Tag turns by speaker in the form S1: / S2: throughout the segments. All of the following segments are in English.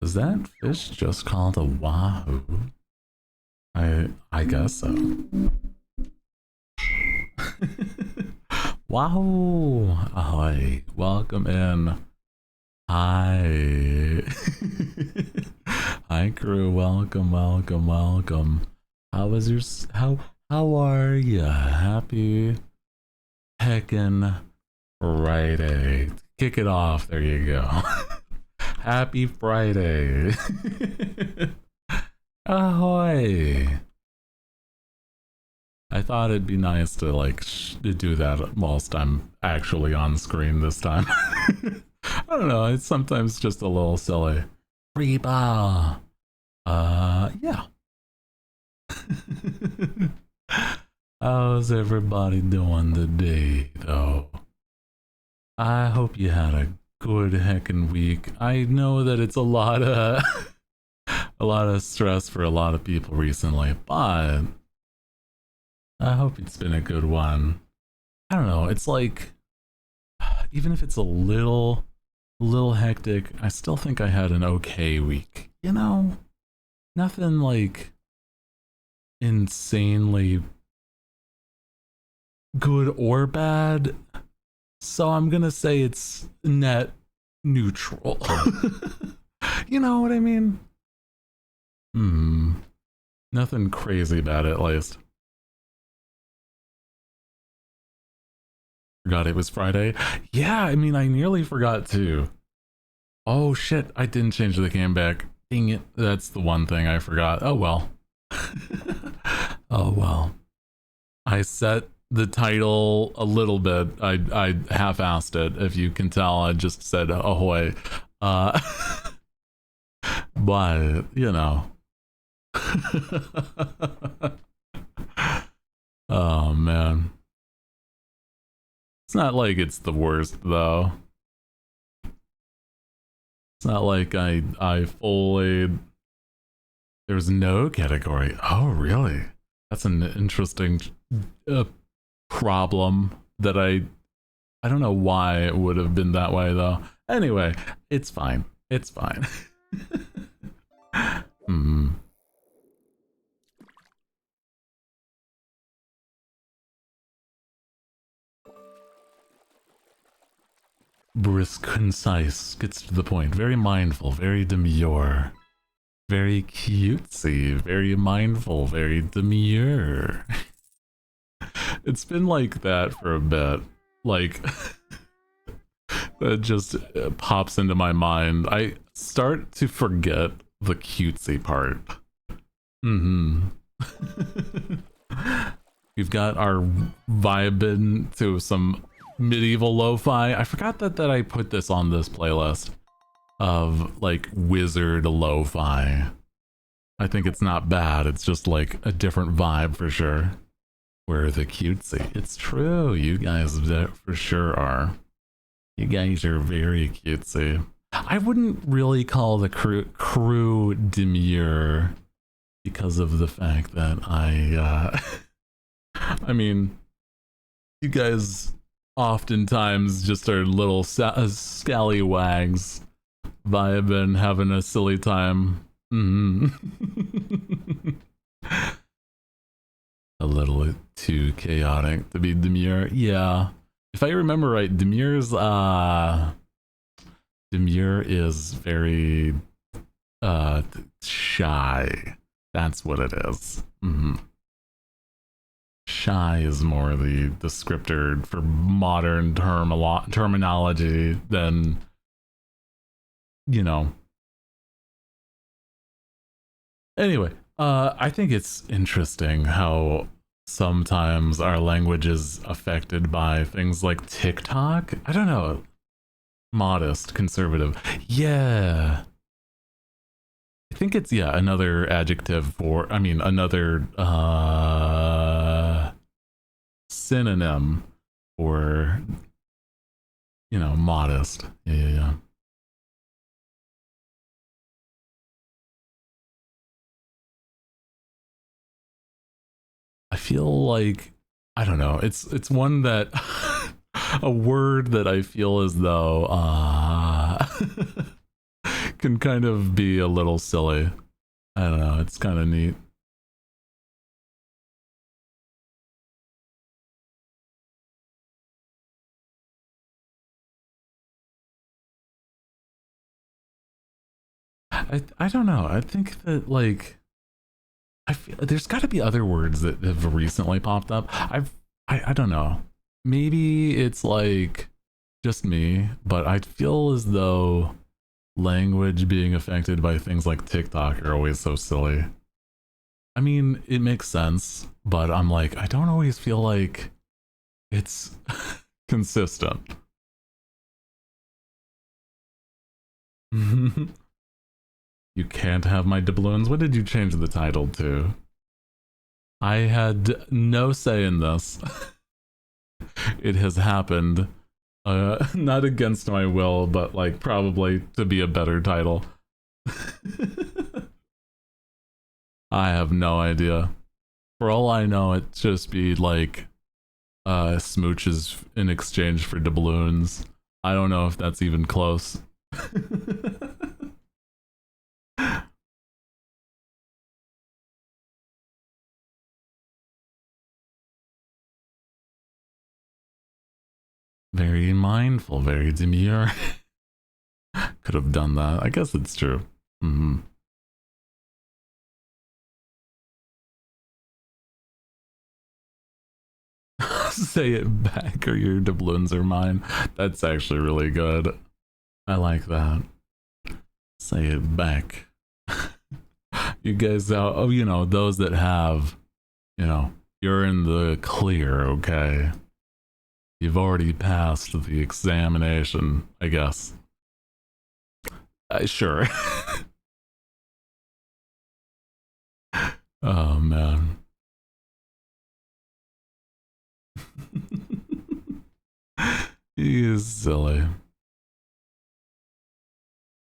S1: Is that fish just called a wahoo? I guess so. Wahoo! Ahoy! Welcome in. Hi. Hi crew, welcome, welcome, welcome. How was your how are ya? Happy heckin' Friday. Kick it off, there you go. Happy Friday. Ahoy. I thought it'd be nice to like to do that whilst I'm actually on screen this time. I don't know, it's sometimes just a little silly. Reba. Yeah. How's everybody doing today, though? I hope you had a good heckin' week. I know that it's a lot of a lot of stress for a lot of people recently, but I hope it's been a good one. I don't know, it's like even if it's a little hectic, I still think I had an okay week. You know? Nothing like insanely good or bad. So I'm gonna say it's net neutral. You know what I mean? Nothing crazy bad, at least. Forgot it was Friday. Yeah, I mean, I nearly forgot too. Oh shit, I didn't change the game back. Dang it, that's the one thing I forgot. Oh well. Oh well. I set the title a little bit. I half-assed it. If you can tell, I just said ahoy. But, you know. Oh man. It's not like it's the worst though. It's not like I fully... There's no category. Oh really? That's an interesting problem that I don't know why it would have been that way though. Anyway, it's fine. It's fine. Brisk, concise, gets to the point, very mindful, very demure, very cutesy, very mindful, very demure. It's been like that for a bit. Like, that just pops into my mind. I start to forget the cutesy part. We've got our vibing to some medieval lo-fi. I forgot that I put this on this playlist of like wizard lo-fi. I think it's not bad. It's just like a different vibe for sure. We're the cutesy. It's true. You guys for sure are. You guys are very cutesy. I wouldn't really call the crew demure because of the fact that I mean, you guys oftentimes just are little scallywags vibing, having a silly time. A little too chaotic to be demure. Yeah. If I remember right, demure is very shy. That's what it is. Shy is more the descriptor for modern terminology than, you know. Anyway, I think it's interesting how sometimes our language is affected by things like TikTok. I don't know. Modest, conservative. Yeah. I think it's, yeah, another adjective for, I mean, another synonym for, you know, modest. Yeah. I feel like, I don't know, it's one that a word that I feel as though can kind of be a little silly. I don't know, it's kind of neat. I don't know. I think that like I feel there's got to be other words that have recently popped up. I don't know. Maybe it's like just me, but I feel as though language being affected by things like TikTok are always so silly. I mean, it makes sense, but I'm like, I don't always feel like it's consistent. You can't have my doubloons. What did you change the title to? I had no say in this. It has happened. Not against my will, but like probably to be a better title. I have no idea. For all I know, it'd just be like smooches in exchange for doubloons. I don't know if that's even close. Very mindful, very demure. Could have done that. I guess it's true. Mm-hmm. Say it back or your doubloons are mine. That's actually really good. I like that. Say it back. You guys, oh, you know, those that have, you know, you're in the clear, okay? You've already passed the examination, I guess. Sure. Oh, man. He is silly.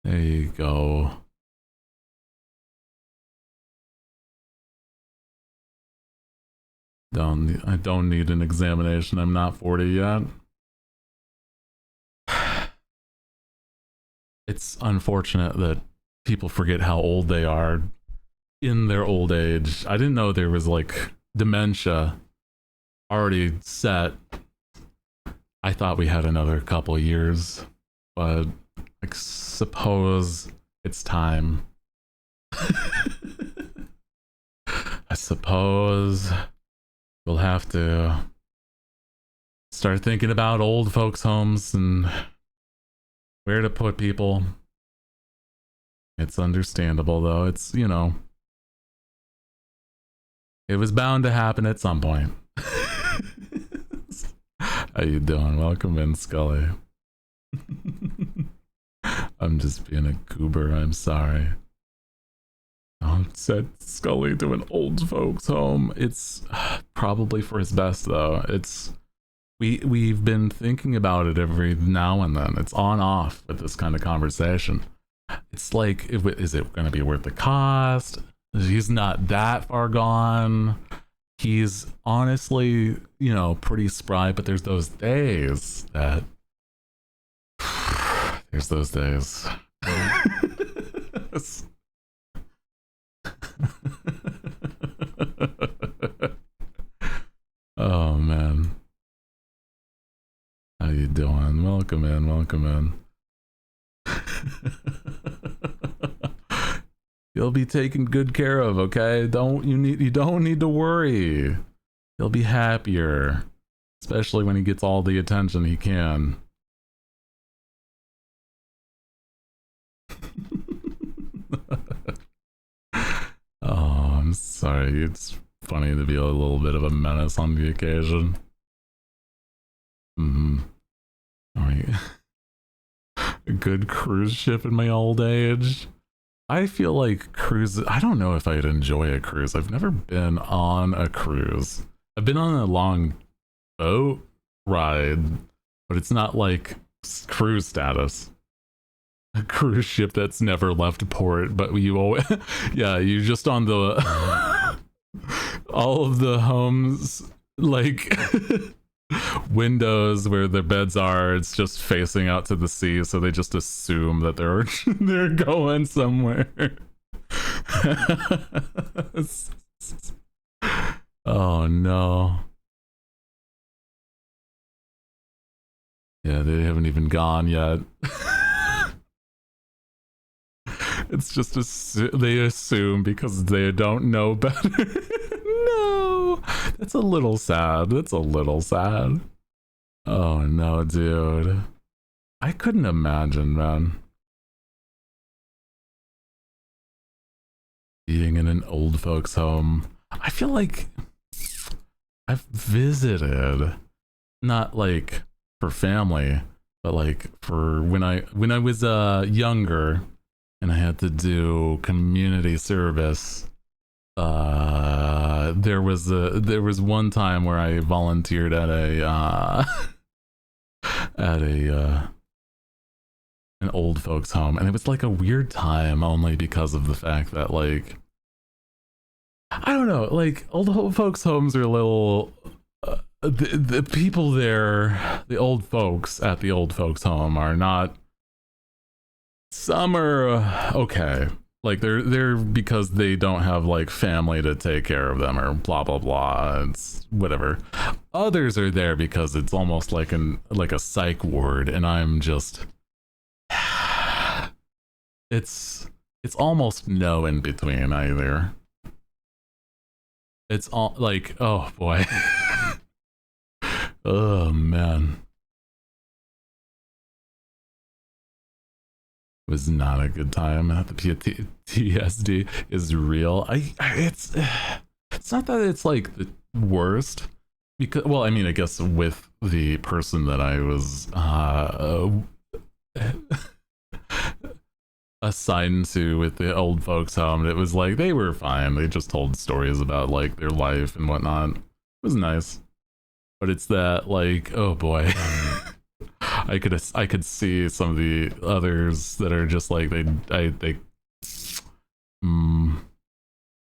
S1: There you go. I don't need an examination. I'm not 40 yet. It's unfortunate that people forget how old they are in their old age. I didn't know there was like dementia already set. I thought we had another couple years, but I suppose it's time. I suppose we'll have to start thinking about old folks' homes and where to put people. It's understandable, though. It's, you know, it was bound to happen at some point. How you doing? Welcome in, Scully. I'm just being a goober. I'm sorry. Don't send Scully to an old folks' home. It's probably for his best, though. It's we've been thinking about it every now and then. It's on off with this kind of conversation. It's like, is it going to be worth the cost? He's not that far gone. He's honestly, you know, pretty spry, but there's those days that there's those days. Oh man. How you doing? Welcome in, welcome in. You'll be taken good care of, okay? You don't need to worry. He'll be happier, especially when he gets all the attention he can. Oh, I'm sorry. It's funny to be a little bit of a menace on the occasion. All right. A good cruise ship in my old age. I feel like cruises, I don't know if I'd enjoy a cruise. I've never been on a cruise. I've been on a long boat ride, but it's not like cruise status. A cruise ship that's never left port, but you always, yeah, you're just on the, all of the homes, like, windows where their beds are, it's just facing out to the sea, so they just assume that they're going somewhere. Oh no. Yeah, they haven't even gone yet. It's just they assume because they don't know better. No, that's a little sad. That's a little sad. Oh no, dude. I couldn't imagine, man. Being in an old folks' home. I feel like I've visited, not like for family, but like for when I was younger and I had to do community service. There was one time where I volunteered at a an old folks home, and it was like a weird time only because of the fact that, like, I don't know, like old folks homes are a little the people there, the old folks at the old folks home are not, some are okay, like they're because they don't have like family to take care of them or blah blah blah, it's whatever. Others are there because it's almost like a psych ward, and I'm just it's almost no in between either. It's all like, oh boy. Oh man, it was not a good time. The PTSD is real. It's not that it's like the worst, because, well, I mean, I guess with the person that I was assigned to with the old folks home, it was like they were fine. They just told stories about like their life and whatnot. It was nice. But it's that, like, oh boy. I could see some of the others that are just like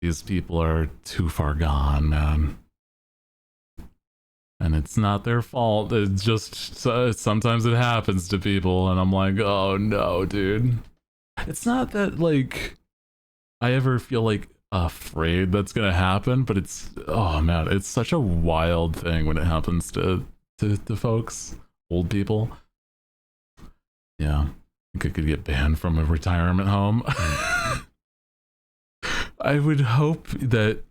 S1: these people are too far gone, man. And it's not their fault. It's just sometimes it happens to people, and I'm like, oh no, dude. It's not that like I ever feel like afraid that's gonna happen, but it's, oh man, it's such a wild thing when it happens to folks, old people. Yeah, I think I could get banned from a retirement home. I would hope that,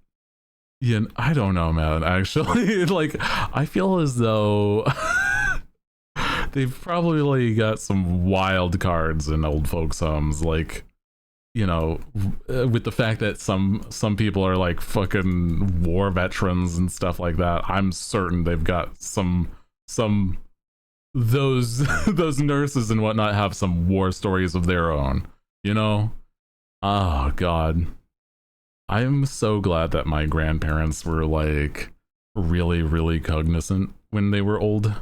S1: yeah, I don't know, man, actually. Like, I feel as though they've probably got some wild cards in old folks homes, like, you know, with the fact that some people are like fucking war veterans and stuff like that. I'm certain they've got some those those nurses and whatnot have some war stories of their own, you know. Oh god, I'm so glad that my grandparents were like really cognizant when they were old.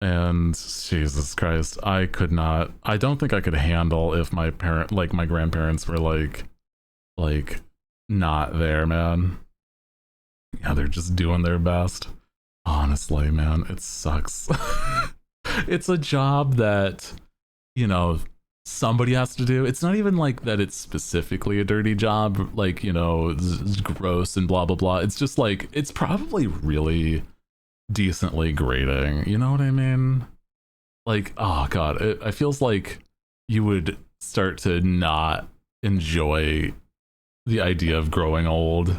S1: And Jesus Christ, I don't think I could handle if my grandparents were like not there, man. Yeah, they're just doing their best. Honestly, man, it sucks. It's a job that, you know, somebody has to do. It's not even like that it's specifically a dirty job, like, you know, it's gross and blah blah blah. It's just like, it's probably really decently grating, you know what I mean? Like, oh god, it feels like you would start to not enjoy the idea of growing old.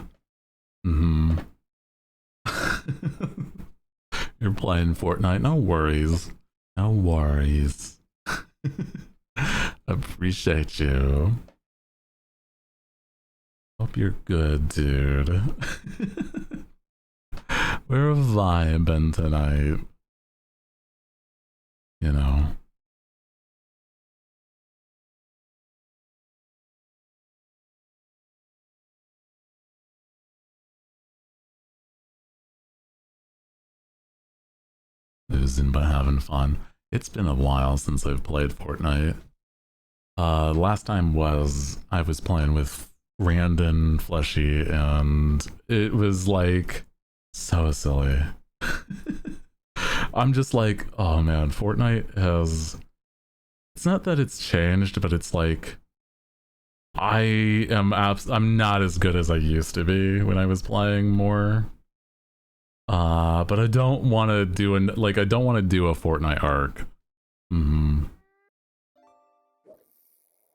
S1: You're playing Fortnite, no worries, no worries. Appreciate you. Hope you're good, dude. We're vibing tonight, you know. Losing but having fun. It's been a while since I've played Fortnite. Last time I was playing with Randon Fleshy, and it was like so silly. I'm just like, oh man, Fortnite has, it's not that it's changed, but it's like I'm not as good as I used to be when I was playing more. But I don't want to do I don't want to do a Fortnite arc.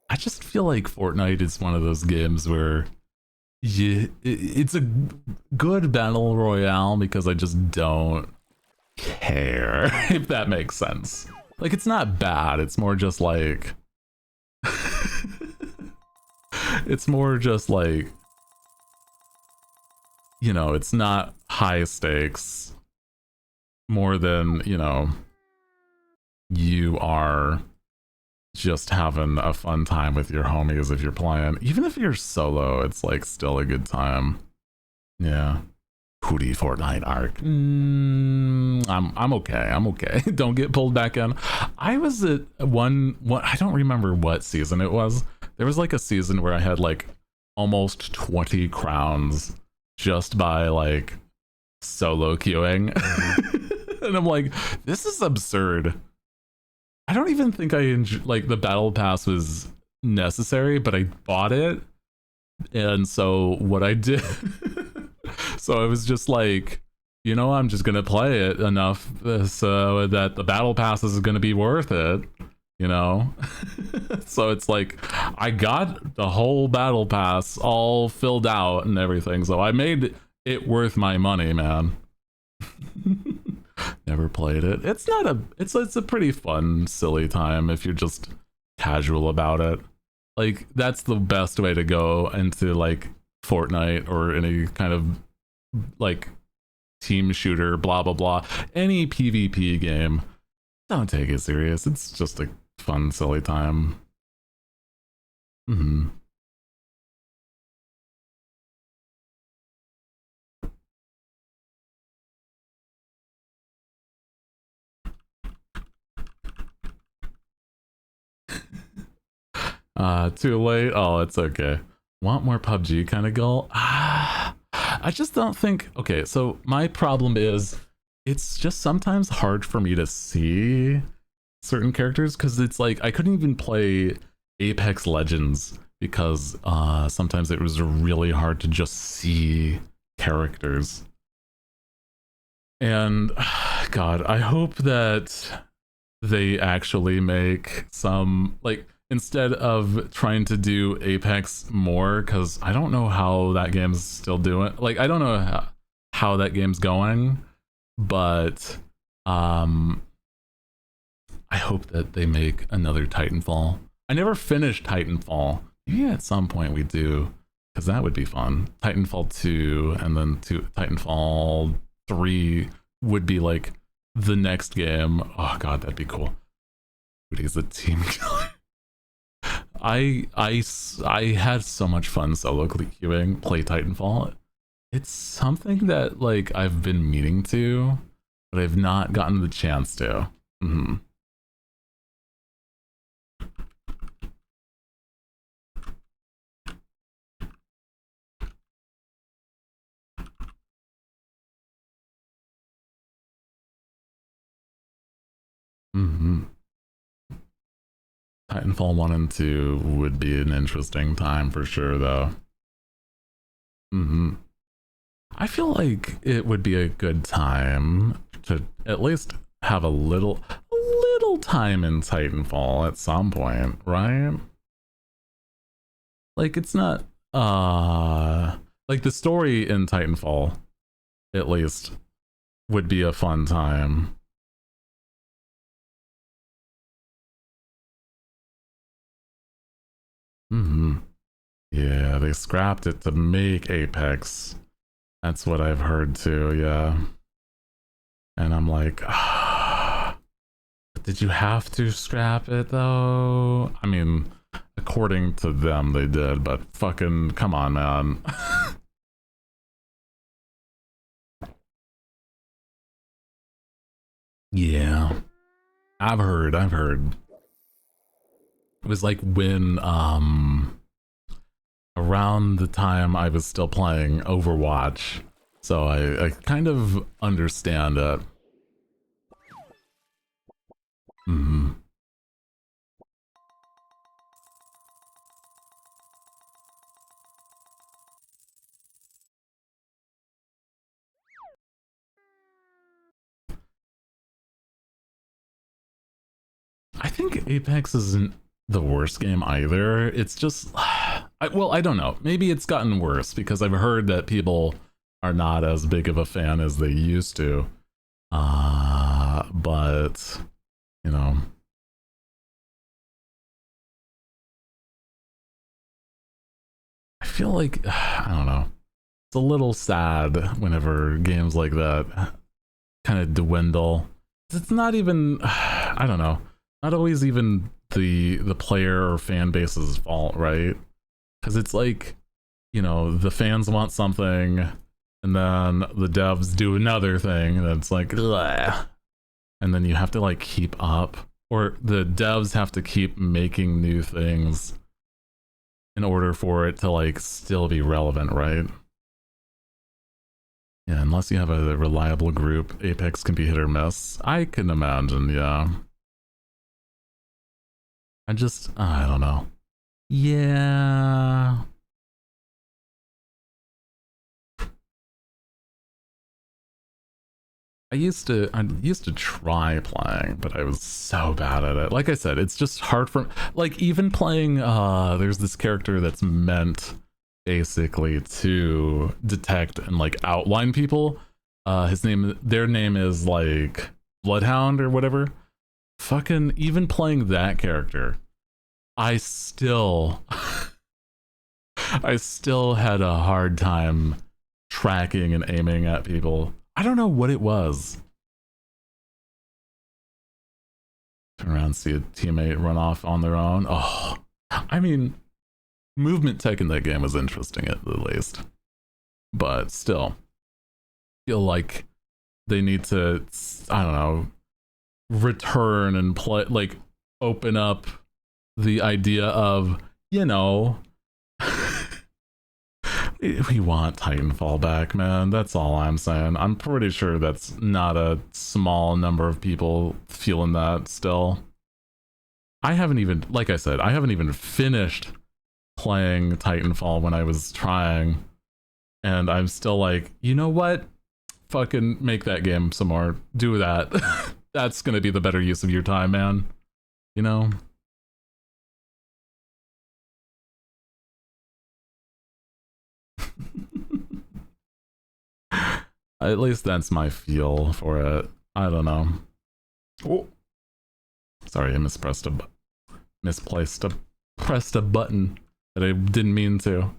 S1: I just feel like Fortnite is one of those games where it's a good battle royale because I just don't care, if that makes sense. Like, it's not bad, it's more just like it's more just like, you know, it's not high stakes more than, you know, you are just having a fun time with your homies if you're playing. Even if you're solo, it's like still a good time. Yeah. Hooty Fortnite arc. I'm okay. I'm okay. Don't get pulled back in. I was at one I don't remember what season it was. There was like a season where I had like almost 20 crowns just by like solo queuing. And I'm like, this is absurd. I don't even think like the battle pass was necessary, but I bought it. And so what I did, so I was just like, you know, I'm just going to play it enough so that the battle pass is going to be worth it, you know? So it's like, I got the whole battle pass all filled out and everything. So I made it worth my money, man. Never played it. It's not a, it's a pretty fun, silly time if you're just casual about it. Like, that's the best way to go into like Fortnite or any kind of like team shooter, blah blah blah, any PvP game. Don't take it serious. It's just a fun, silly time. Too late. Oh, it's okay. Want more PUBG kind of goal? I just don't think. Okay, so my problem is it's just sometimes hard for me to see certain characters because it's like I couldn't even play Apex Legends because sometimes it was really hard to just see characters. And God, I hope that they actually make some, like, instead of trying to do Apex more, because I don't know how that game's still doing. Like, I don't know how that game's going, but I hope that they make another Titanfall. I never finished Titanfall. Maybe at some point we do, because that would be fun. Titanfall 2 and then Titanfall 3 would be like the next game. Oh God, that'd be cool. Hooty's a team killer. I had so much fun solo queuing, play Titanfall. It's something that like I've been meaning to, but I've not gotten the chance to. Titanfall 1 and 2 would be an interesting time for sure, though. I feel like it would be a good time to at least have a little time in Titanfall at some point, right? Like, it's not like the story in Titanfall at least would be a fun time. Yeah, they scrapped it to make Apex. That's what I've heard too, yeah. And I'm like, did you have to scrap it though? I mean, according to them they did, but fucking come on, man. Yeah. I've heard. It was like when around the time I was still playing Overwatch, so I kind of understand it. Mm-hmm. I think Apex isn't the worst game either. It's just, well, I don't know. Maybe it's gotten worse because I've heard that people are not as big of a fan as they used to. But you know, I feel like I don't know. It's a little sad whenever games like that kind of dwindle. It's not even I don't know. Not always even the player or fan base's fault, right? Because it's like, you know, the fans want something and then the devs do another thing that's like ugh, and then you have to like keep up, or the devs have to keep making new things in order for it to like still be relevant, right? Yeah, unless you have a reliable group, Apex can be hit or miss. I can imagine, yeah. I don't know. Yeah. I used to try playing, but I was so bad at it. Like I said, it's just hard for like even playing there's this character that's meant basically to detect and like outline people. Their name is like Bloodhound or whatever. Fucking even playing that character, I still I still had a hard time tracking and aiming at people. I don't know what it was. Turn around, see a teammate run off on their own. Oh, I mean, movement tech in that game was interesting at the least, but still, feel like they need to, I don't know, return and play, like, open up the idea of, you know, we want Titanfall back, man. That's all I'm saying. I'm pretty sure that's not a small number of people feeling that still. I haven't even, like I said, I haven't even finished playing Titanfall when I was trying. And I'm still like, you know what? Fucking make that game some more. Do that. That's gonna be the better use of your time, man. You know? At least that's my feel for it. I don't know. Oh, sorry, I pressed a button that I didn't mean to.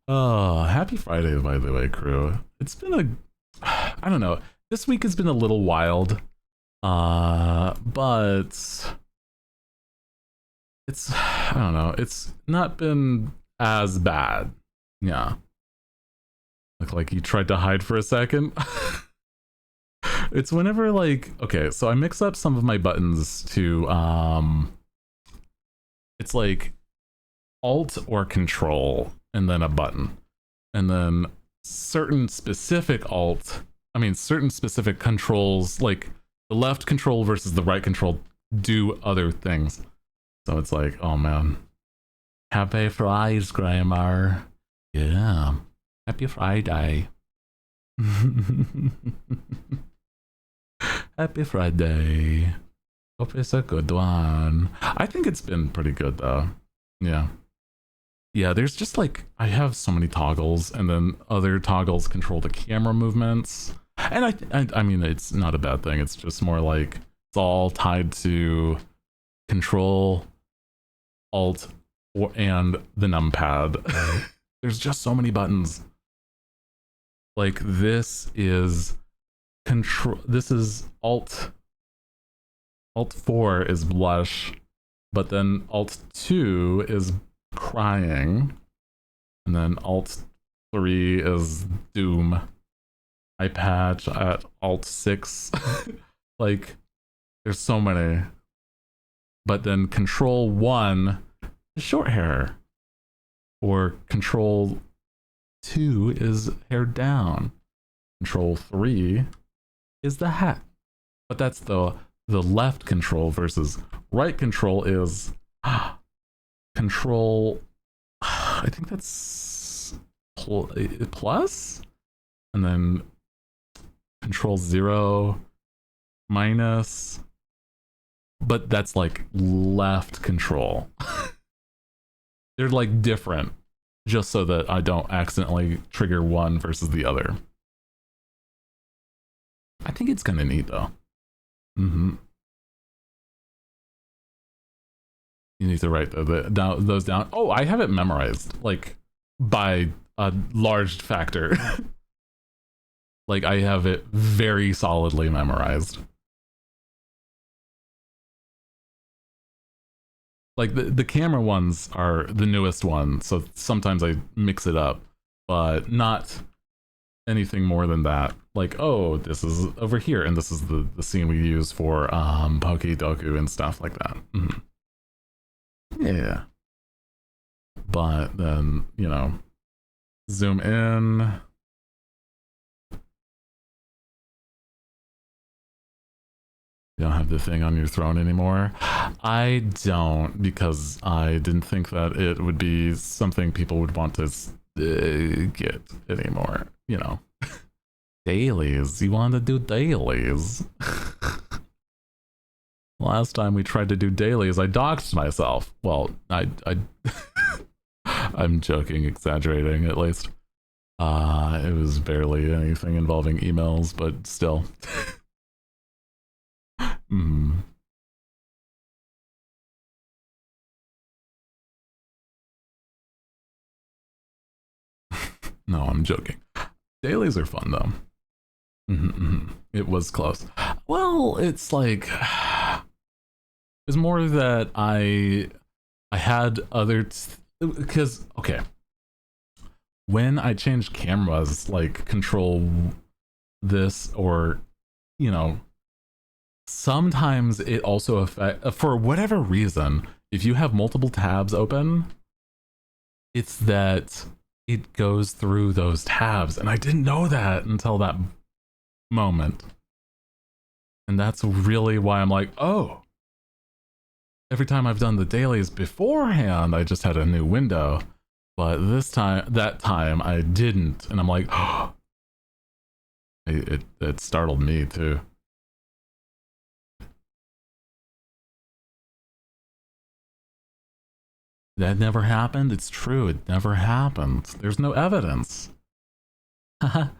S1: Oh, happy Friday, by the way, crew. It's been I don't know. This week has been a little wild. But I don't know. It's not been as bad. Yeah. Look like you tried to hide for a second. It's whenever like, okay, so I mix up some of my buttons to it's like alt or control and then a button. And then certain specific controls, like the left control versus the right control, do other things. So it's like, oh man. Happy Friday, Grammar. Yeah. Happy Friday. Happy Friday. Hope it's a good one. I think it's been pretty good though. Yeah. Yeah, there's just like, I have so many toggles, and then other toggles control the camera movements. And I mean, it's not a bad thing. It's just more like, it's all tied to control, alt, and the numpad. There's just so many buttons. Like this is control, this is alt 4 is blush, but then alt 2 is crying, and then alt 3 is doom. I patch at alt 6. Like there's so many. But then control 1 is short hair, or control 2 is hair down. Control 3 is the hat. But that's the left control versus right control is control, I think that's plus, and then control 0 minus, but that's like left control. They're like different, just so that I don't accidentally trigger one versus the other. I think it's kind of neat though. You need to write those down. Oh, I have it memorized, like by a large factor. Like I have it very solidly memorized. Like the camera ones are the newest one, so sometimes I mix it up, but not anything more than that. Like, oh, this is over here, and this is the scene we use for Pokedoku and stuff like that. Yeah. But then, you know, zoom in. You don't have the thing on your throne anymore? I don't, because I didn't think that it would be something people would want to get anymore, you know. Dailies, you want to do dailies? Last time we tried to do dailies, I doxed myself. Well, I I'm joking, exaggerating at least. It was barely anything involving emails, but still. No, I'm joking. Dailies are fun though. It was close. Well, it's like it's more that I had other because okay, when I changed cameras, like control this, or you know, sometimes it also affect for whatever reason. If you have multiple tabs open, it's that it goes through those tabs, and I didn't know that until that moment. And that's really why I'm like, oh, every time I've done the dailies beforehand, I just had a new window, but that time I didn't, and I'm like, oh, it startled me too. That never happened? It's true, it never happened. There's no evidence. Haha.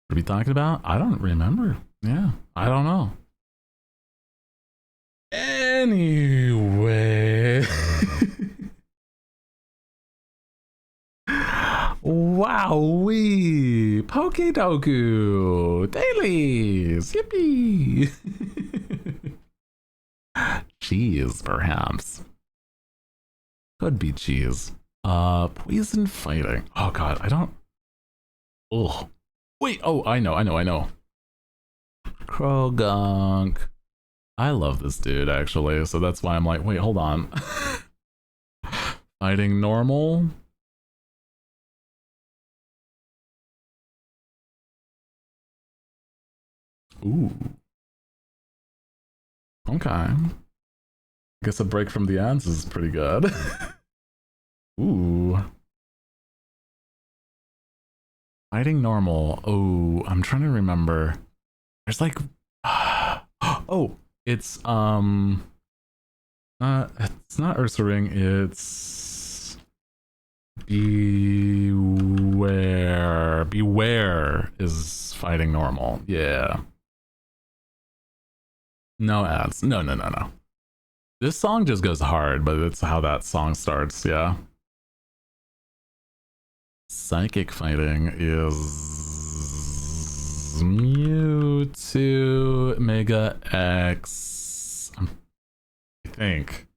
S1: What are we talking about? I don't remember. Yeah, I don't know. Anyway. Wowee! Pokedoku! Dailies! Yippee! Cheese, perhaps. Could be cheese. Poison fighting. Oh god, I don't... Ugh. Wait, oh, I know. Krogunk. I love this dude, actually, so that's why I'm like, wait, hold on. Fighting normal? Ooh. Okay. Guess a break from the ads is pretty good. Ooh. Fighting normal. Oh, I'm trying to remember. There's like... oh, it's not Ursaring, it's Beware. Beware is fighting normal. Yeah. No ads. No. This song just goes hard, but it's how that song starts, yeah. Psychic fighting is Mewtwo, Mega X, I think.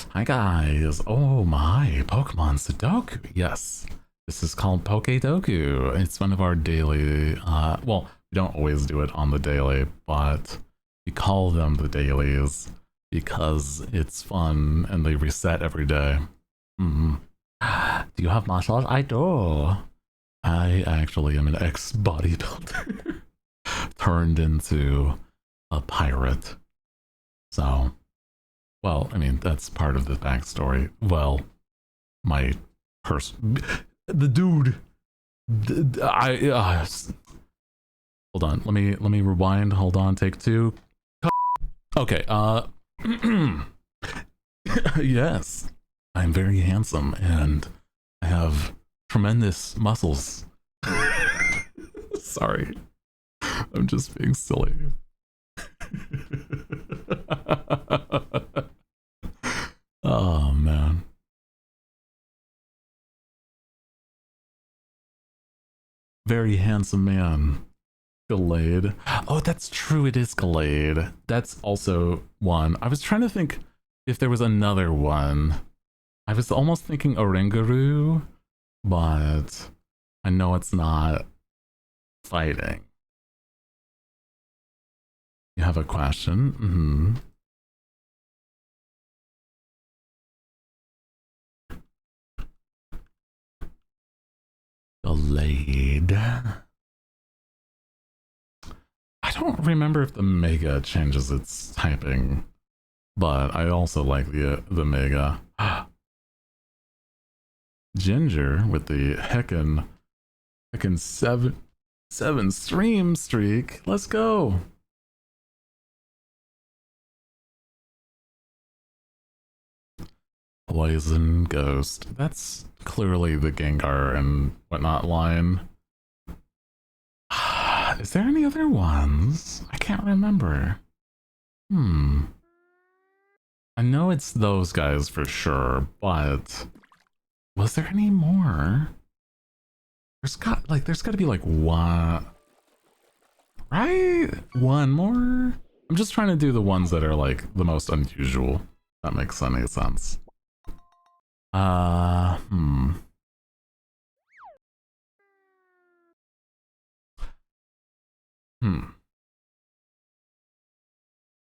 S1: Hi guys. Oh my, Pokemon Sudoku. Yes, this is called Pokedoku. It's one of our daily, well, we don't always do it on the daily, but we call them the dailies because it's fun and they reset every day. Do Do you have muscles? I do. I actually am an ex-bodybuilder turned into a pirate. So, well, I mean, that's part of the backstory. Well, my the dude, hold on, let me rewind. Hold on, take two. Okay, yes, I'm very handsome and I have tremendous muscles. Sorry, I'm just being silly. Oh man. Very handsome man. Gallade. Oh, that's true. It is Gallade. That's also one. I was trying to think if there was another one. I was almost thinking Oranguru, but I know it's not fighting. You have a question? Mm-hmm. Gallade. I don't remember if the Mega changes its typing, but I also like the Mega. Ginger with the heckin' seven stream streak. Let's go. Poison Ghost. That's clearly the Gengar and whatnot line. Is there any other ones? I can't remember. I know it's those guys for sure, but was there any more? There's got to be like one, right? One more? I'm just trying to do the ones that are like the most unusual. That makes any sense.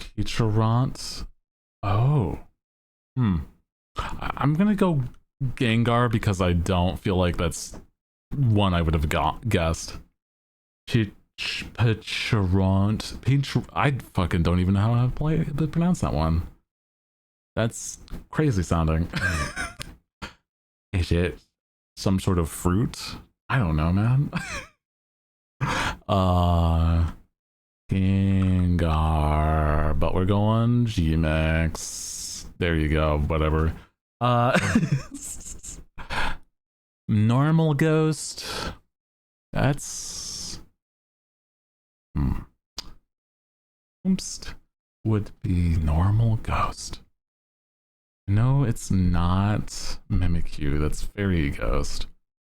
S1: Teacherant. Oh. I'm gonna go Gengar because I don't feel like that's one I would have guessed. Teacherant. I fucking don't even know how to pronounce that one. That's crazy sounding. Is it some sort of fruit? I don't know, man. Gengar, but we're going G-Max. There you go, whatever. Normal Ghost. That's Oompst would be Normal Ghost. No, it's not Mimikyu. That's Fairy Ghost.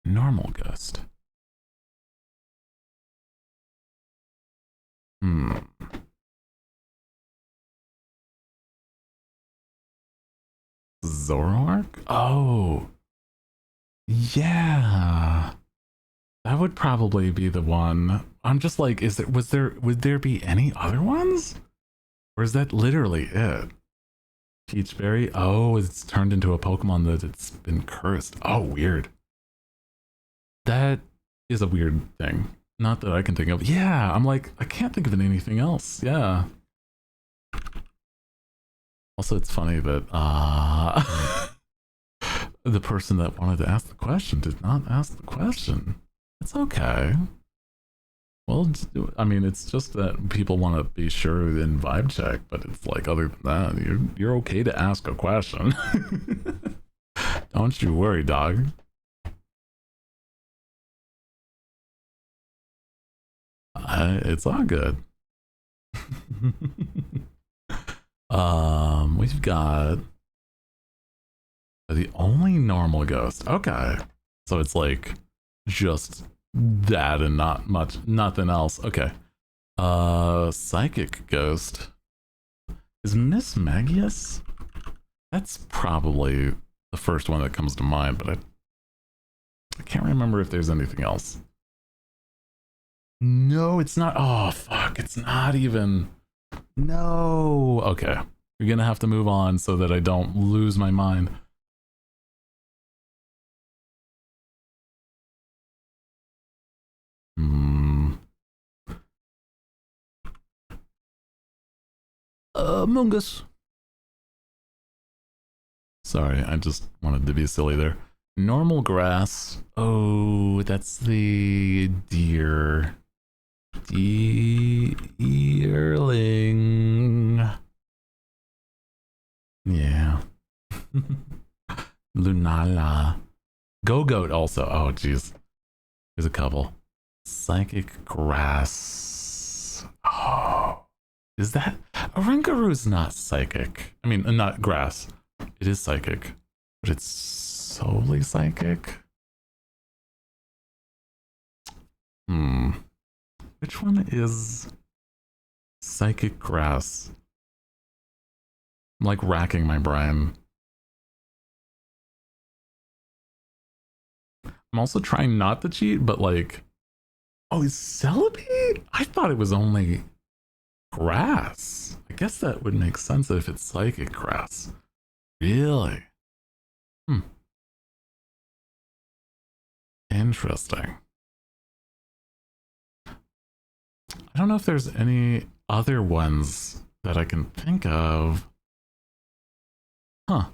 S1: Normal Ghost. Zoroark? Oh. Yeah. That would probably be the one. I'm just like, would there be any other ones? Or is that literally it? Peachberry? Oh, it's turned into a Pokemon that it's been cursed. Oh, weird. That is a weird thing. Not that I can think of. Yeah, I'm like, I can't think of anything else. Yeah. Also, it's funny that the person that wanted to ask the question did not ask the question. It's okay. Well, I mean, it's just that people want to be sure in vibe check, but it's like, other than that, you're okay to ask a question. Don't you worry, dog. It's all good. We've got the only normal ghost. Okay, so it's like just that and nothing else. Okay. Psychic ghost is Miss Magius. That's probably the first one that comes to mind, but I can't remember if there's anything else. No, it's not. Oh fuck, it's not even. No. Okay, you're gonna have to move on so that I don't lose my mind. Among Us. Sorry, I just wanted to be silly there. Normal grass. Oh, that's the deer. Deerling. Yeah. Lunala. Go-Goat also. Oh, jeez. There's a couple. Psychic grass. Oh. Is that... Orangaru's not psychic. I mean, not grass. It is psychic. But it's solely psychic? Which one is psychic grass? I'm like racking my brain. I'm also trying not to cheat, but like... Oh, is Celebi? I thought it was only grass. I guess that would make sense if it's psychic grass. Really? Interesting. I don't know if there's any other ones that I can think of. Huh.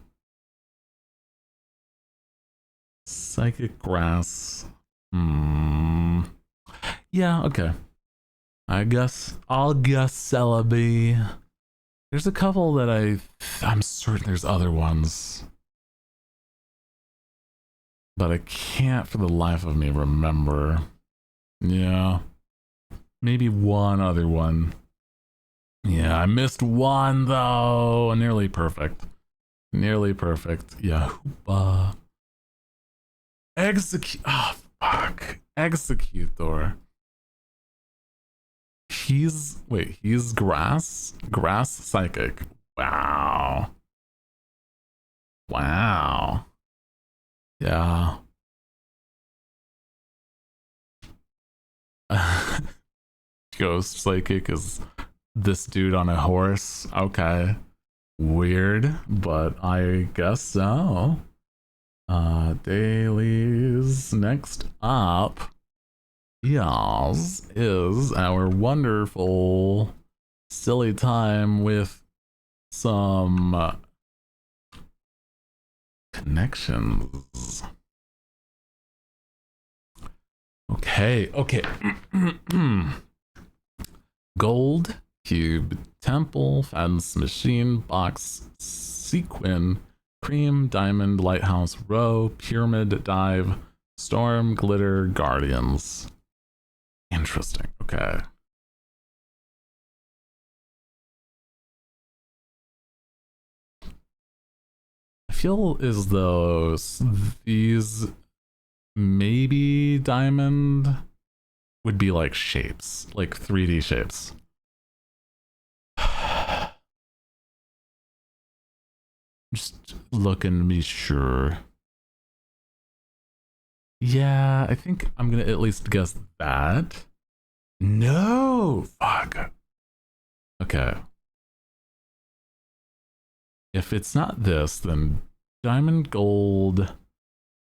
S1: Psychic grass. Yeah, okay. I'll guess Celebi. There's a couple that I'm certain there's other ones. But I can't for the life of me remember. Yeah. Maybe one other one. Yeah, I missed one though. Nearly perfect. Nearly perfect. Yeah. Execute. Oh, fuck. Executor. He's grass? Grass psychic. Wow. Wow. Yeah. Ghost psychic is this dude on a horse. Okay. Weird, but I guess so. Dailies. Next up, yes, is our wonderful silly time with some connections. Okay. Gold, cube, temple, fence, machine, box, sequin, cream, diamond, lighthouse, row, pyramid, dive, storm, glitter, guardians. Interesting. Okay. I feel as though these maybe diamond would be like shapes, like 3D shapes. Just looking to be sure. Yeah, I think I'm gonna at least guess that. No! Fuck. Okay. If it's not this, then diamond, gold,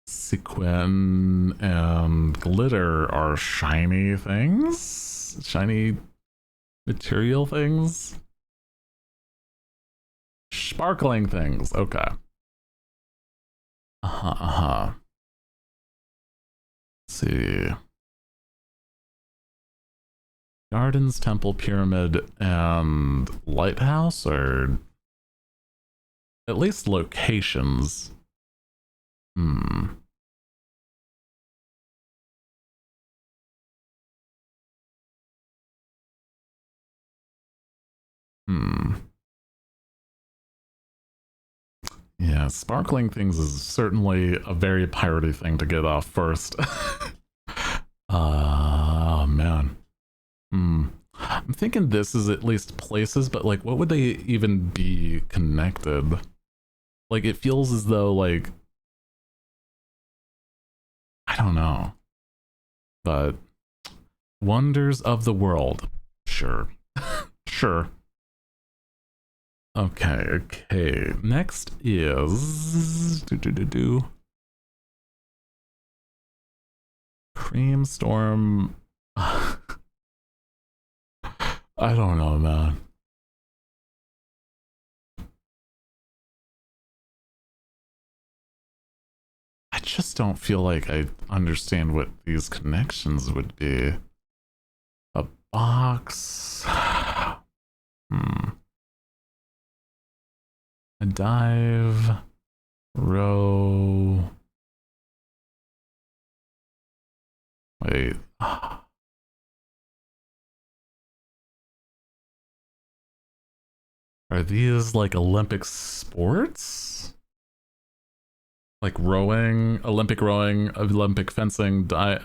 S1: sequin, and glitter are shiny things? Shiny material things? Sparkling things. Okay. Let's see. Gardens, temple, pyramid, and lighthouse are at least locations. Yeah, sparkling things is certainly a very piratey thing to get off first. Oh, man. I'm thinking this is at least places, but like, what would they even be connected? Like, it feels as though, like, I don't know. But wonders of the world. Sure. Sure. Okay. Next is Cream Storm. I don't know, man. just don't feel like I understand what these connections would be. A box. A dive. Row. Wait. Are these like Olympic sports? Like rowing, Olympic rowing, Olympic fencing, I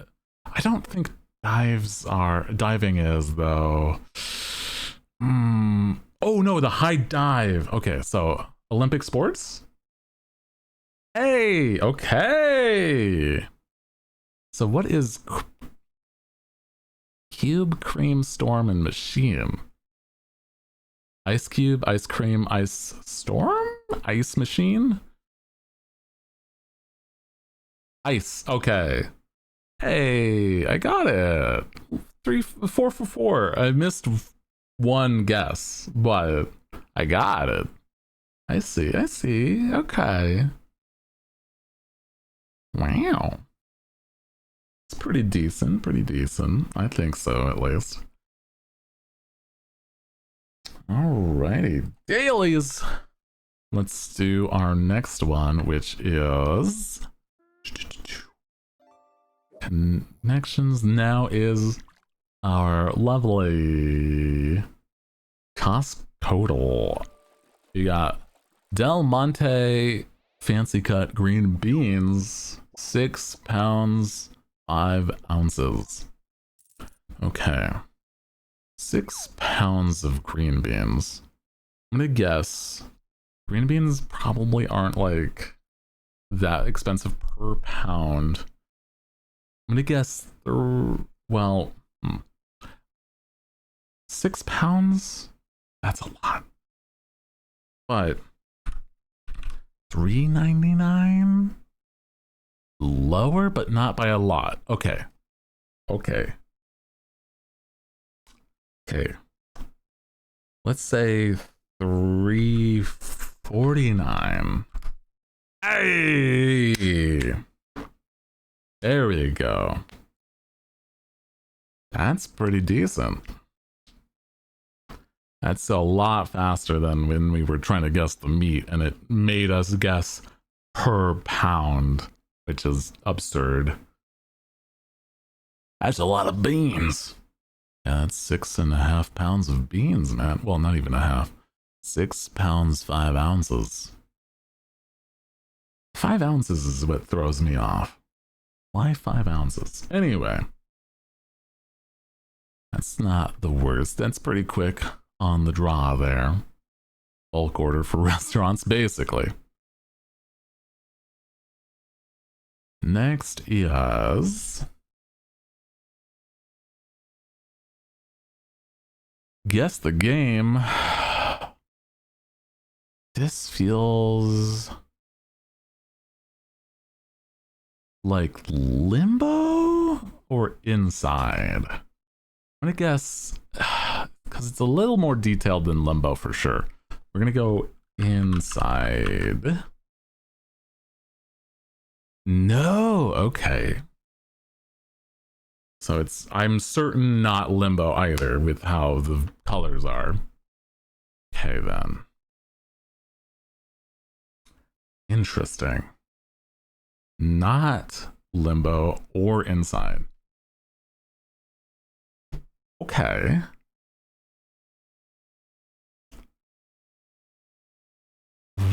S1: don't think diving is though. Oh no, the high dive. Okay, so Olympic sports? Hey, okay. So what is cube, cream, storm, and machine? Ice cube, ice cream, ice storm? Ice machine? Ice, okay. Hey, I got it. 4 for 4. I missed one guess, but I got it. I see, okay. Wow. It's pretty decent, I think so, at least. Alrighty, dailies. Let's do our next one, which is connections. Now is our lovely cost total. You got Del Monte fancy cut green beans, 6 pounds, 5 ounces. Okay. 6 pounds of green beans. I'm gonna guess green beans probably aren't like that expensive per pound. I'm gonna guess, well, 6 pounds? That's a lot. But $3.99? Lower, but not by a lot. Okay. Let's say $3.49. Hey! There we go. That's pretty decent. That's a lot faster than when we were trying to guess the meat, and it made us guess per pound, which is absurd. That's a lot of beans. Yeah, that's 6.5 pounds of beans, man. Well, not even a half. 6 pounds, 5 ounces. 5 ounces is what throws me off. Why 5 ounces? Anyway. That's not the worst. That's pretty quick on the draw there. Bulk order for restaurants, basically. Next is guess the game. This feels like Limbo or Inside. I'm gonna guess, because it's a little more detailed than Limbo for sure. We're gonna go Inside. No, okay. So it's, I'm certain not Limbo either with how the colors are. Okay then. Interesting. Not Limbo or Inside. Okay.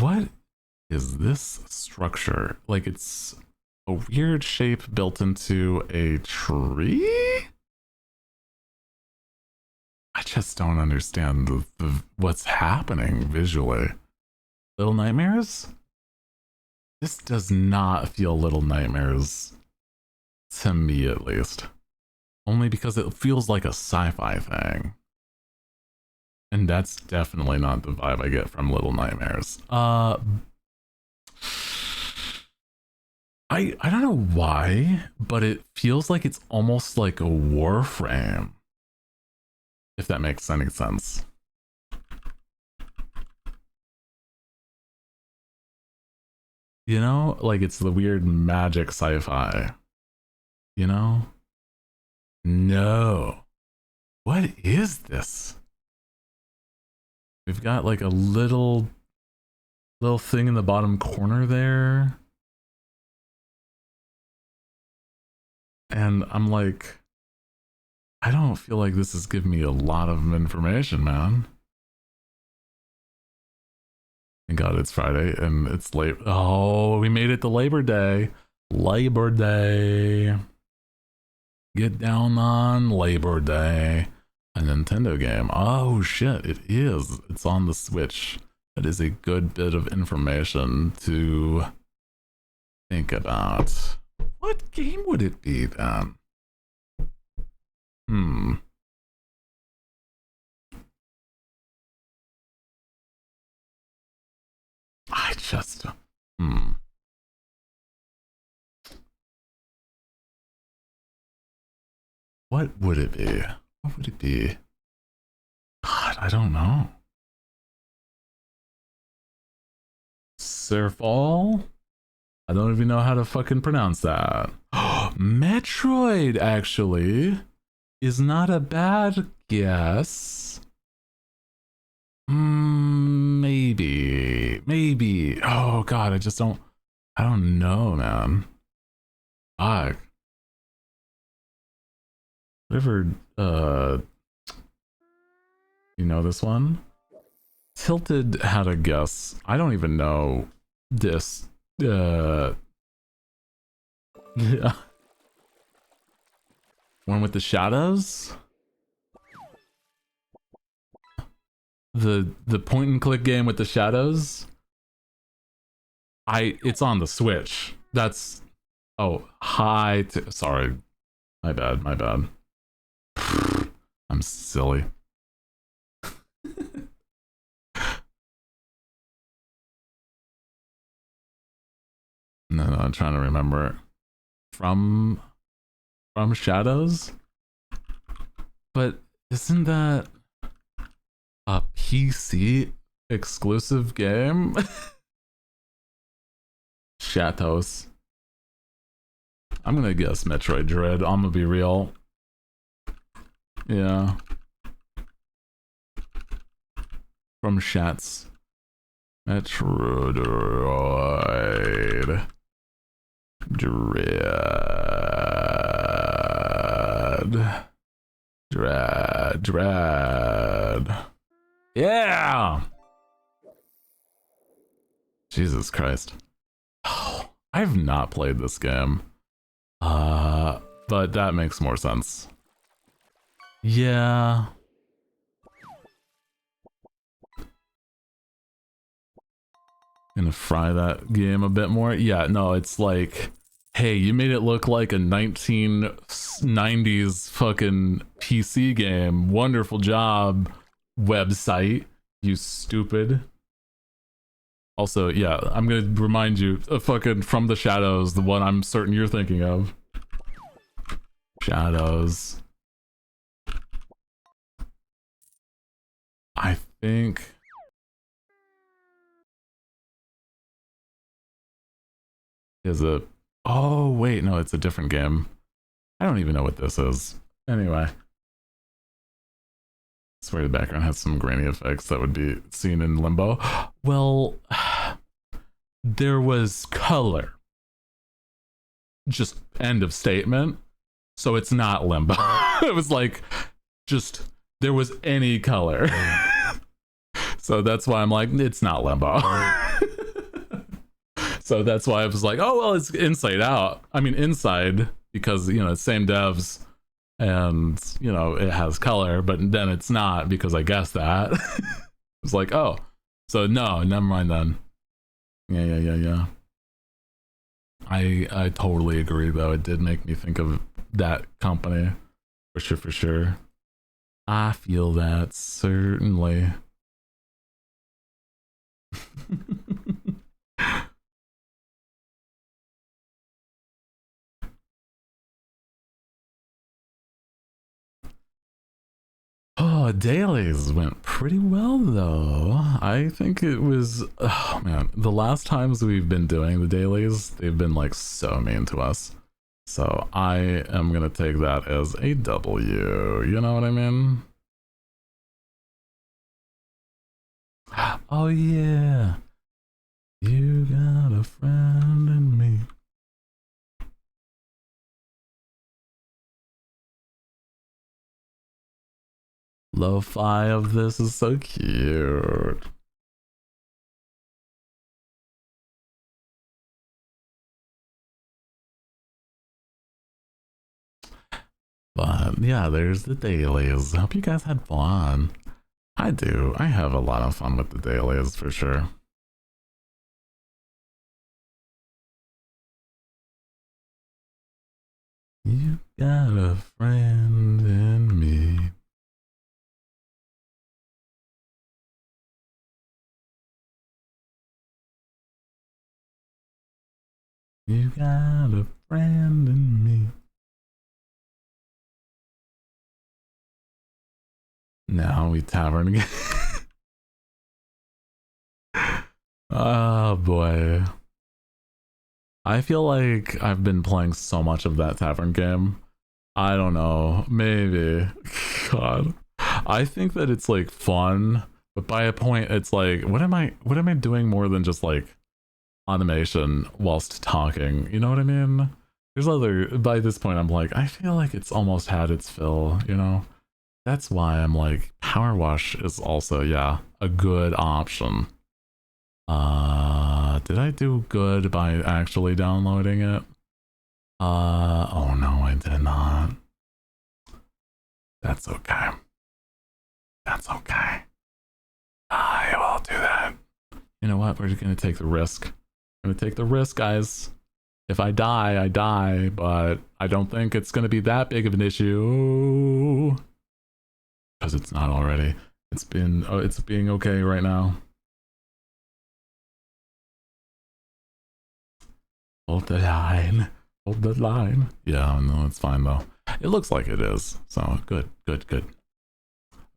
S1: What is this structure? Like it's a weird shape built into a tree? I just don't understand what's happening visually. Little Nightmares? This does not feel Little Nightmares to me, at least. Only because it feels like a sci-fi thing. And that's definitely not the vibe I get from Little Nightmares. I don't know why, but it feels like it's almost like a Warframe. If that makes any sense. You know, like it's the weird magic sci-fi. You know? No. What is this? We've got like a little thing in the bottom corner there. And I'm like, I don't feel like this is giving me a lot of information, man. Thank God it's Friday and it's late. Oh, we made it to Labor Day. Labor Day. Get down on Labor Day. A Nintendo game. Oh shit, it is. It's on the Switch. That is a good bit of information to think about. What game would it be then? I just What would it be? What would it be? God, I don't know. Surfall? I don't even know how to fucking pronounce that. Metroid, actually, is not a bad guess. Maybe. Oh god, I don't know, man. Fuck. Whatever, you know this one? Tilted had a guess. I don't even know this. Yeah. One with the shadows? The point and click game with the shadows? It's on the Switch. That's sorry. My bad. I'm silly. No, I'm trying to remember. From Shadows? But isn't that a PC exclusive game? Shatos. I'm gonna guess Metroid Dread. I'm gonna be real. Yeah. From Shats. Metroid Dread. Yeah! Jesus Christ. Oh, I've not played this game. But that makes more sense. Yeah. Gonna fry that game a bit more. Yeah, no, it's like, hey, you made it look like a 1990s fucking PC game. Wonderful job, website, you stupid. Also, yeah, I'm gonna remind you of fucking From the Shadows, the one I'm certain you're thinking of. Shadows. I think... is a... Oh, wait, no, it's a different game. I don't even know what this is. Anyway. I swear the background has some grainy effects that would be seen in Limbo. Well, there was color. Just end of statement. So it's not Limbo. It was like, just, there was any color. So that's why I'm like, it's not Limbo. So that's why I was like, oh, well, it's Inside Out. I mean, Inside, because, you know, same devs, and, you know, it has color, but then it's not because I guessed that. It's like, oh, so no, never mind then. Yeah. I totally agree, though. It did make me think of that company. For sure. I feel that, certainly. Oh, dailies went pretty well though. I think it was, oh man, the last times we've been doing the dailies, they've been like so mean to us. So I am gonna take that as a W, you know what I mean? Oh yeah, you got a friend in me. Lo-fi of this is so cute. But yeah, there's the dailies. Hope you guys had fun. I do. I have a lot of fun with the dailies for sure. You got a friend in me. You got a friend in me. Now we tavern again. Oh boy. I feel like I've been playing so much of that tavern game. I don't know. Maybe. God. I think that it's like fun, but by a point it's like what am I doing more than just like automation whilst talking? You know what I mean? There's other by this point I'm like, I feel like it's almost had its fill, you know? That's why I'm like Power Wash is also, yeah, a good option. Did I do good by actually downloading it? Oh no, I did not. That's okay. That's okay. I will do that. You know what? We're just gonna take the risk. I'm gonna take the risk, guys. If I die, I die, but I don't think it's gonna be that big of an issue. Because it's not already. It's been, oh, it's being okay right now. Hold the line. Hold the line. Yeah, no, it's fine though. It looks like it is. So good, good, good.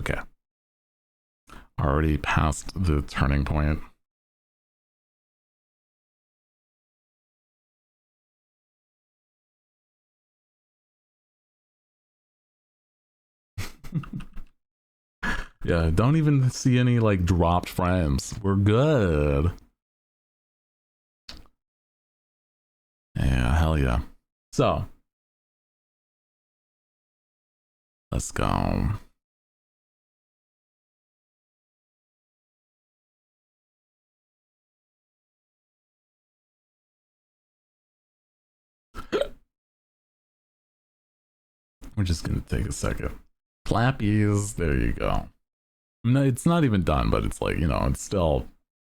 S1: Okay. Already past the turning point. Yeah, don't even see any like dropped frames. We're good. Yeah, hell yeah. So, let's go. We're just gonna take a second. Clappies, there you go. No, it's not even done, but it's like, you know, it's still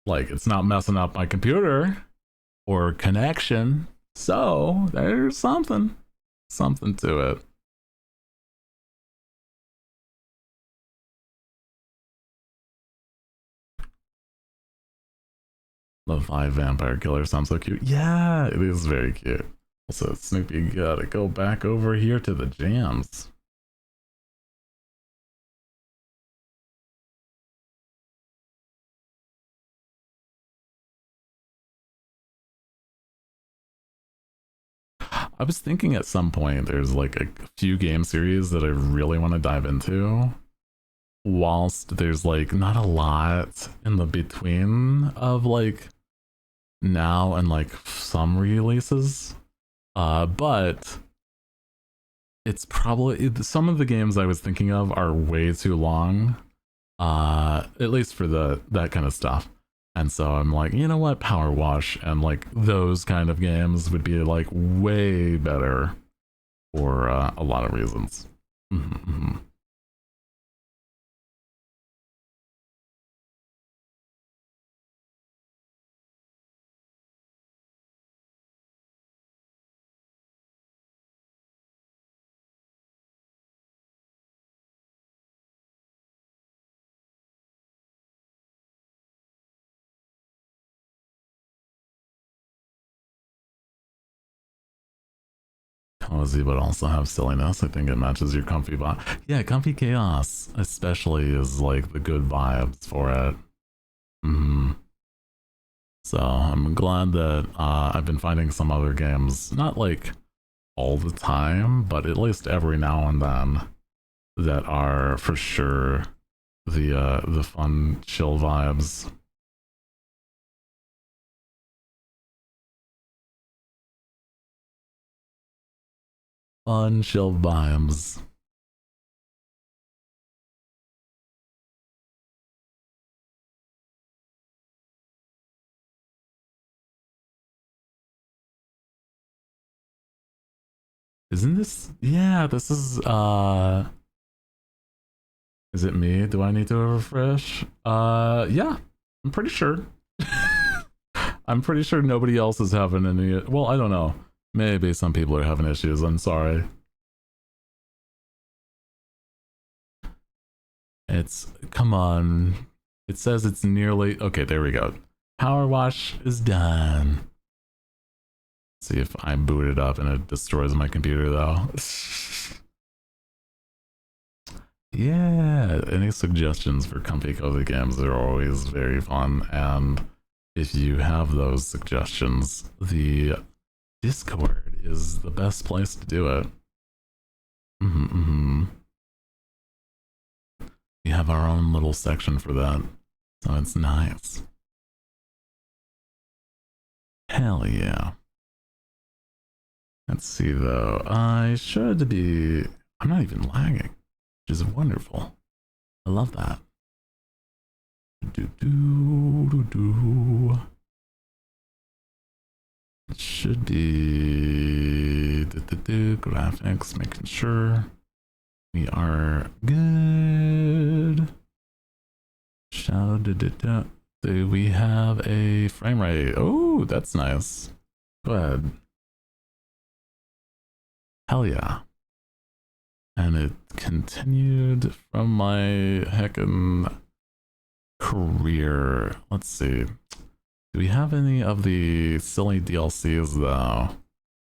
S1: like it's not messing up my computer or connection. So there's something to it. The 5 vampire killer sounds so cute. Yeah, it is very cute. Also, Snoopy gotta go back over here to the jams. I was thinking at some point there's like a few game series that I really want to dive into, whilst there's like not a lot in the between of like now and like some releases. But it's probably some of the games I was thinking of are way too long. At least for that kind of stuff. And so I'm like, you know what, Power Wash and like those kind of games would be like way better for a lot of reasons. Mm-hmm. cozy but also have silliness. I think it matches your comfy vibe. Yeah, comfy chaos especially is like the good vibes for it. So I'm glad that I've been finding some other games, not like all the time, but at least every now and then, that are for sure the fun chill vibes. Fun chill vibes. Isn't this? Yeah, this is Is it me? Do I need to refresh? Yeah, I'm pretty sure. I'm pretty sure nobody else is having any. Well, I don't know. Maybe some people are having issues. I'm sorry. Come on. It says it's nearly. Okay, there we go. Power wash is done. See if I boot it up and it destroys my computer though. Yeah, any suggestions for comfy cozy games are always very fun, and if you have those suggestions, the Discord is the best place to do it. We have our own little section for that, so it's nice. Hell yeah. Let's see though. I should be. I'm not even lagging, which is wonderful. I love that. It should be graphics, making sure we are good. Do we have a frame rate? Oh, that's nice. Go ahead. Hell yeah. And it continued from my heckin' career. Let's see. Do we have any of the silly DLCs though?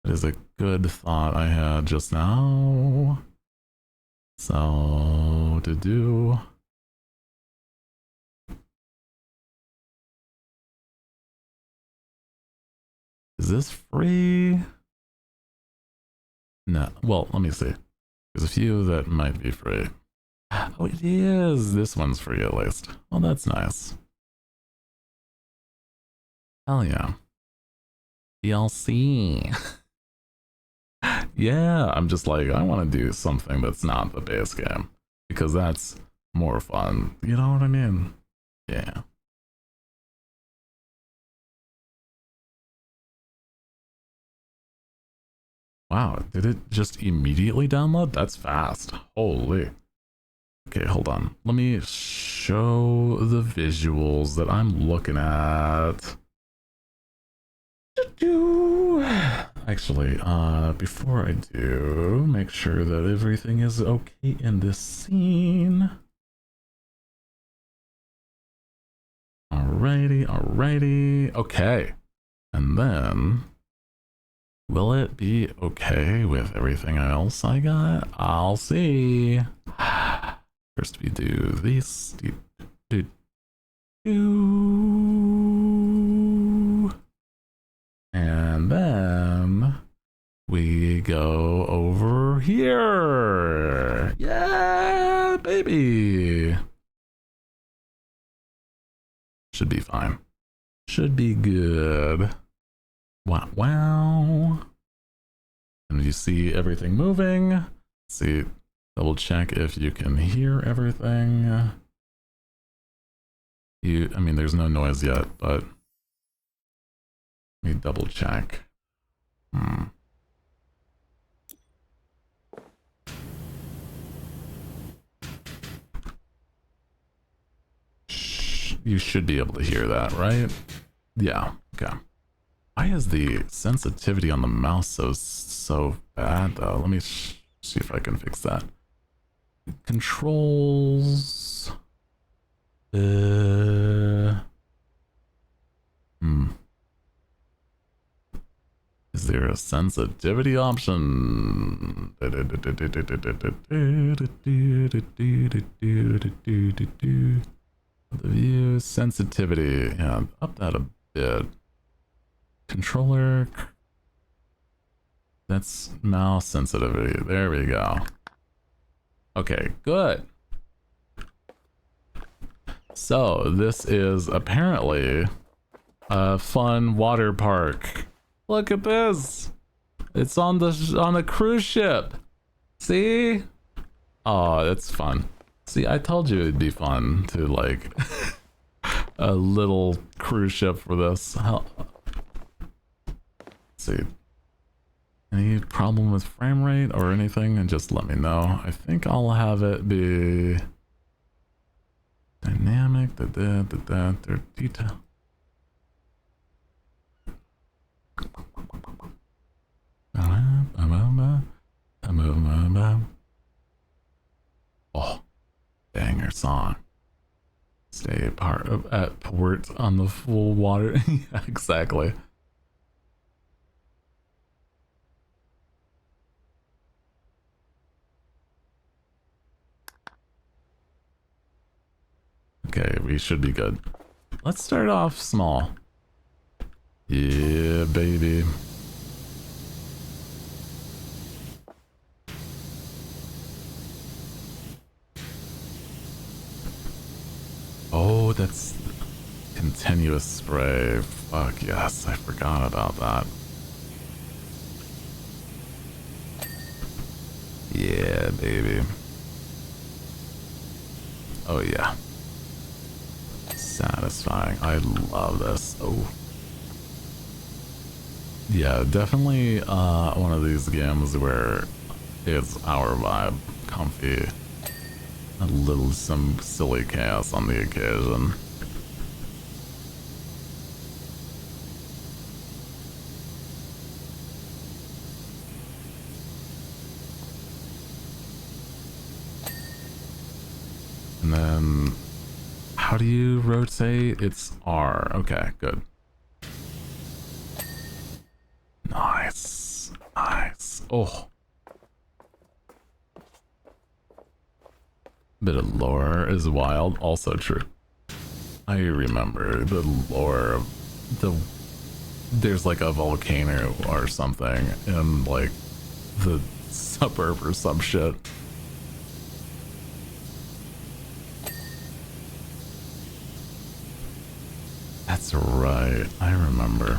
S1: That is a good thought I had just now. So to do. Is this free? No. Well, let me see. There's a few that might be free. Oh, it is. This one's free at least. Well, that's nice. Hell yeah. DLC. Yeah, I'm just like, I want to do something that's not the base game because that's more fun. You know what I mean? Yeah. Wow, did it just immediately download? That's fast. Holy. Okay, hold on. Let me show the visuals that I'm looking at. Actually, before I do, make sure that everything is okay in this scene. Alrighty. Okay. And then, will it be okay with everything else I got? I'll see. First we do this. And then we go over here. Yeah, baby. Should be fine. Should be good. Wow. And you see everything moving. Let's see, double check if you can hear everything. I mean, there's no noise yet, but let me double check. You should be able to hear that, right? Yeah, okay. Why is the sensitivity on the mouse so bad though? Let me see if I can fix that. Controls. Is Is there a sensitivity option? The view sensitivity, yeah, up that a bit. Controller, that's mouse sensitivity. There we go. Okay, good. So this is apparently a fun water park. Look at this. It's on a cruise ship. See? Oh, that's fun. See, I told you it'd be fun to like a little cruise ship for this. Let's see. Any problem with frame rate or anything? And just let me know. I think I'll have it be dynamic, detail. Oh, banger song. Stay at port on the full water. Yeah, exactly. Okay, we should be good. Let's start off small. Yeah, baby. Oh, that's continuous spray. Fuck yes, I forgot about that. Yeah, baby. Oh yeah. Satisfying. I love this. Oh. Yeah, definitely one of these games where it's our vibe. Comfy. Some silly chaos on the occasion. And then, how do you rotate? It's R. Okay, good. Nice. Nice. Oh. Bit of lore is wild. Also true. I remember the lore of there's like a volcano or something in like the suburb or some shit. That's right. I remember.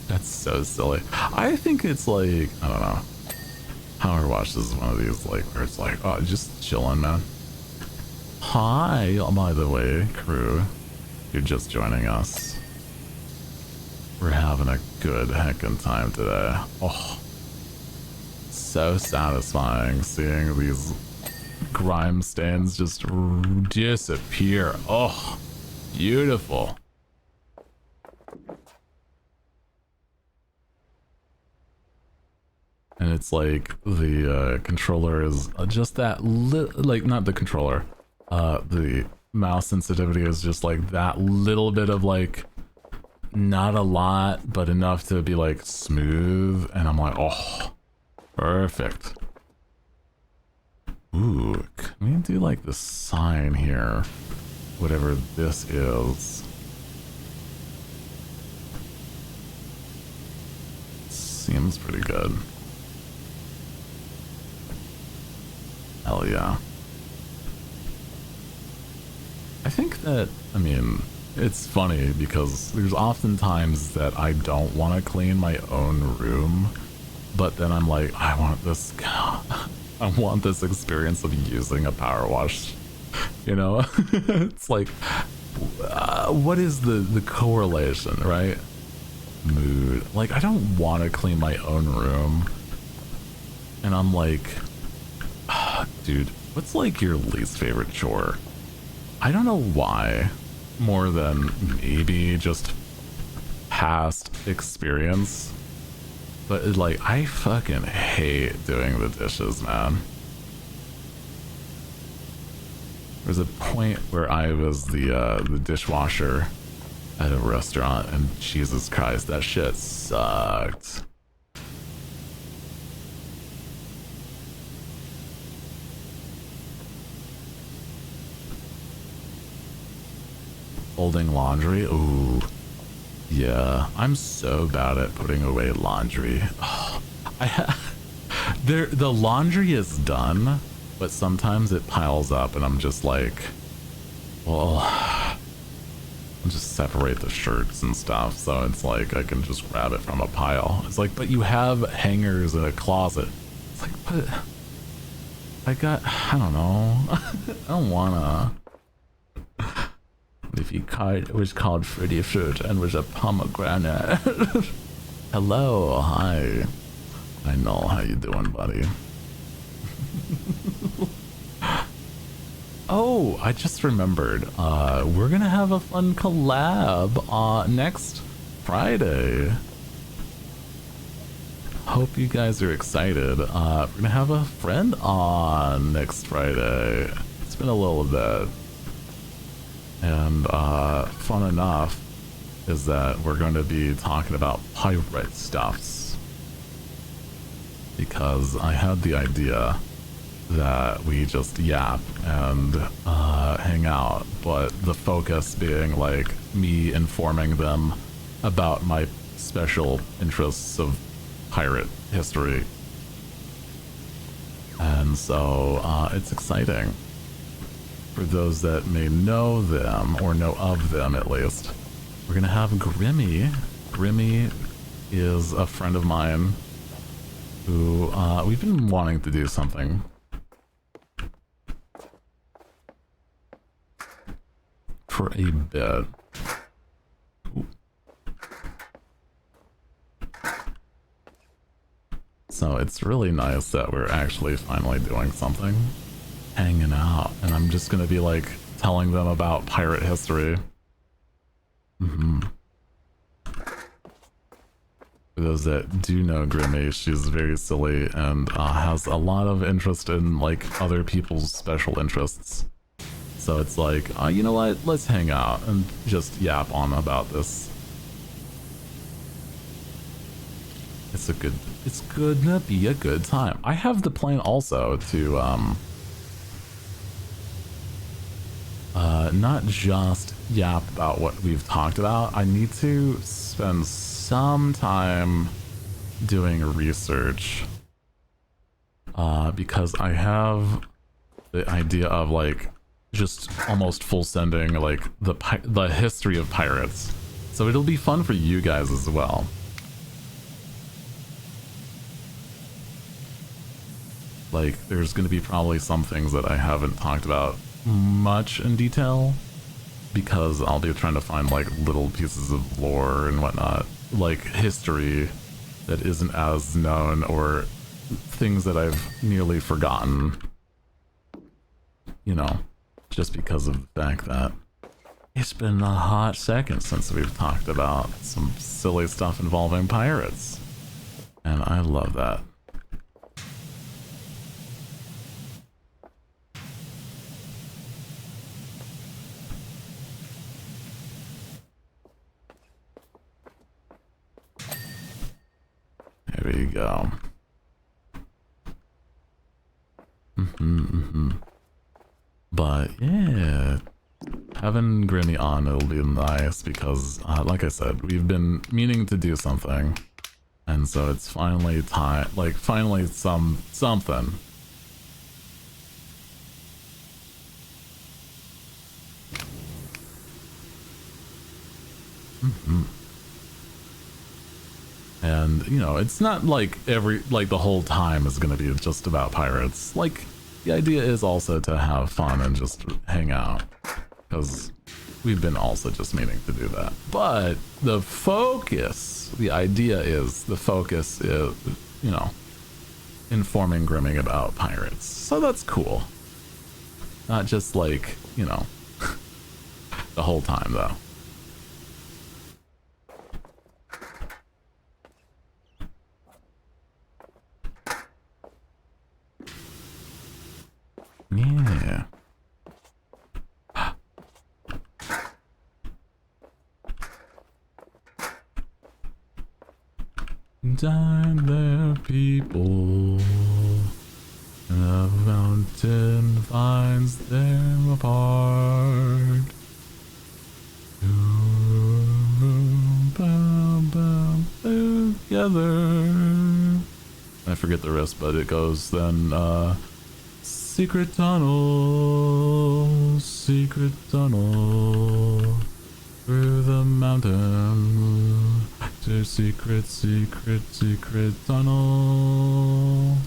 S1: That's so silly. I think it's like, I don't know. Power Wash is one of these like where it's like, oh, just chilling, man. Hi, by the way, crew. You're just joining us. We're having a good heckin' time today. Oh, so satisfying seeing these grime stains just disappear. Oh, beautiful. And it's like the controller is just that like not the controller, the mouse sensitivity is just like that little bit of like not a lot but enough to be like smooth, and I'm like, oh, perfect. Ooh, can we do like the sign here, whatever this is? Seems pretty good. Hell yeah. I think that, I mean, it's funny because there's often times that I don't want to clean my own room, but then I'm like, I want this experience of using a power wash, you know? It's like, what is the correlation, right? Mood. Like, I don't want to clean my own room, and I'm like, dude, what's like your least favorite chore? I don't know why, more than maybe just past experience, but like, I fucking hate doing the dishes, man. There's a point where I was the dishwasher at a restaurant, and Jesus Christ, that shit sucked. Folding laundry? Ooh. Yeah, I'm so bad at putting away laundry. Oh, the laundry is done, but sometimes it piles up and I'm just like, well, I'll just separate the shirts and stuff, so it's like I can just grab it from a pile. It's like, but you have hangers in a closet. It's like, but I don't know. I don't wanna. If you it was called Fruity Fruit and was a pomegranate. Hello, hi. I know, how you doing, buddy? Oh, I just remembered. We're gonna have a fun collab next Friday. Hope you guys are excited. We're gonna have a friend on next Friday. It's been a little bit. And fun enough is that we're going to be talking about pirate stuffs, because I had the idea that we just yap and hang out, but the focus being like me informing them about my special interests of pirate history. And so it's exciting. For those that may know them, or know of them at least, we're gonna have Grimmy. Grimmy is a friend of mine who we've been wanting to do something for a bit. Ooh. So it's really nice that we're actually finally doing something. Hanging out, and I'm just gonna be like telling them about pirate history. For those that do know Grimmy, she's very silly and has a lot of interest in like other people's special interests. So it's like, you know what? Let's hang out and just yap on about this. It's gonna be a good time. I have the plan also to not just yap about what we've talked about. I need to spend some time doing research because I have the idea of like just almost full sending like the history of pirates, so it'll be fun for you guys as well. Like there's going to be probably some things that I haven't talked about much in detail, because I'll be trying to find like little pieces of lore and whatnot, like history that isn't as known, or things that I've nearly forgotten, you know, just because of the fact that it's been a hot second since we've talked about some silly stuff involving pirates, and I love that. There you go. But yeah, having Grimmy on, it'll be nice because, like I said, we've been meaning to do something, and so it's finally time. Like finally, something. And, you know, it's not like the whole time is going to be just about pirates. Like, the idea is also to have fun and just hang out, because we've been also just meaning to do that. But the focus, the focus is, you know, informing Grimming about pirates. So that's cool. Not just like, you know, the whole time though. Yeah. time there people, and the mountain finds them apart. Together. I forget the rest, but it goes then, secret tunnel, through the mountain, to secret tunnel,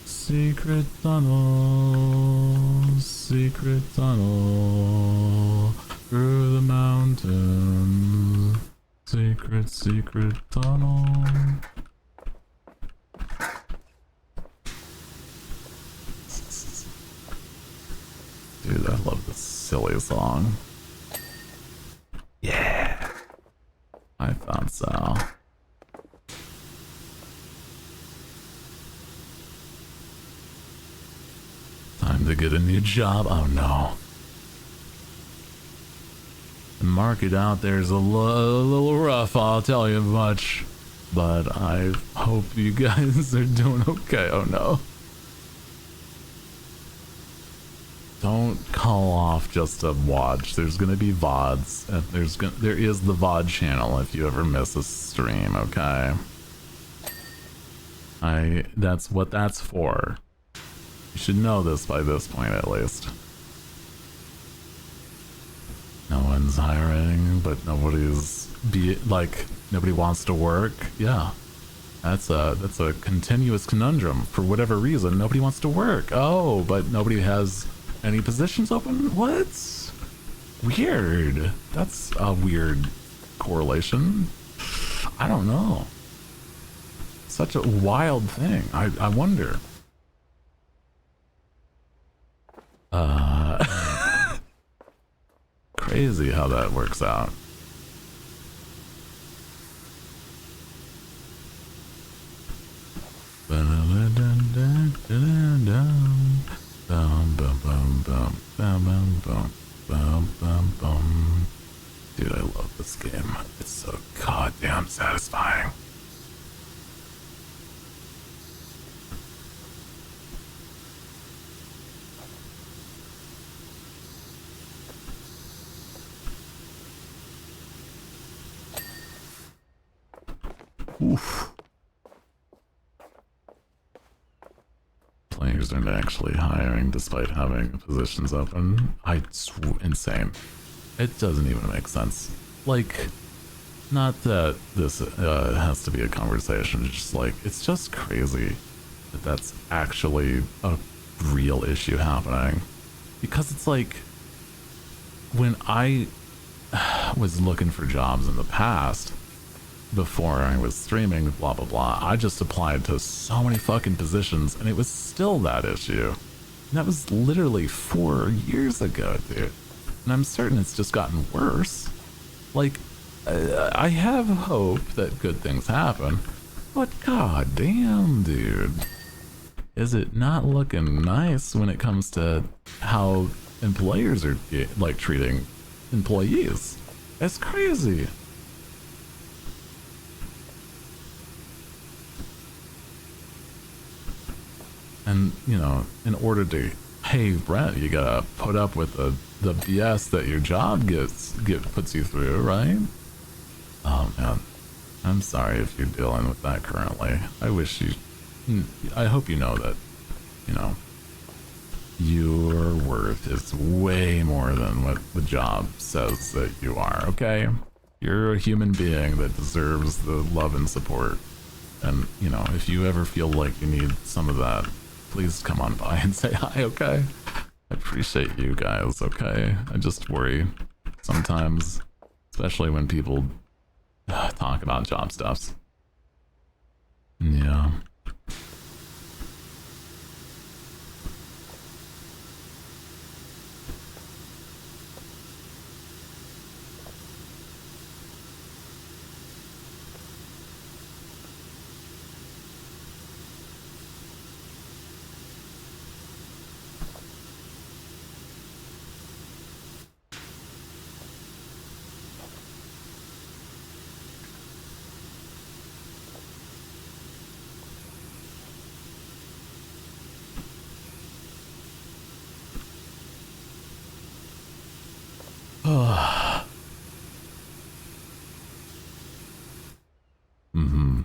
S1: secret tunnel, through the mountain, secret tunnel. Dude, I love this silly song. Yeah, I thought so. Time to get a new job. Oh no. The market out there is a little rough, I'll tell you much. But I hope you guys are doing okay. Oh no. Don't call off just to watch. There's gonna be VODs, and there is the VOD channel if you ever miss a stream, okay? That's what that's for. You should know this by this point at least. No one's hiring, but nobody wants to work. Yeah. That's a continuous conundrum. For whatever reason, nobody wants to work. Oh, but nobody has any positions open? What? Weird. That's a weird correlation. I don't know. Such a wild thing. I wonder. Crazy how that works out. Dude, I love this game. It's so goddamn satisfying. Oof. Players aren't actually hiring despite having positions open. It's insane. It doesn't even make sense. Like, not that this has to be a conversation, it's just crazy that that's actually a real issue happening. Because it's like, when I was looking for jobs in the past, before I was streaming, blah blah blah, I just applied to so many fucking positions and it was still that issue. And that was literally 4 years ago, dude. And I'm certain it's just gotten worse. Like, I have hope that good things happen, but god damn, dude. Is it not looking nice when it comes to how employers are, like, treating employees? It's crazy. And, you know, in order to pay rent, you gotta put up with the BS that your job puts you through, right? Oh man, I'm sorry if you're dealing with that currently. I hope you know that, you know, your worth is way more than what the job says that you are, okay? You're a human being that deserves the love and support. And, you know, if you ever feel like you need some of that, please come on by and say hi, okay? I appreciate you guys, okay? I just worry sometimes, especially when people talk about job stuffs. Yeah.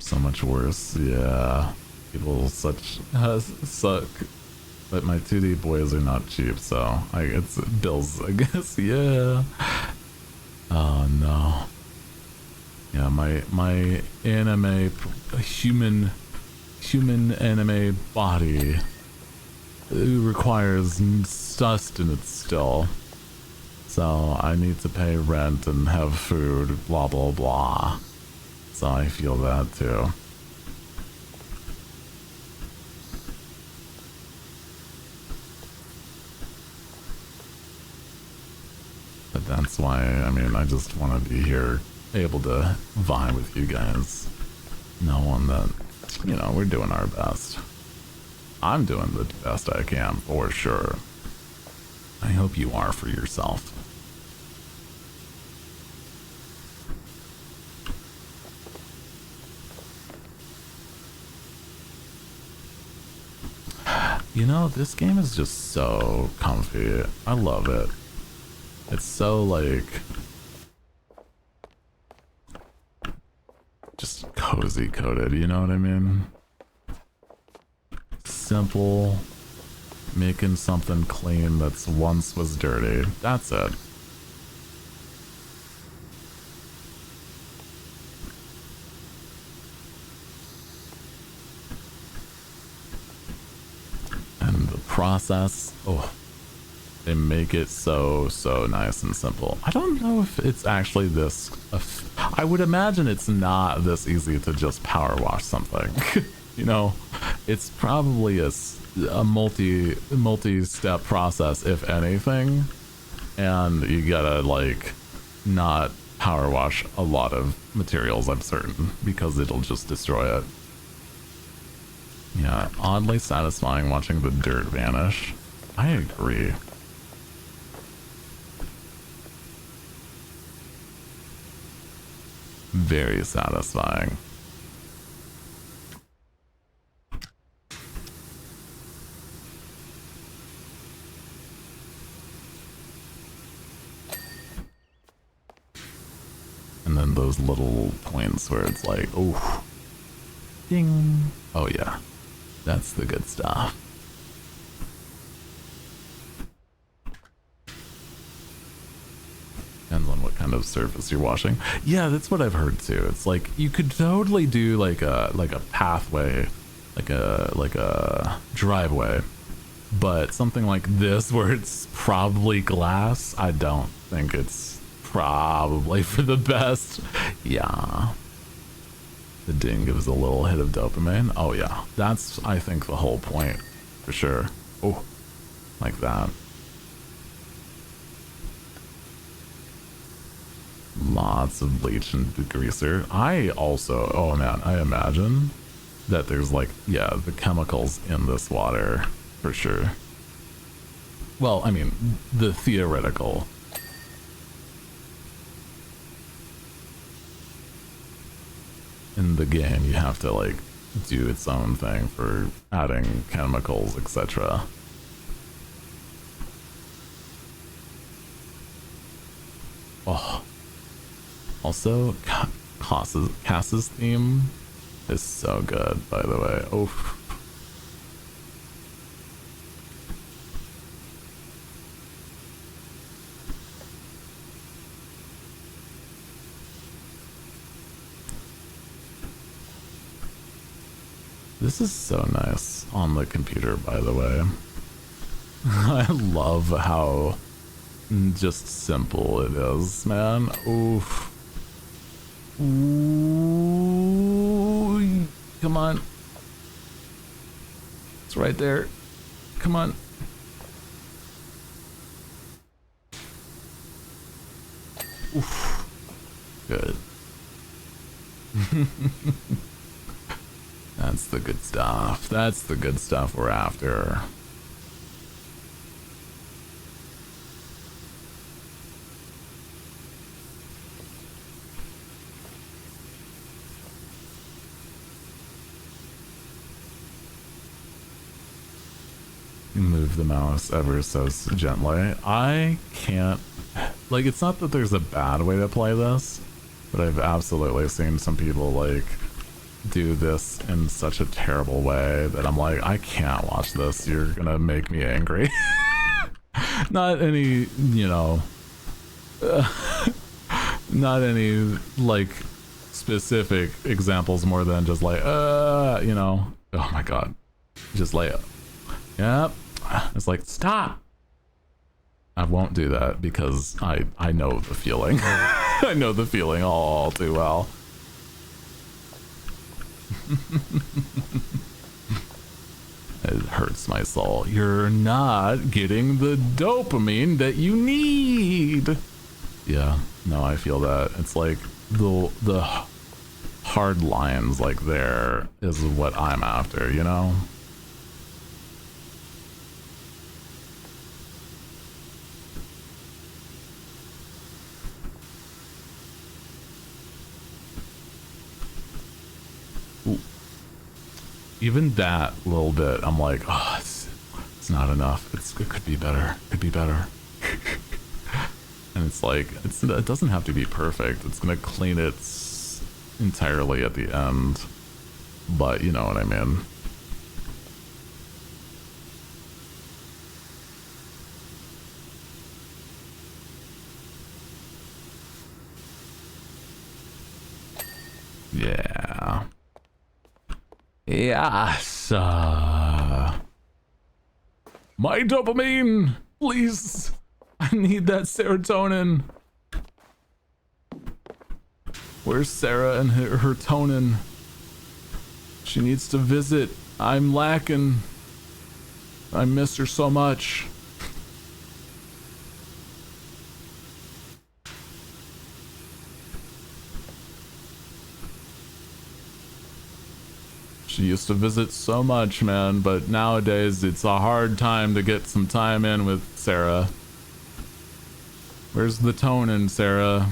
S1: So much worse. Yeah. People such suck. But my 2D boys are not cheap, so it's bills, I guess. Yeah. Oh no. Yeah, my anime human anime body requires sustenance still. So I need to pay rent and have food, blah blah blah. So I feel that too. But that's why, I mean, I just want to be here, able to vibe with you guys. Knowing that, you know, we're doing our best. I'm doing the best I can, for sure. I hope you are for yourself. You know, this game is just so comfy. I love it. It's so, like, just cozy coded, you know what I mean? Simple, making something clean that's once was dirty. That's it. And the process, oh, they make it so nice and simple. I don't know if it's actually this, I would imagine it's not this easy to just power wash something. You know, it's probably a multi-step process, if anything, and you gotta, like, not power wash a lot of materials, I'm certain, because it'll just destroy it. Yeah, oddly satisfying watching the dirt vanish. I agree. Very satisfying. And then those little points where it's like, oh, ding. Oh yeah, that's the good stuff. Depends on what kind of surface you're washing. Yeah, that's what I've heard too. It's like you could totally do like a pathway, like a driveway, but something like this where it's probably glass, I don't think it's probably for the best. Yeah. The ding gives a little hit of dopamine. Oh yeah, that's, I think, the whole point for sure. Oh, like that. Lots of bleach and degreaser. I also, oh man, I imagine that there's like, yeah, the chemicals in this water for sure. Well, I mean, the theoretical. In the game, you have to like do its own thing for adding chemicals, etc. Oh. Also, Cass's theme is so good, by the way. Oh. This is so nice on the computer, by the way. I love how just simple it is, man. Oof. Ooh, come on. It's right there. Come on. Oof. Good. That's the good stuff. That's the good stuff we're after. Move the mouse ever so gently. I can't, like, it's not that there's a bad way to play this, but I've absolutely seen some people like do this in such a terrible way that I'm like, I can't watch this. You're gonna make me angry. Not any, you know, not any like specific examples more than just like, you know, oh my god, just like, yep. It's like, stop. I won't do that because I know the feeling. I know the feeling all too well. It hurts my soul. You're not getting the dopamine that you need. Yeah, no, I feel that. It's like the hard lines like there is what I'm after, you know? Even that little bit, I'm like, oh, it's not enough. It could be better. Could be better. And it's like, it doesn't have to be perfect. It's gonna clean it entirely at the end. But you know what I mean. Yeah. Yes. My dopamine, please. I need that serotonin. Where's Sarah and her tonin? She needs to visit. I'm lacking. I miss her so much. She used to visit so much, man, but nowadays it's a hard time to get some time in with Sarah. Where's the tonin, Sarah?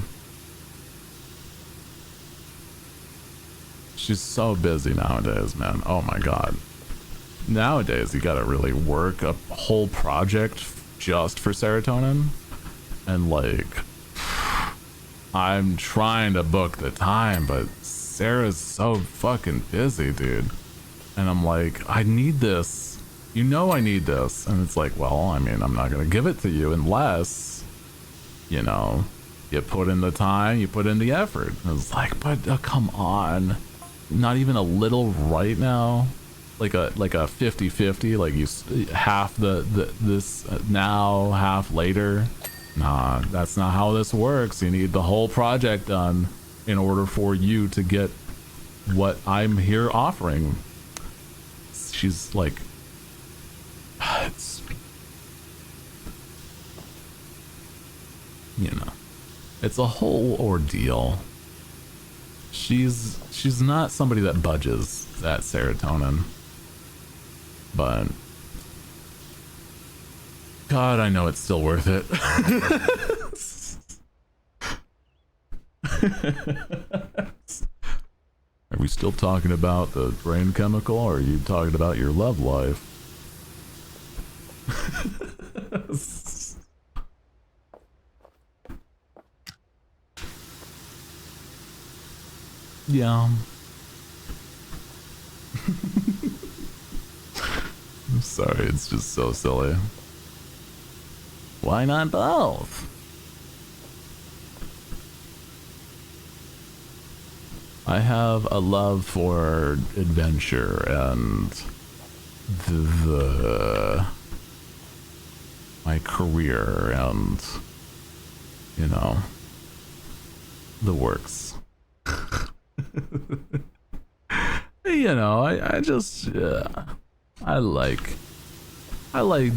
S1: She's so busy nowadays, man. Oh my god. Nowadays, you gotta really work a whole project just for serotonin. And like, I'm trying to book the time, but Sarah's so fucking busy, dude. And I'm like, I need this. You know I need this. And it's like, well, I mean, I'm not gonna give it to you unless, you know, you put in the time, you put in the effort. And it's like, but come on. Not even a little right now. Like a 50-50, like you half this now, half later. Nah, that's not how this works. You need the whole project done in order for you to get what I'm here offering. She's like, it's, you know, it's a whole ordeal. She's not somebody that budges that serotonin, but God, I know it's still worth it. Are we still talking about the brain chemical, or are you talking about your love life? Yeah. I'm sorry, it's just so silly. Why not both? I have a love for adventure and my career and, you know, the works. You know, I just, I like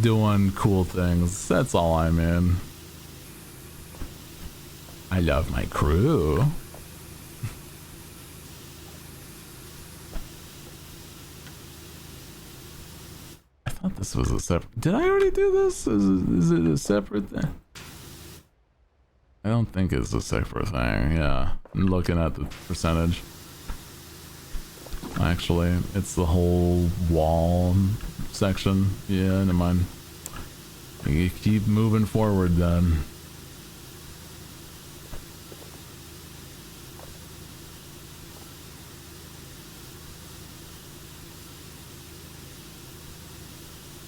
S1: doing cool things. That's all I'm in. I love my crew. I thought this was a separate... Did I already do this? Is it a separate thing? I don't think it's a separate thing, yeah. I'm looking at the percentage. Actually, it's the whole wall section. Yeah, never mind. You keep moving forward then.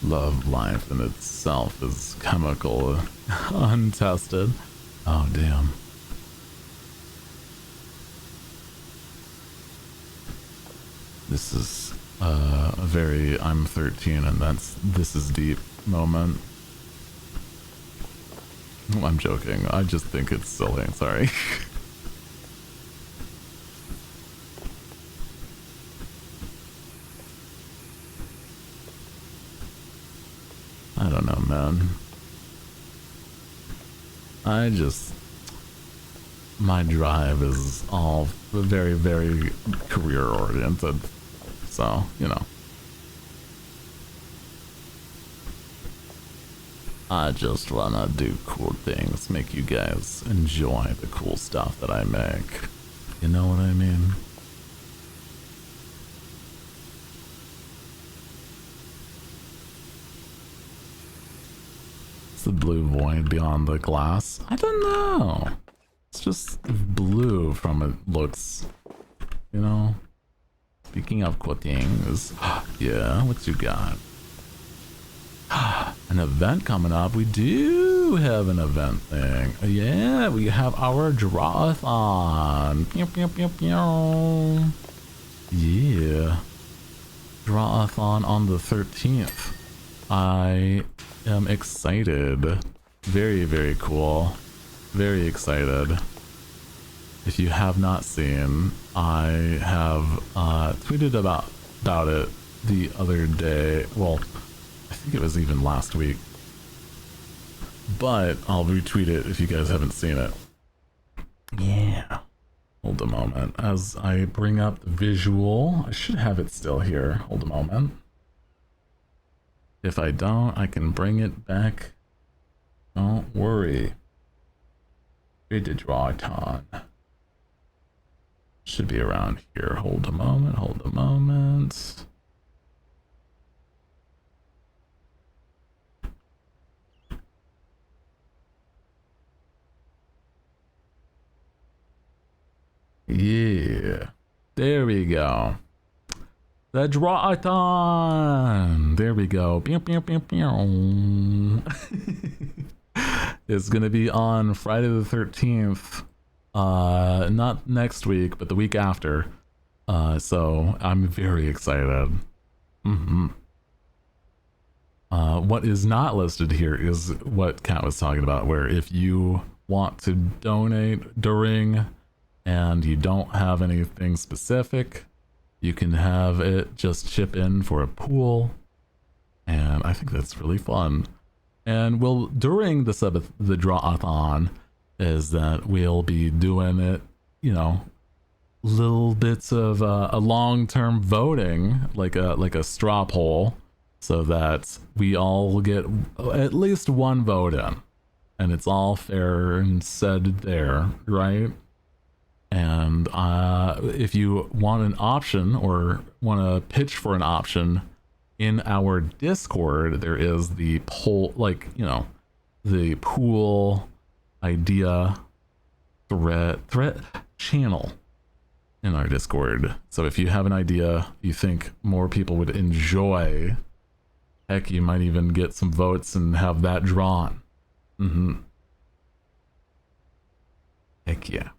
S1: Love life in itself is chemical, untested. Oh, damn. This is a very I'm 13 and this is deep moment. I'm joking. I just think it's silly. Sorry. I don't know, man. My drive is all very, very career oriented. So, you know. I just wanna do cool things, make you guys enjoy the cool stuff that I make. You know what I mean? Is the blue void beyond the glass? I don't know. It's just blue from it looks, you know? Speaking of cool things, yeah, what you got? An event coming up. We do have an event thing. Yeah, we have our draw-a-thon. Pew, pew, pew, pew. Yeah. Draw-a-thon on the 13th. I am excited. Very, very cool. Very excited. If you have not seen, I have tweeted about it the other day. Well, I think it was even last week. But I'll retweet it if you guys haven't seen it. Yeah. Hold a moment. As I bring up the visual, I should have it still here. Hold a moment. If I don't, I can bring it back. Don't worry. Read the draw-a-thon. Should be around here. Hold a moment, hold a moment. Yeah. There we go. The draw-a-thon. There we go. Pew, pew, pew, pew. It's gonna be on Friday the 13th. Not next week, but the week after. So I'm very excited. What is not listed here is what Kat was talking about, where if you want to donate during and you don't have anything specific, you can have it just chip in for a pool. And I think that's really fun. And we'll, during the draw-a-thon, is that we'll be doing it, you know, little bits of a long-term voting, like a straw poll, so that we all get at least one vote in, and it's all fair and said there, right? And if you want an option or want to pitch for an option in our Discord, there is the poll, like, you know, the pool idea threat channel in our Discord. So if you have an idea you think more people would enjoy, heck, you might even get some votes and have that drawn. Heck yeah.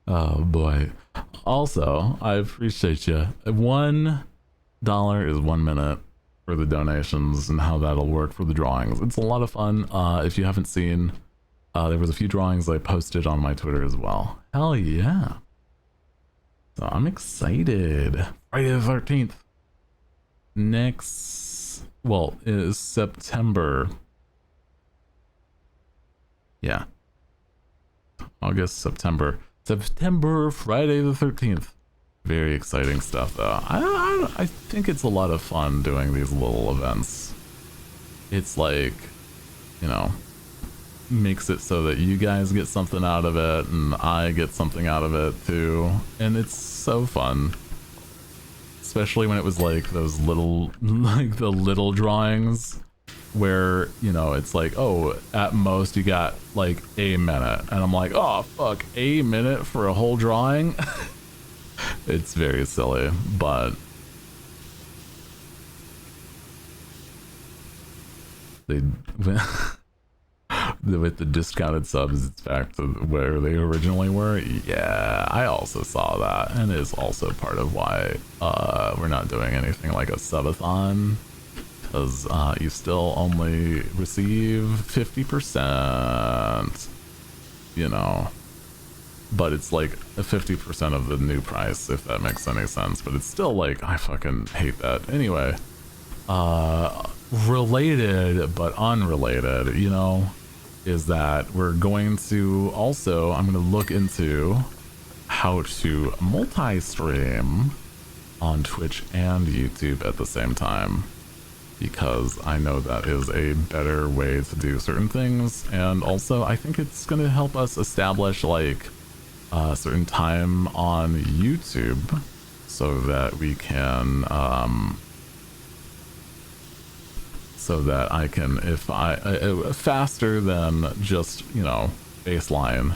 S1: Oh boy. Also, I appreciate you. $1 is 1 minute for the donations and how that'll work for the drawings. It's a lot of fun. If you haven't seen, there was a few drawings I posted on my Twitter as well. Hell yeah. So I'm excited. Friday the 13th. Next, well, is September. Yeah. August, September, Friday the 13th. Very exciting stuff, though. I think it's a lot of fun doing these little events. It's like, you know, makes it so that you guys get something out of it and I get something out of it too. And it's so fun. Especially when it was like those little, like the little drawings where, you know, it's like, oh, at most you got like a minute, and I'm like, oh fuck, a minute for a whole drawing. It's very silly, but they with the discounted subs, it's back to where they originally were. Yeah, I also saw that, and it is also part of why we're not doing anything like a subathon, because you still only receive 50%, you know, but it's like a 50% of the new price, if that makes any sense. But it's still like, I fucking hate that. Anyway, related but unrelated, you know, is that we're going to also, I'm going to look into how to multi-stream on Twitch and YouTube at the same time, because I know that is a better way to do certain things. And also I think it's going to help us establish like a certain time on YouTube so that we can so that I can, if I faster than just, you know, baseline,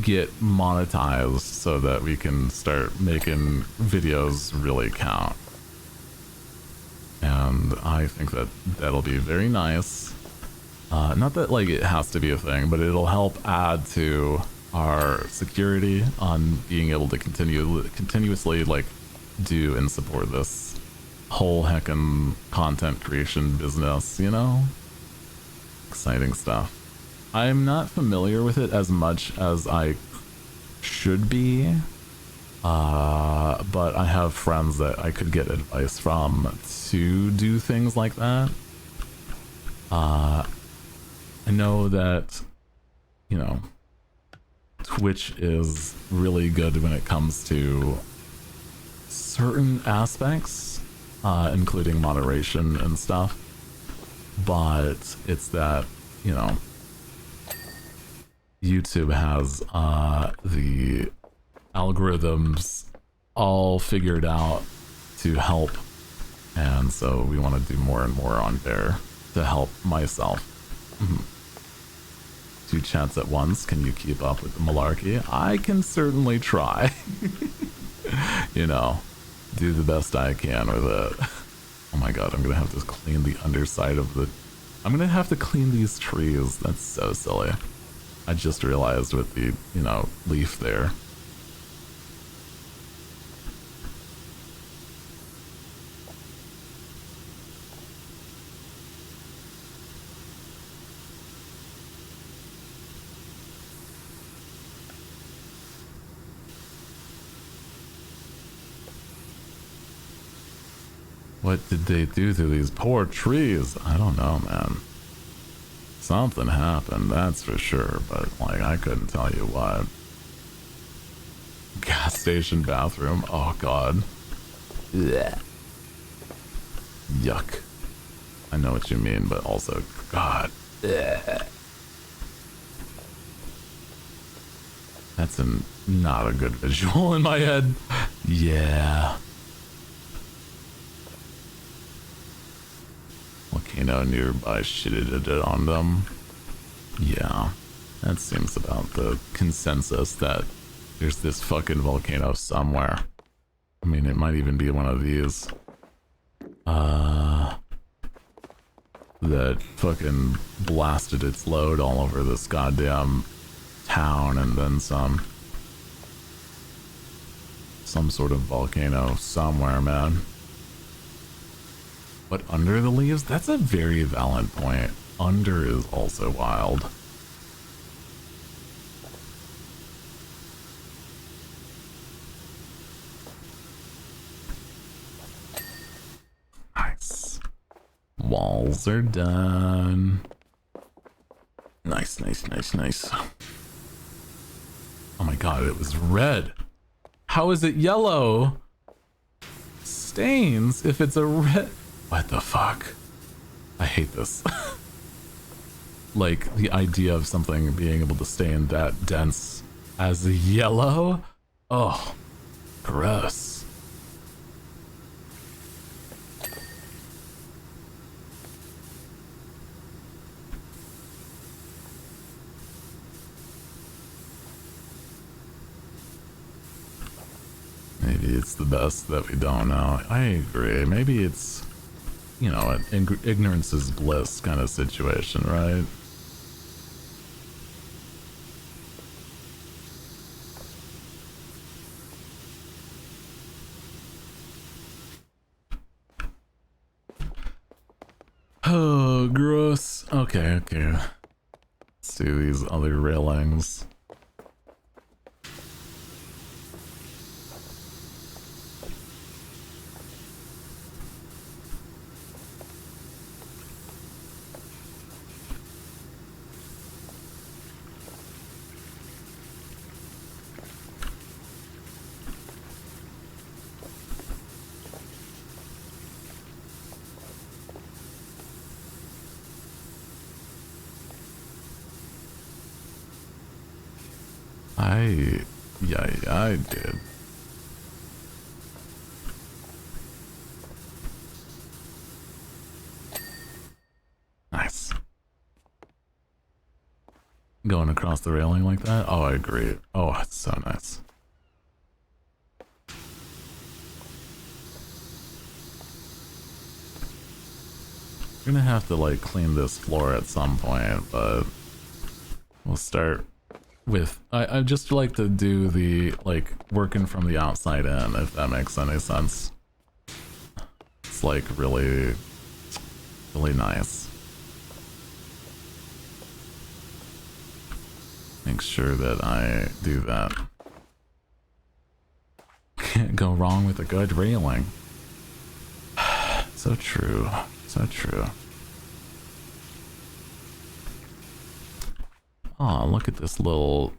S1: get monetized so that we can start making videos really count. And I think that that'll be very nice. Not that like it has to be a thing, but it'll help add to our security on being able to continuously like do and support this whole heckin' content creation business, you know? Exciting stuff. I'm not familiar with it as much as I should be, but I have friends that I could get advice from to do things like that. I know that, you know, Twitch is really good when it comes to certain aspects, including moderation and stuff, but it's that, you know, YouTube has the algorithms all figured out to help, and so we want to do more and more on there to help myself. Two chats at once, can you keep up with the malarkey? I can certainly try. You know, do the best I can with it. Oh my god, I'm gonna have to clean the underside of the... I'm gonna have to clean these trees. That's so silly. I just realized with the, you know, leaf there. What did they do to these poor trees? I don't know, man. Something happened, that's for sure, but like I couldn't tell you what. Gas station bathroom, oh god. Blech. Yuck. I know what you mean, but also, god. Blech. That's not a good visual in my head. Yeah. Volcano nearby shitted it on them. Yeah, that seems about the consensus that there's this fucking volcano somewhere. I mean, it might even be one of these. That fucking blasted its load all over this goddamn town and then some. Some sort of volcano somewhere, man. But under the leaves? That's a very valid point. Under is also wild. Nice. Walls are done. Nice, nice, nice, nice. Oh my god, it was red. How is it yellow? Stains if it's a red... What the fuck? I hate this. Like, the idea of something being able to stain that dense as yellow? Oh, gross. Maybe it's the best that we don't know. I agree. Maybe it's, you know, an ignorance is bliss kind of situation, right? Oh, gross. Okay, okay. Let's do these other railings. Yeah, I did. Nice. Going across the railing like that? Oh, I agree. Oh, it's so nice. We're gonna have to like clean this floor at some point, but we'll start with I just like to do the like working from the outside in, if that makes any sense. It's like really nice. Make sure that I do that. Can't go wrong with a good railing. So true, so true. Oh, look at this little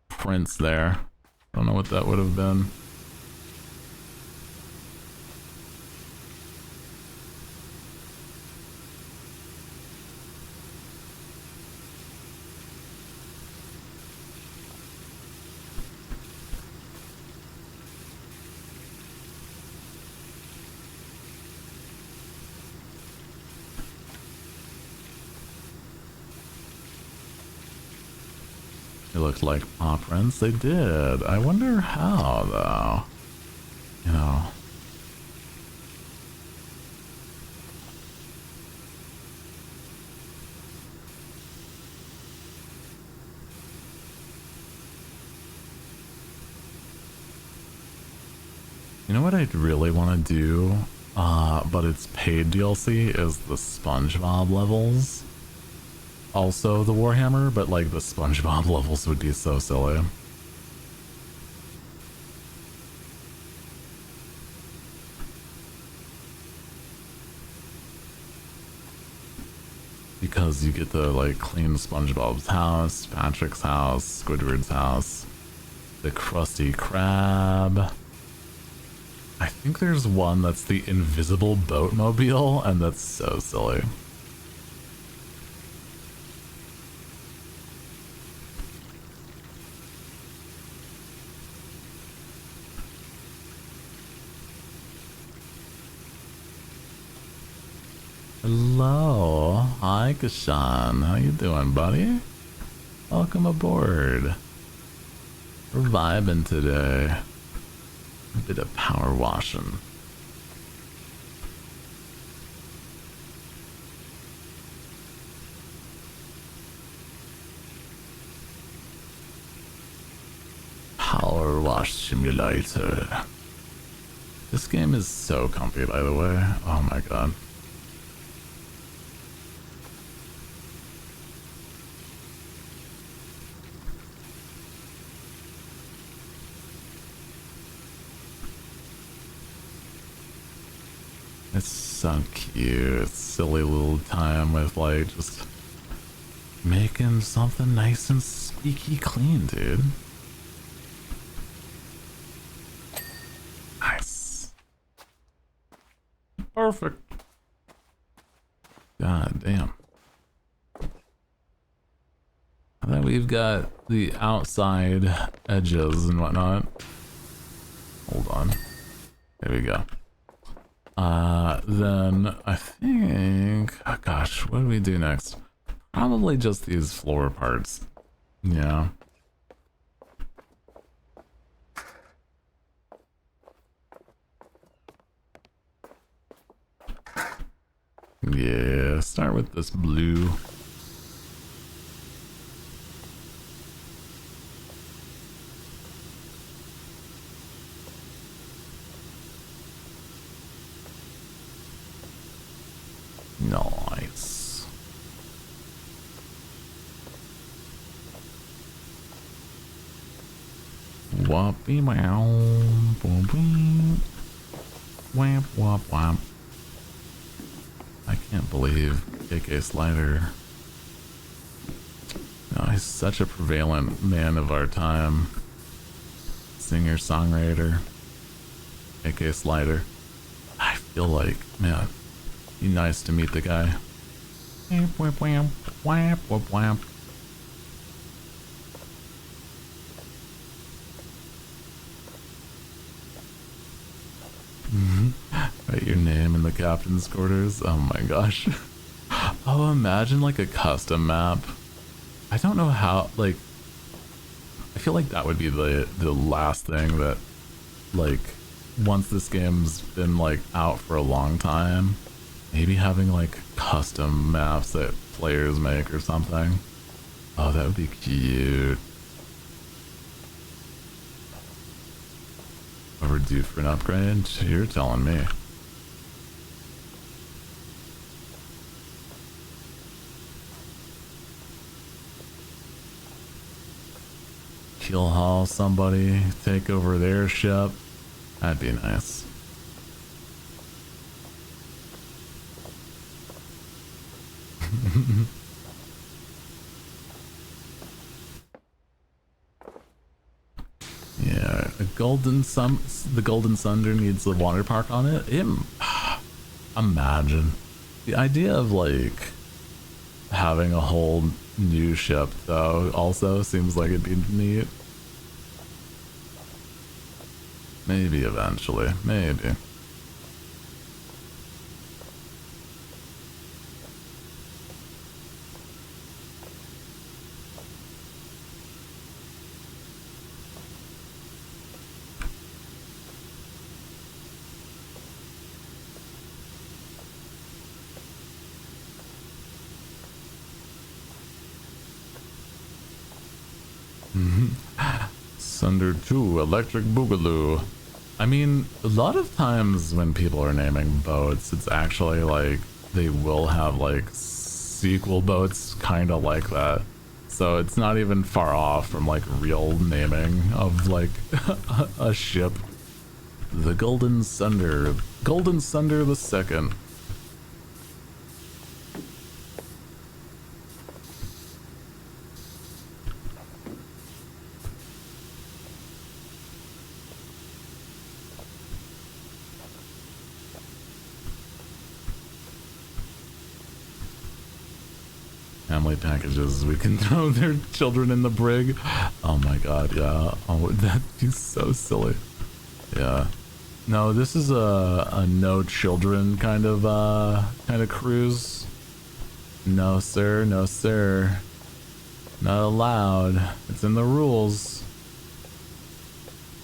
S1: prince there. I don't know what that would have been. It looked like paw prints. They did. I wonder how, though. You know. You know what I'd really want to do, but it's paid DLC, is the SpongeBob levels. Also the Warhammer, but like the SpongeBob levels would be so silly. Because you get to like clean SpongeBob's house, Patrick's house, Squidward's house, the Krusty Krab. I think there's one that's the invisible boatmobile, and that's so silly. Hello, hi Kashan, how you doing, buddy? Welcome aboard. We're vibing today. A bit of power washing. Power wash simulator. This game is so comfy, by the way. Oh my god. It's so cute. It's silly little time with like just making something nice and squeaky clean, dude. Nice. Perfect. God damn. And then we've got the outside edges and whatnot. Hold on. There we go. Then I think, oh gosh, what do we do next? Probably just these floor parts. Yeah. Yeah, start with this blue. Nice. Whoppy wow. Boom boom. Whap whap whap. I can't believe KK Slider. No, he's such a prevalent man of our time. Singer, songwriter. KK Slider. I feel like, man, be nice to meet the guy. Whap whap whap. Whap whap whap. Write your name in the captain's quarters. Oh my gosh. Oh, imagine like a custom map. I don't know how, like, I feel like that would be the last thing that, like, once this game's been like out for a long time, maybe having like custom maps that players make or something. Oh, that would be cute. Overdue for an upgrade? You're telling me. Keel haul somebody, take over their ship. That'd be nice. Yeah, the Golden Sunder needs the water park on it. Imagine the idea of like having a whole new ship though also seems like it'd be neat. Maybe eventually, maybe. Sunder 2, Electric Boogaloo. I mean, a lot of times when people are naming boats, it's actually like they will have like sequel boats kind of like that. So it's not even far off from like real naming of like a ship. The Golden Sunder. Golden Sunder the Second. Family packages, we can throw their children in the brig. Oh my god, yeah. Oh, that'd be so silly. Yeah. No, this is a no children kind of cruise. No sir, no sir. Not allowed. It's in the rules.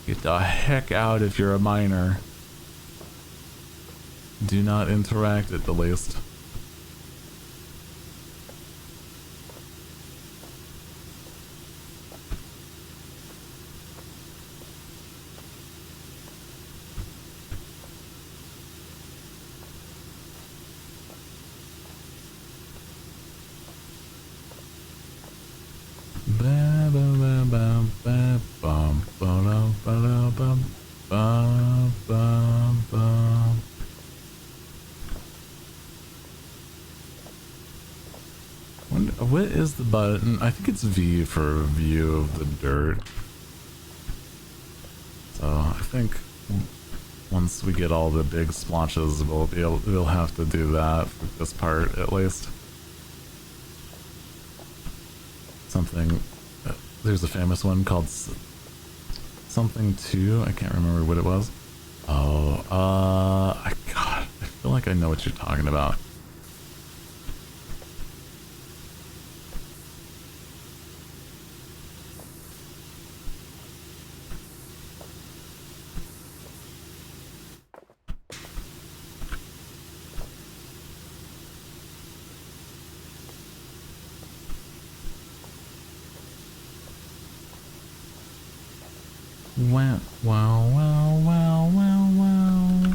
S1: Get the heck out if you're a minor. Do not interact at the least. What is the button? I think it's V for view of the dirt. So I think once we get all the big splotches, we'll have to do that for this part at least. Something. There's a famous one called something 2. I can't remember what it was. Oh, God, I feel like I know what you're talking about. Wow, wow, wow, wow, wow, wow.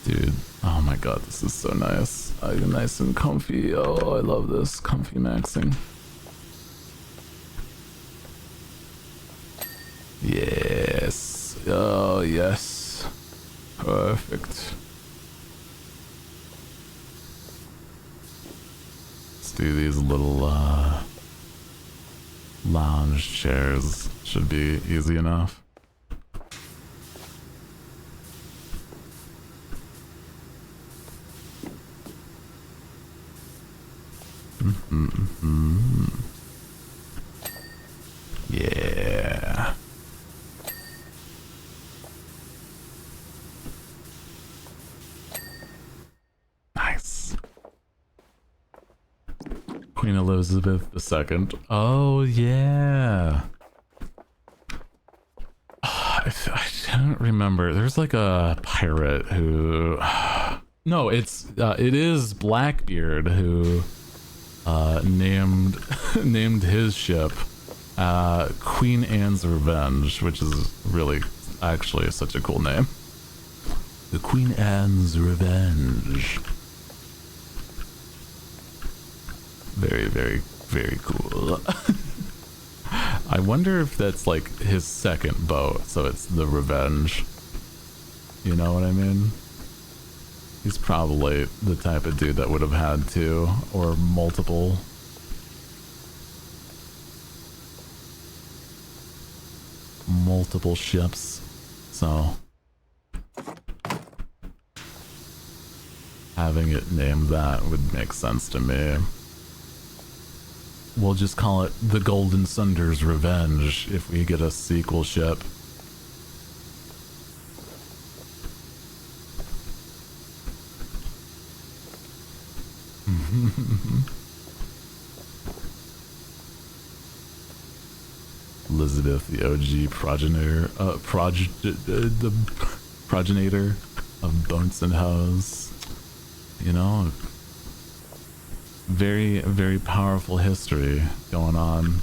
S1: Dude, oh my god, this is so nice. Nice and comfy. Oh, I love this. Comfy maxing. Yes. Oh, yes. Perfect. Let's do these little lounge chairs. Should be easy enough. Yeah. Nice. Queen Elizabeth II. Oh, yeah. I don't remember. There's like a pirate who... No, it is Blackbeard who named named his ship Queen Anne's Revenge, which is really actually such a cool name. The Queen Anne's Revenge. Very, very, very cool. I wonder if that's like his second boat, so it's the Revenge. You know what I mean? He's probably the type of dude that would have had two or multiple. Multiple ships, so having it named that would make sense to me. We'll just call it the Golden Sunder's Revenge if we get a sequel ship. Elizabeth, the OG progenitor, the progenitor of boats and hoes. You know, very, very powerful history going on.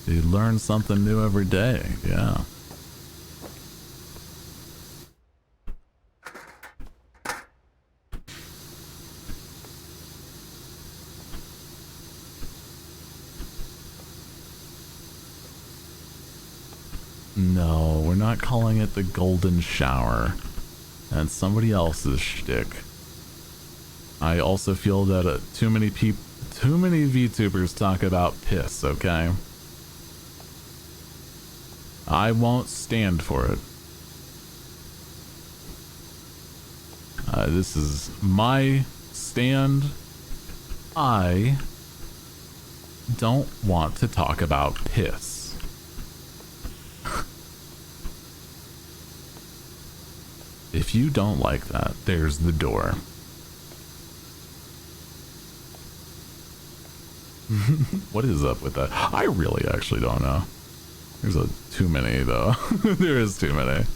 S1: You learn something new every day, yeah. No, we're not calling it the Golden Shower. That's somebody else's shtick. I also feel that too many VTubers talk about piss, okay? I won't stand for it. This is my stand. I don't want to talk about piss. If you don't like that, there's the door. What is up with that? I really actually don't know. There's too many though. There is too many.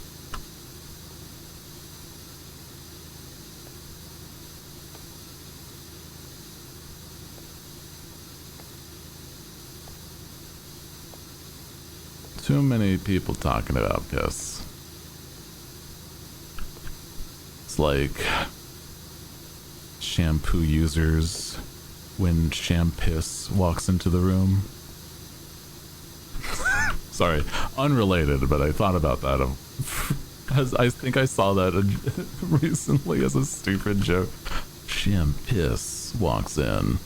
S1: Too many people talking about piss. It's like shampoo users when Shampiss walks into the room. Sorry, unrelated, but I thought about that. As I think I saw that recently as a stupid joke. Shampiss walks in.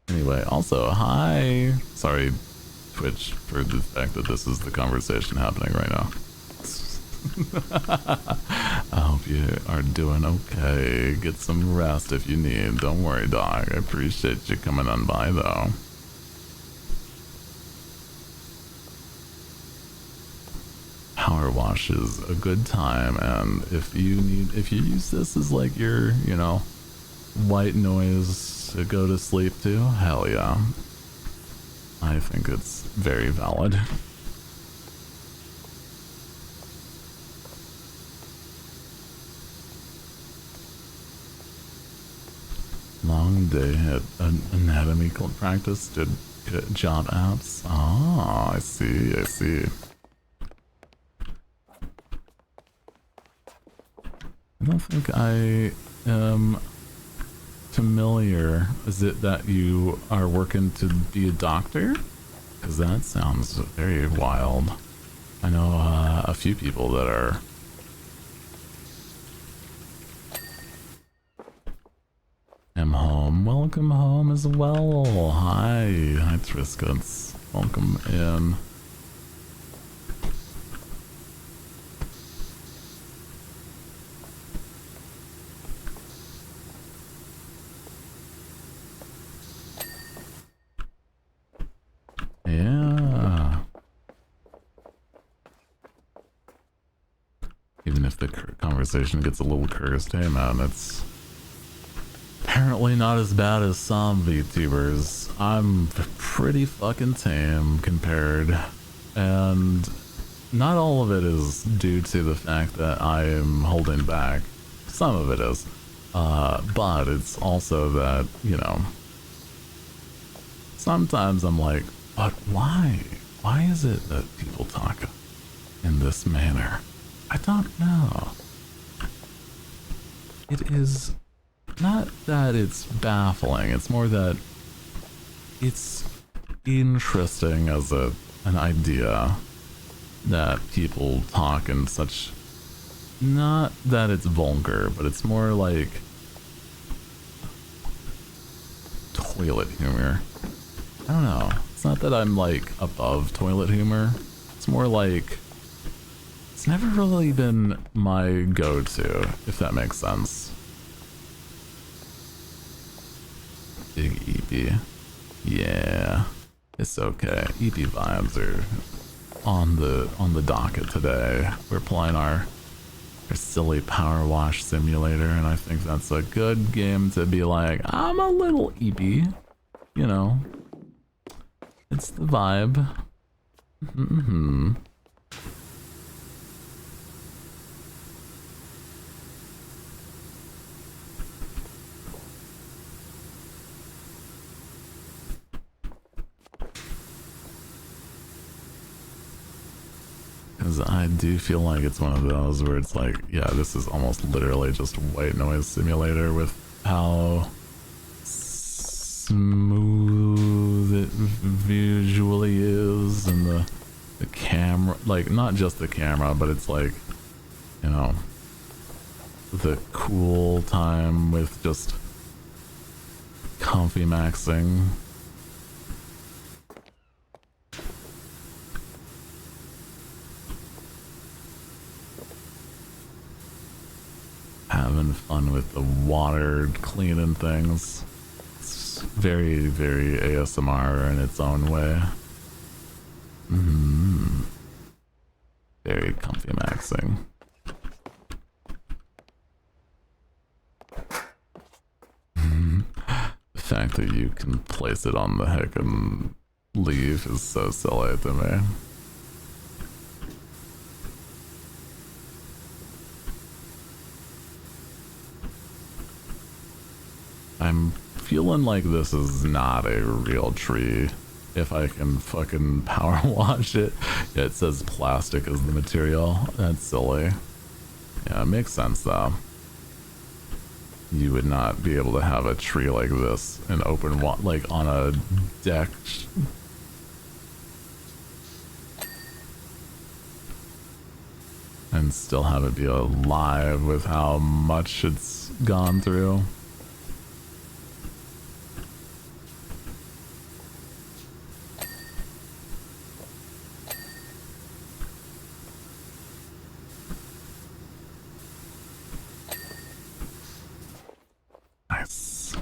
S1: Anyway, also, hi. Sorry, Twitch, for the fact that this is the conversation happening right now. I hope you are doing okay. Get some rest if you need. Don't worry, dog. I appreciate you coming on by, though. power wash is a good time, and if you use this as like your, you know, white noise to go to sleep to, hell yeah. I think it's very valid. Long day at an anatomy practice. Did good job apps. Ah, I see, I see. I don't think I am familiar. Is it that you are working to be a doctor? Because that sounds very wild. I know a few people that are. I'm home. Welcome home as well. Hi. Hi, Triscuits. Welcome in. Yeah. Even if the conversation gets a little cursed, hey man, it's apparently not as bad as some VTubers. I'm pretty fucking tame compared, and not all of it is due to the fact that I am holding back. Some of it is, but it's also that, you know, sometimes I'm like, but why? Why is it that people talk in this manner? I don't know. It is not that it's baffling, it's more that it's interesting as an idea that people talk in such, not that it's vulgar, but it's more like toilet humor. I don't know. It's not that I'm like above toilet humor. It's more like it's never really been my go-to, if that makes sense. Big EP. Yeah. It's okay. EP vibes are on the docket today. We're playing our silly power wash simulator, and I think that's a good game to be like, I'm a little EP. You know. It's the vibe. Mm-hmm. Because I do feel like it's one of those where it's like, yeah, this is almost literally just white noise simulator with how smooth it visually is, and the camera, like not just the camera, but it's like, you know, the cool time with just comfy maxing. Having fun with the water cleaning things. It's very, very ASMR in its own way. Mm-hmm. Very comfy maxing. The fact that you can place it on the heck and leave is so silly to me. I'm feeling like this is not a real tree. If I can fucking power wash it. Yeah, it says plastic is the material. That's silly. Yeah, it makes sense though. You would not be able to have a tree like this in open like on a deck. And still have it be alive with how much it's gone through. Nice.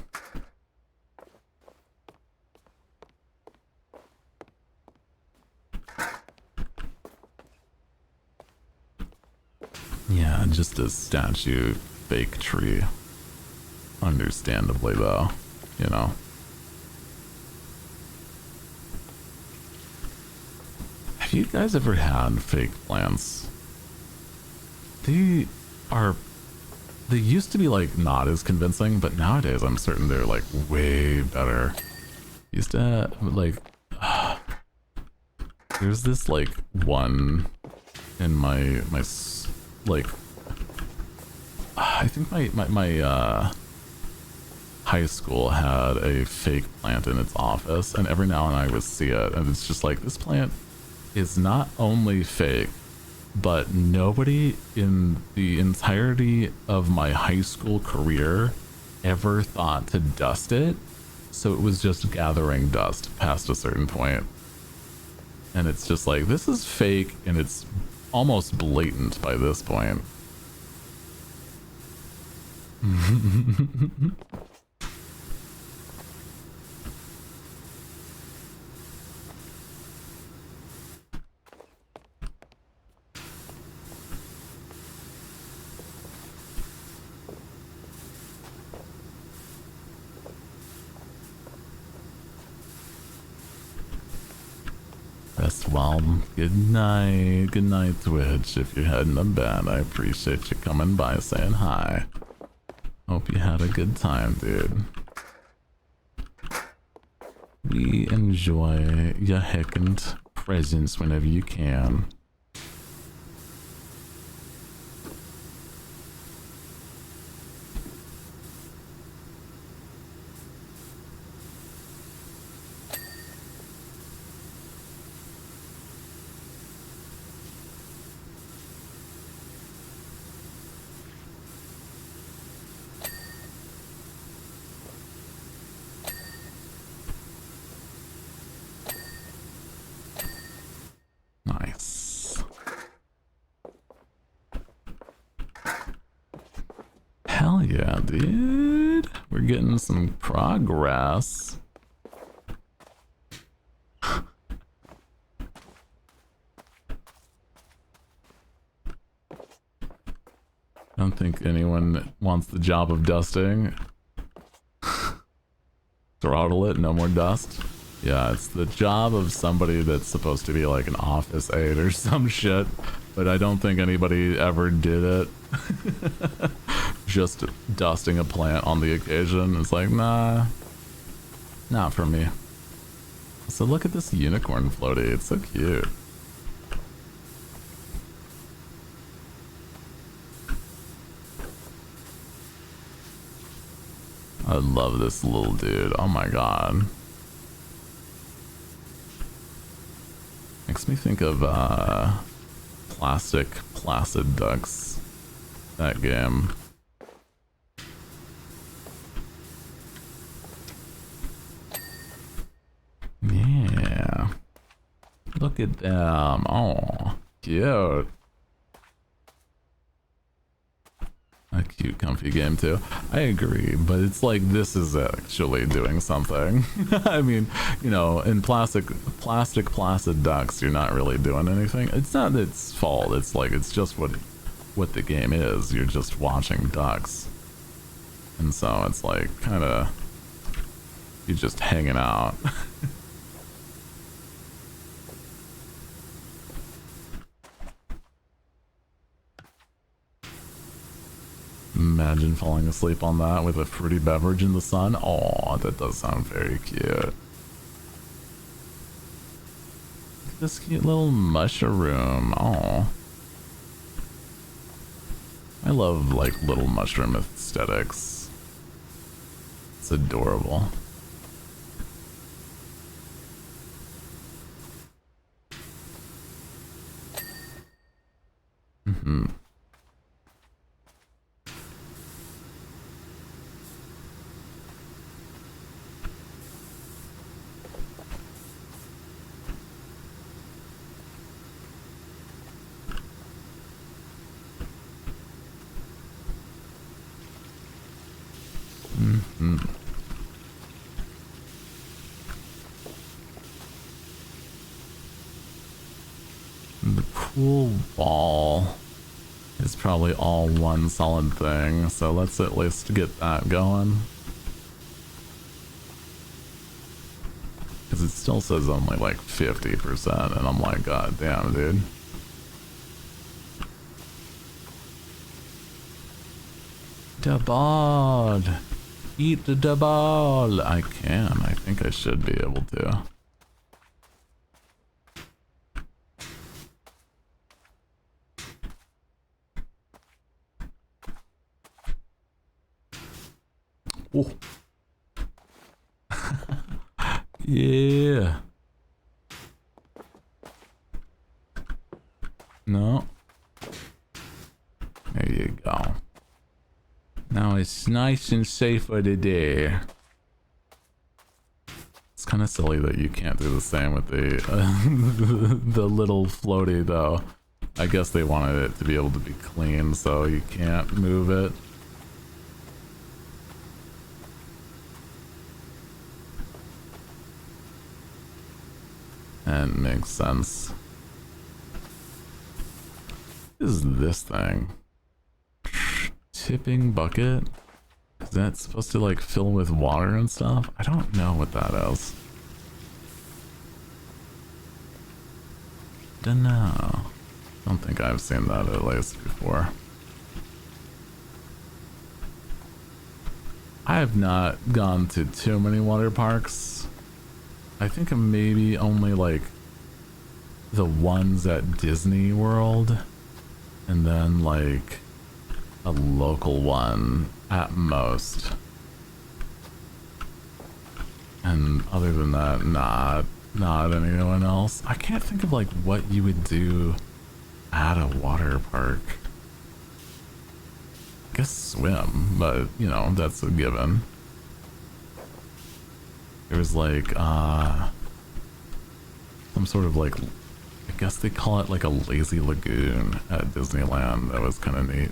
S1: Yeah, just a statue fake tree. Understandably though, you know. Have you guys ever had fake plants? They used to be like not as convincing, but nowadays I'm certain they're like way better. Used to like there's this like one in my like I think my high school had a fake plant in its office, and every now and then I would see it, and it's just like, this plant is not only fake, but nobody in the entirety of my high school career ever thought to dust it, so it was just gathering dust past a certain point. And it's just like, this is fake, and it's almost blatant by this point. Best well, good night Twitch. If you're heading to bed, I appreciate you coming by saying hi. Hope you had a good time, dude. We enjoy your heckin' presence whenever you can. Nice. Hell yeah, dude. We're getting some progress. I don't think anyone wants the job of dusting. Throttle it, no more dust. Yeah, it's the job of somebody that's supposed to be like an office aide or some shit, but I don't think anybody ever did it. Just dusting a plant on the occasion. It's like, nah, not for me. So look at this unicorn floaty, it's so cute. I love this little dude, oh my god. Makes me think of Plastic Placid Ducks, that game. Yeah. Look at them. Oh, cute. A cute, comfy game too. I agree, but it's like this is actually doing something. I mean, you know, in Plastic Placid Ducks, you're not really doing anything. It's not its fault. It's like it's just what the game is. You're just watching ducks, and so it's like kind of you're just hanging out. Imagine falling asleep on that with a fruity beverage in the sun. Oh, that does sound very cute. Look at this cute little mushroom. Oh, I love like little mushroom aesthetics. It's adorable. Mm-hmm. Mm-hmm. The pool ball. It's probably all one solid thing, so let's at least get that going. Because it still says only like 50%, and I'm like, god damn, dude. The ball! Eat the ball! I can, I think I should be able to. Oh. Yeah. No. There you go. Now it's nice and safe for the day. It's kind of silly that you can't do the same with the the little floaty though. I guess they wanted it to be able to be clean, so you can't move it. And makes sense. What is this thing? Tipping bucket? Is that supposed to like fill with water and stuff? I don't know what that is. Dunno. Don't think I've seen that at least before. I have not gone to too many water parks. I think maybe only like the ones at Disney World, and then like a local one at most. And other than that, not anyone else. I can't think of like what you would do at a water park. I guess swim, but you know, that's a given. There was like some sort of like, I guess they call it like a lazy lagoon at Disneyland. That was kind of neat.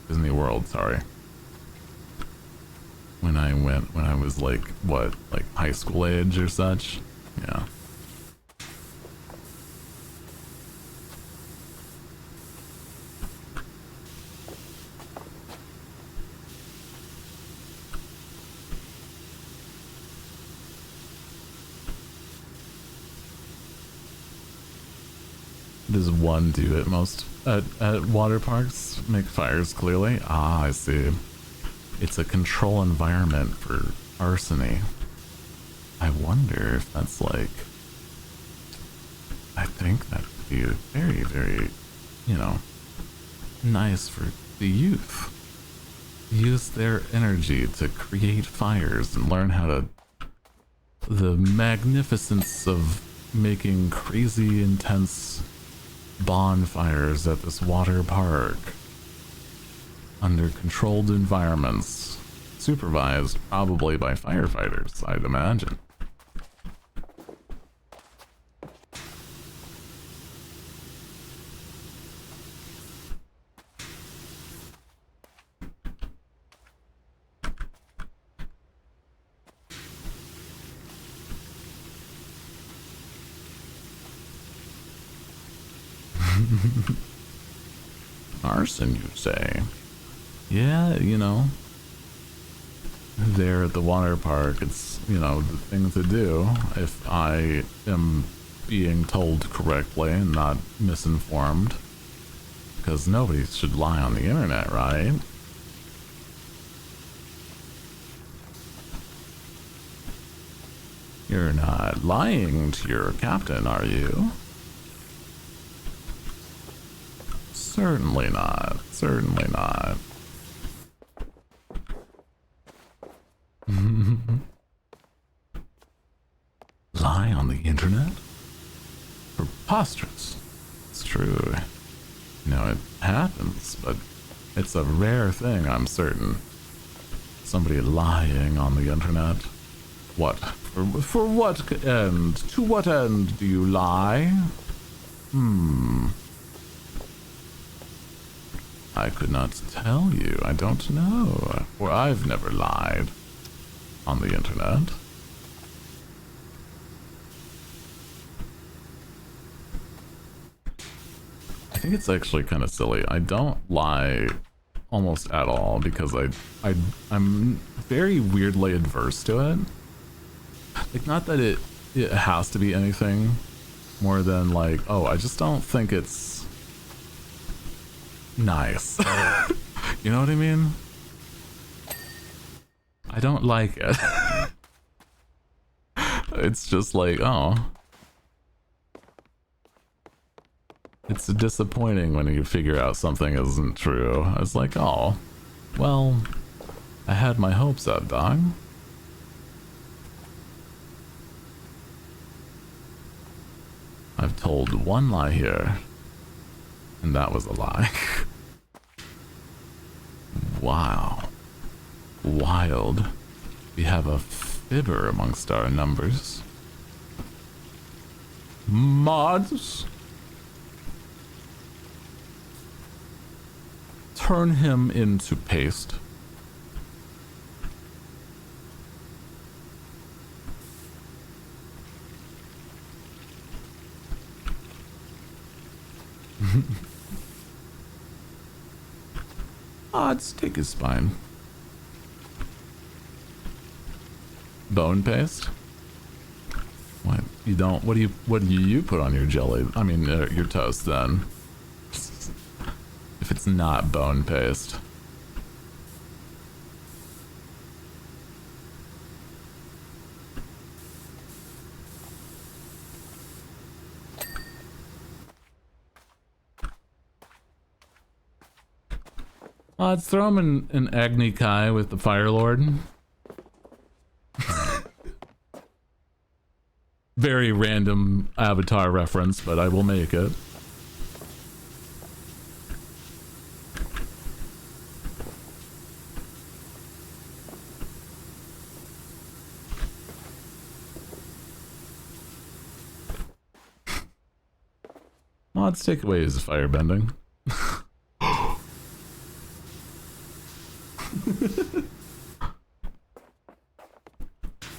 S1: Disney World, sorry. When I went, when I was like, what, like high school age or such? Yeah. Does one do it most at water parks? Make fires, clearly? Ah, I see. It's a control environment for arsony. I wonder if that's like... I think that would be very, very, you know, nice for the youth. Use their energy to create fires and learn how to... the magnificence of making crazy, intense bonfires at this water park under controlled environments, supervised probably by firefighters, I'd imagine. Arson, you say? Yeah, you know, there at the water park, it's, you know, the thing to do if I am being told correctly and not misinformed. Because nobody should lie on the internet, right? You're not lying to your captain, are you? Certainly not. Certainly not. Lie on the internet? Preposterous. It's true. You know, it happens, but it's a rare thing, I'm certain. Somebody lying on the internet. What? For what end? To what end do you lie? I could not tell you. I don't know. For I've never lied on the internet. think it's actually kind of silly. I don't lie almost at all because I'm very weirdly adverse to it. Like, not that it has to be anything more than like, oh, I just don't think it's nice. You know what I mean? I don't like it. It's just like, oh. It's disappointing when you figure out something isn't true. It's like, oh, well, I had my hopes up, dog. I've told one lie here, and that was a lie. Wow. Wild. We have a fibber amongst our numbers. Mods? Turn him into paste. Odds, take his spine. Bone paste? What? You don't? What do you put on your jelly? I mean, your toast then. If it's not bone paste. Let's throw him in Agni Kai with the Fire Lord. Very random Avatar reference, but I will make it. Let's take away his firebending.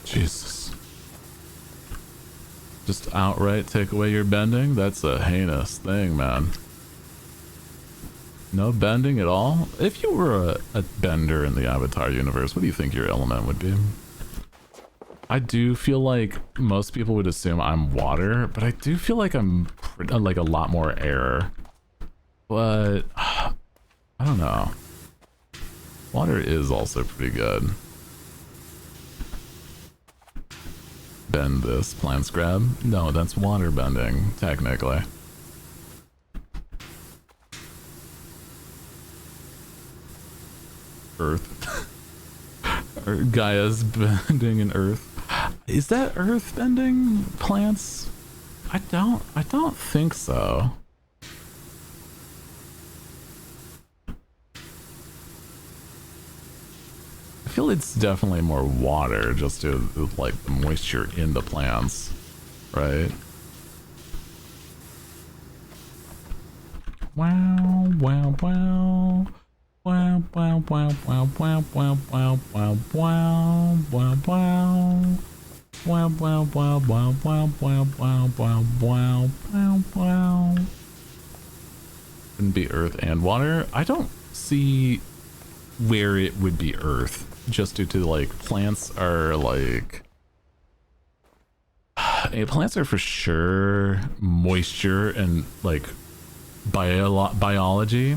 S1: Jesus. Just outright take away your bending? That's a heinous thing, man. No bending at all? If you were a bender in the Avatar universe, what do you think your element would be? I do feel like most people would assume I'm water, but I do feel like I'm like a lot more air. But I don't know. Water is also pretty good. Bend this, plants grab? No, that's water bending, technically. Earth. Or Gaia's bending in earth. Is that earth bending plants? I don't think so. I feel it's definitely more water just to like the moisture in the plants, right? Wow, wow, wow. Wow, wow, wow, wow, wow, wow, wow, wow, wow, wow, wow. Wow, wow, wow, wow, wow, wow, wow, wow, wow, wow, wow. Wouldn't be earth and water. I don't see where it would be earth, just due to like plants are like plants are for sure moisture and like biology.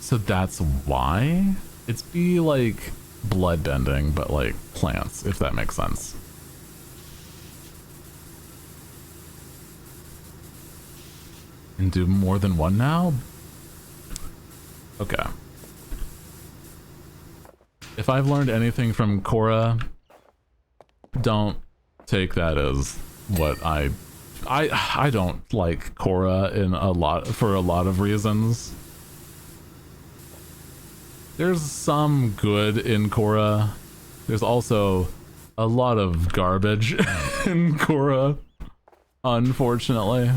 S1: So that's why it's be like blood bending, but like plants, if that makes sense. And do more than one now? Okay. If I've learned anything from Korra, don't take that as what I don't like Korra for a lot of reasons. There's some good in Korra. There's also a lot of garbage in Korra, unfortunately.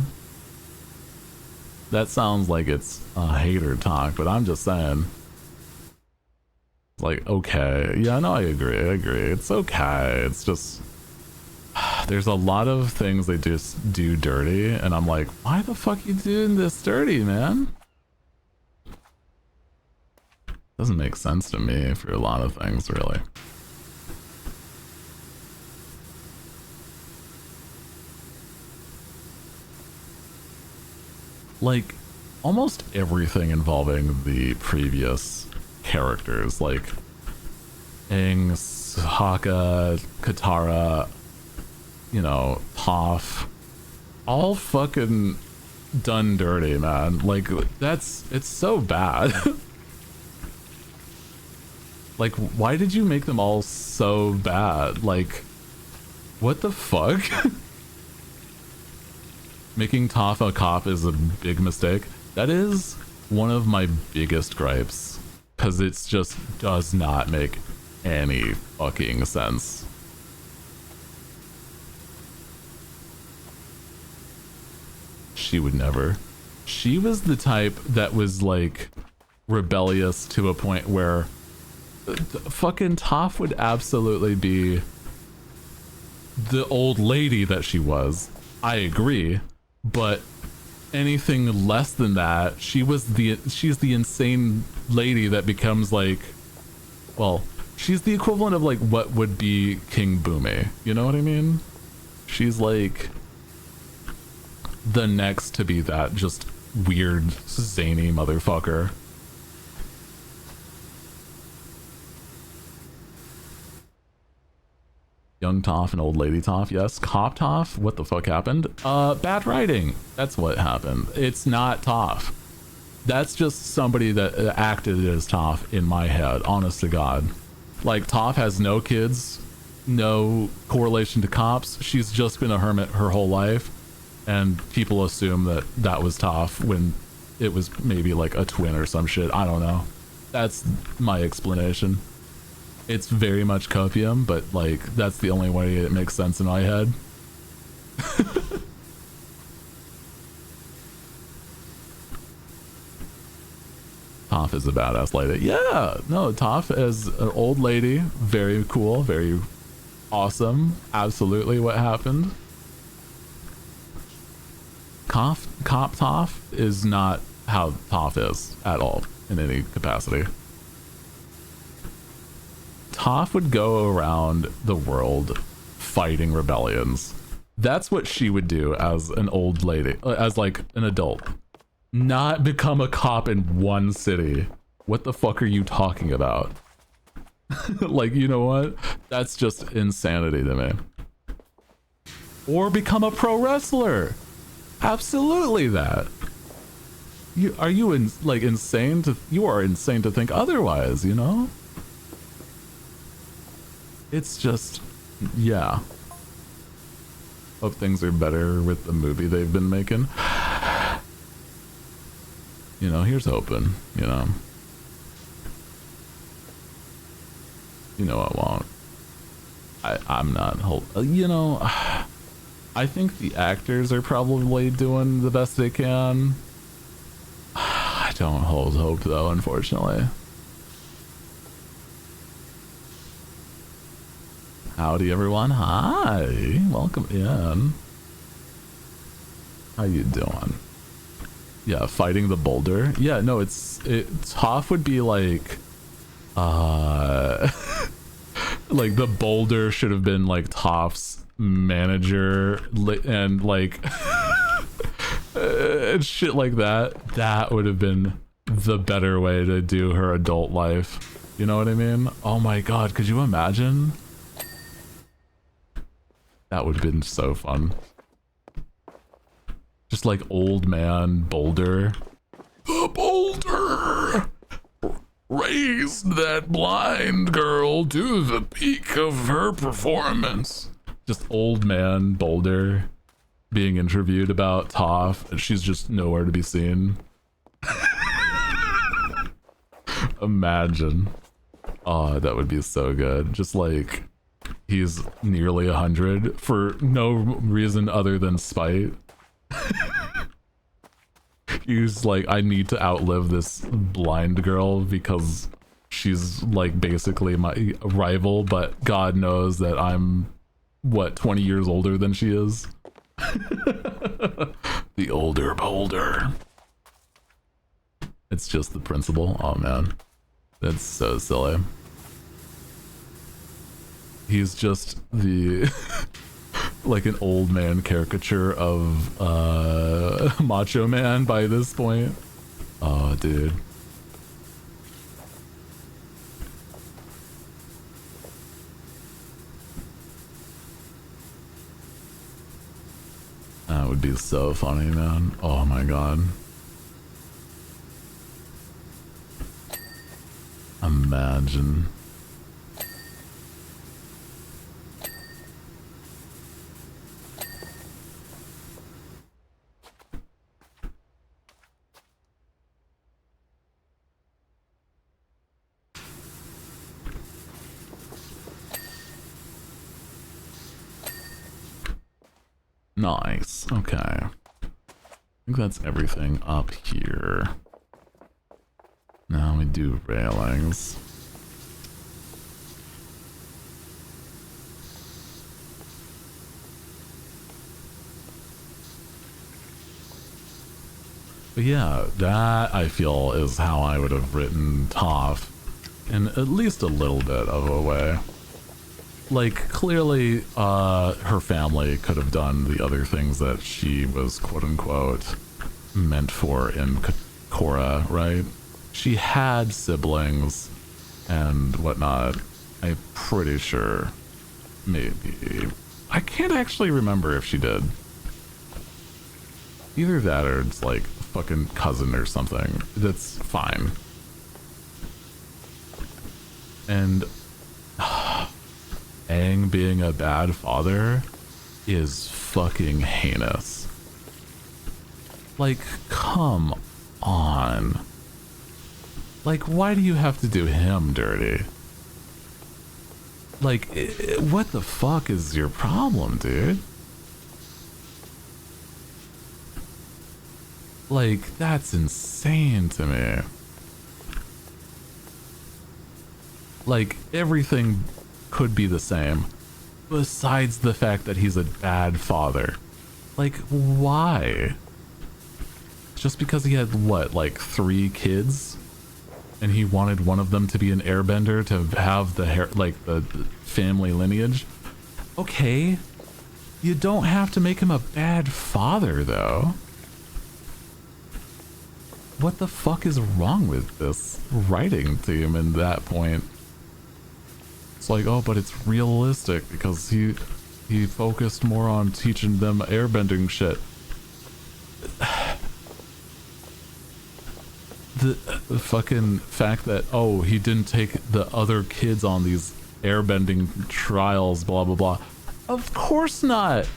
S1: That sounds like it's a hater talk, but I'm just saying. Like, okay. Yeah, no, I agree. It's okay. It's just there's a lot of things they just do dirty, and I'm like, why the fuck you doing this dirty, man? Doesn't make sense to me for a lot of things, really. Like, almost everything involving the previous characters, like Aang, Sokka, Katara, you know, Toph, all fucking done dirty, man. Like, it's so bad. Like, why did you make them all so bad? Like, what the fuck? Making Toph a cop is a big mistake. That is one of my biggest gripes, because it just does not make any fucking sense. She would never. She was the type that was like rebellious to a point where fucking Toph would absolutely be the old lady that she was. I agree, but anything less than that, she's the insane lady that becomes like, well, she's the equivalent of like what would be King Boomy. You know what I mean? She's like the next to be that just weird, zany motherfucker. Young Toph and old lady Toph, yes. Cop Toph, what the fuck happened? Bad writing. That's what happened. It's not Toph. That's just somebody that acted as Toph in my head, honest to God. Like, Toph has no kids, no correlation to cops. She's just been a hermit her whole life, and people assume that that was Toph when it was maybe like a twin or some shit. I don't know. That's my explanation. It's very much copium, but like that's the only way it makes sense in my head. Toph is a badass lady. Yeah, no, Toph is an old lady, very cool, very awesome. Absolutely what happened. Cop Toph is not how Toph is at all in any capacity. Toph would go around the world fighting rebellions. That's what she would do as an old lady, as like an adult. Not become a cop in one city. What the fuck are you talking about? Like, you know what? That's just insanity to me. Or become a pro wrestler. Absolutely that. You are insane to think otherwise, you know? It's just, yeah. Hope things are better with the movie they've been making. You know, here's hoping, you know. You know I won't. I'm not, you know, I think the actors are probably doing the best they can. I don't hold hope though, unfortunately. Howdy everyone, hi, welcome in. How you doing? Yeah, fighting the boulder. Yeah, no, Toph would be like, like the boulder should have been like Toph's manager and like, and shit like that. That would have been the better way to do her adult life. You know what I mean? Oh my god, could you imagine? That would have been so fun. Just like old man Boulder. The Boulder raised that blind girl to the peak of her performance. Just old man Boulder being interviewed about Toph, and she's just nowhere to be seen. Imagine. Oh, that would be so good. Just like he's nearly 100 for no reason other than spite. He's like, I need to outlive this blind girl because she's like basically my rival, but God knows that I'm what, 20 years older than she is? The older beholder. It's just the principal. Oh man, that's so silly. He's just the like an old man caricature of Macho Man by this point. Oh dude. That would be so funny, man. Oh my god. Imagine. Nice. Okay. I think that's everything up here. Now we do railings. But yeah, that I feel is how I would have written Toph in at least a little bit of a way. Like, clearly, her family could have done the other things that she was quote-unquote meant for in Korra, right? She had siblings and whatnot. I'm pretty sure. Maybe. I can't actually remember if she did. Either that or it's like a fucking cousin or something. That's fine. And Aang being a bad father is fucking heinous. Like, come on. Like, why do you have to do him dirty? Like, what the fuck is your problem, dude? Like, that's insane to me. Like, everything could be the same, besides the fact that he's a bad father. Like, why? Just because he had, what, like 3 kids? And he wanted one of them to be an airbender to have the hair, like the family lineage? Okay. You don't have to make him a bad father, though. What the fuck is wrong with this writing team in that point? It's like, oh, but it's realistic because he focused more on teaching them airbending shit. The fucking fact that, oh, he didn't take the other kids on these airbending trials, blah blah blah. Of course not.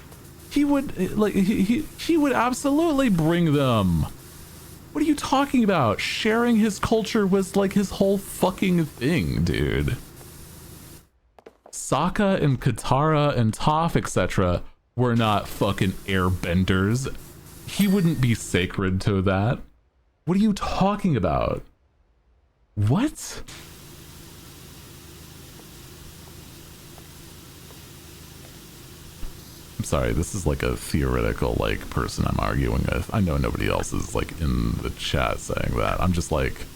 S1: He would, like, he would absolutely bring them. What are you talking about? Sharing his culture was like his whole fucking thing, dude. Sokka and Katara and Toph, etc. were not fucking airbenders. He wouldn't be sacred to that. What are you talking about? What? I'm sorry, this is like a theoretical, like, person I'm arguing with. I know nobody else is, like, in the chat saying that. I'm just like,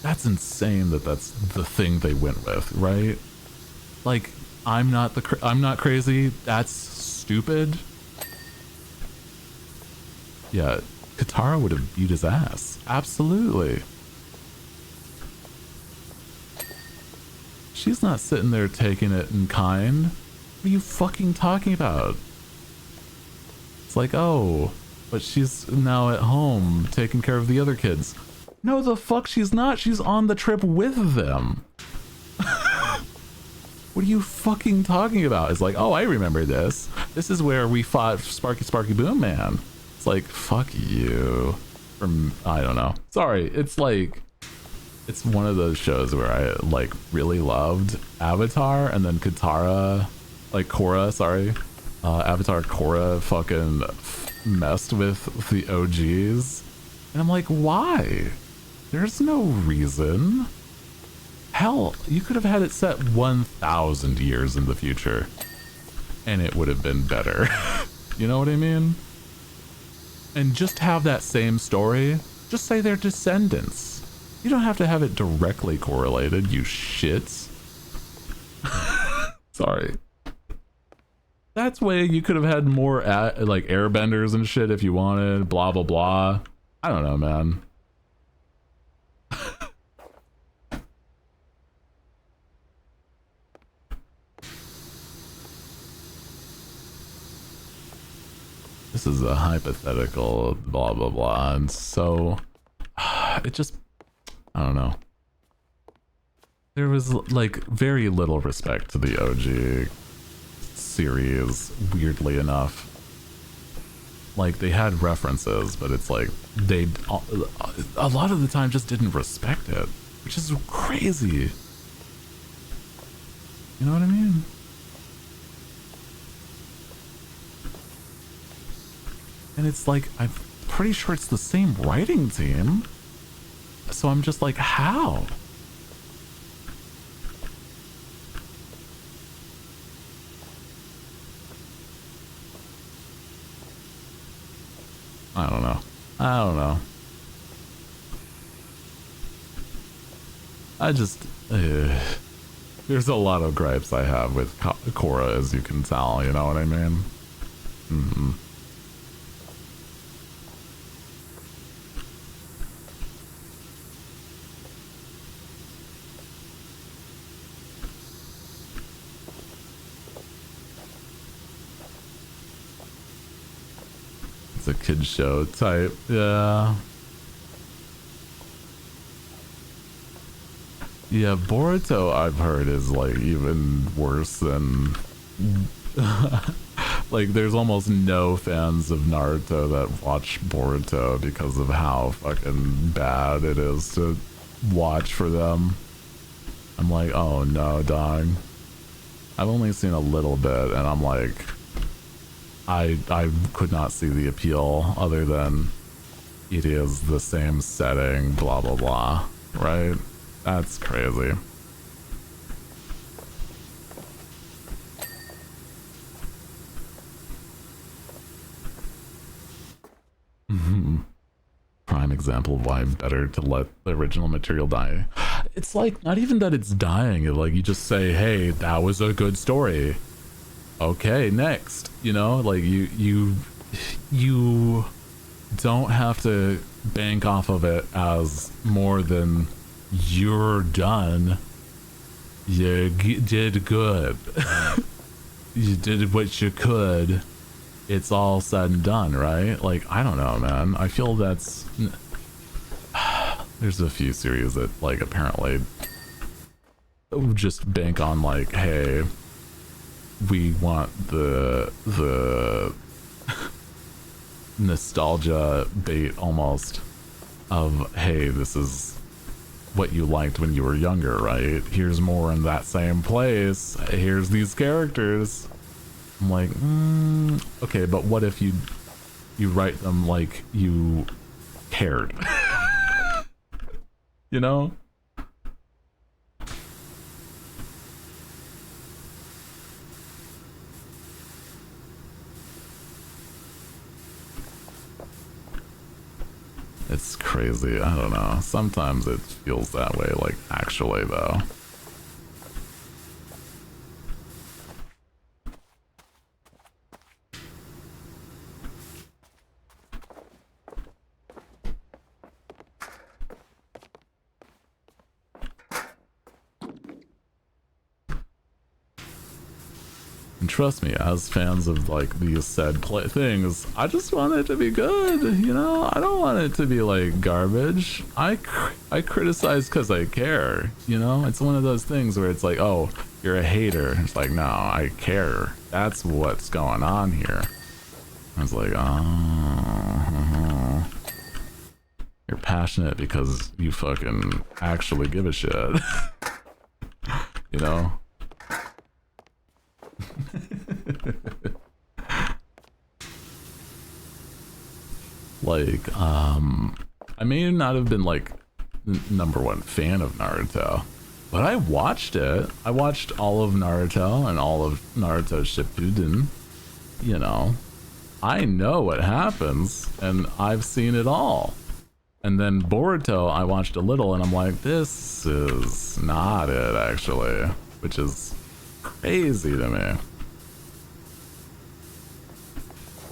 S1: that's insane that that's the thing they went with, right? Like, I'm not crazy. That's stupid. Yeah, Katara would have beat his ass. Absolutely. She's not sitting there taking it in kind. What are you fucking talking about? It's like, oh, but she's now at home taking care of the other kids. No, the fuck she's not. She's on the trip with them. What are you fucking talking about? It's like, oh, I remember this. This is where we fought Sparky Sparky Boom Man. It's like, fuck you. From, I don't know. Sorry, it's like, it's one of those shows where I, like, really loved Avatar, and then Katara, like, Korra, sorry. Avatar Korra fucking messed with the OGs. And I'm like, why? There's no reason. Hell, you could have had it set 1,000 years in the future. and it would have been better. You know what I mean? And just have that same story. Just say they're descendants. You don't have to have it directly correlated, you shits. Sorry. That's way you could have had more like airbenders and shit if you wanted, blah blah blah. I don't know, man. This is a hypothetical, blah blah blah, and so it just, I don't know. There was like very little respect to the OG series, weirdly enough. Like they had references, but it's like they a lot of the time just didn't respect it, which is crazy. You know what I mean? And it's like, I'm pretty sure it's the same writing team. So I'm just like, how? I don't know. I don't know. I just... there's a lot of gripes I have with Korra, as you can tell, you know what I mean? Mm-hmm. A kid show type, yeah. Yeah, Boruto I've heard is like even worse than like there's almost no fans of Naruto that watch Boruto because of how fucking bad it is to watch for them. I'm like, oh no, dog. I've only seen a little bit and I'm like, I could not see the appeal other than it is the same setting, blah blah blah, right? That's crazy. Prime example of why better to let the original material die. It's like not even that it's dying, like you just say, hey, that was a good story. Okay, next. You know, like you don't have to bank off of it as more than you're done. You did good. You did what you could. It's all said and done, right? Like, I don't know, man. I feel that's... There's a few series that, like, apparently just bank on, like, hey... we want the nostalgia bait almost of, hey, this is what you liked when you were younger, right? Here's more in that same place. Here's these characters. I'm like, okay, but what if you write them like you cared? You know? It's crazy. I don't know. Sometimes it feels that way, like, actually, though. And trust me, as fans of like these said things, I just want it to be good, you know? I don't want it to be like garbage. I criticize because I care, you know? It's one of those things where it's like, oh, you're a hater. It's like, no, I care. That's what's going on here. I was like, oh, you're passionate because you fucking actually give a shit. You know? Like, I may not have been like #1 fan of Naruto, But I watched it. I watched all of Naruto and all of Naruto Shippuden. You know, I know what happens, and I've seen it all. And then Boruto, I watched a little, and I'm like, this is not it, actually. Which is crazy to me.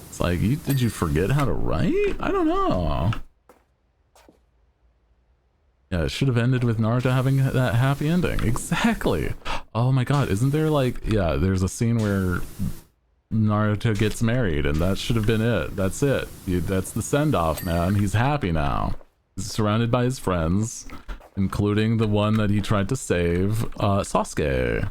S1: It's like, did you forget how to write? I don't know. Yeah, it should have ended with Naruto having that happy ending. Exactly. Oh my god, isn't there like, yeah, there's a scene where Naruto gets married, and that should have been it. That's it. That's the send-off, man. He's happy now. He's surrounded by his friends, including the one that he tried to save, Sasuke.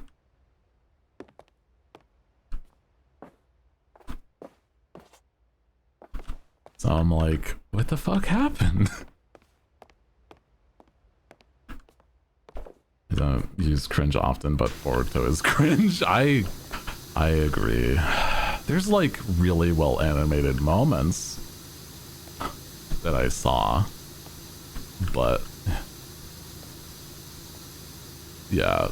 S1: So I'm like, what the fuck happened? I don't use cringe often, but Boruto is cringe. I agree. There's like really well animated moments that I saw, but yeah.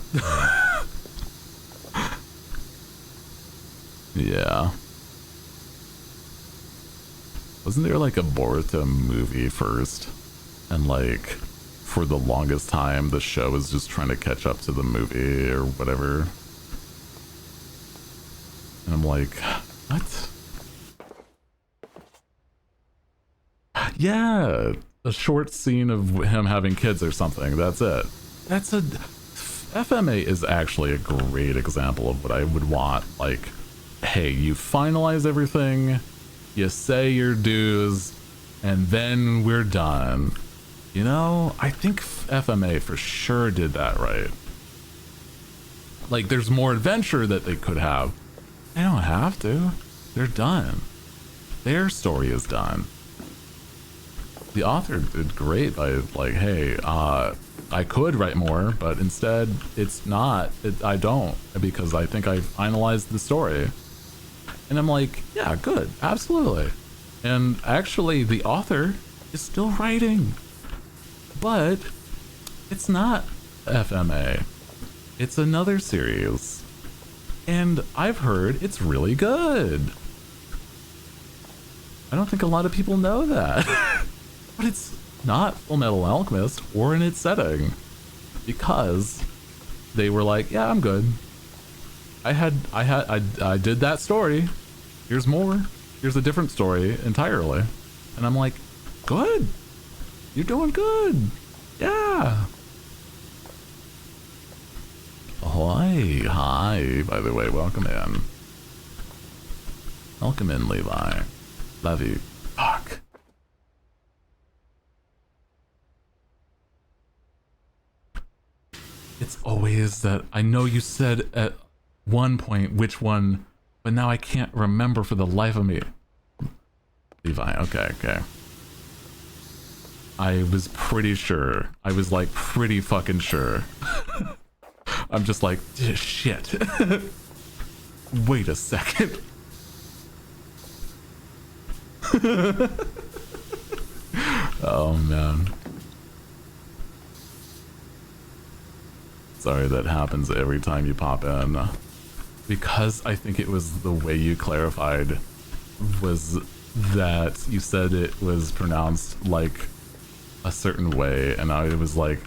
S1: Yeah. Wasn't there like a Boruto movie first? And like, for the longest time, the show was just trying to catch up to the movie or whatever. And I'm like, what? Yeah, a short scene of him having kids or something. That's it. That's a... FMA is actually a great example of what I would want. Like, hey, you finalize everything, you say your dues, and then we're done. You know, I think FMA for sure did that right. Like, there's more adventure that they could have. They don't have to. They're done. Their story is done. The author did great by, like, hey, I could write more, but instead, it's not. I don't, because I think I finalized the story. And I'm like, yeah, good, absolutely. And actually, the author is still writing. But it's not FMA. It's another series. And I've heard it's really good. I don't think a lot of people know that. But it's not Fullmetal Alchemist or in its setting. Because they were like, yeah, I'm good. I did that story. Here's more. Here's a different story entirely. And I'm like, good. You're doing good. Yeah. Ahoy. Hi, by the way, welcome in. Welcome in, Levi. Love you. Fuck. It's always that, I know you said at one point which one, but now I can't remember for the life of me. Levi, okay. I was pretty sure. I was like pretty fucking sure. I'm just like, shit. Wait a second. Oh man. Sorry, that happens every time you pop in. Because I think it was the way you clarified was that you said it was pronounced like a certain way, and I was like,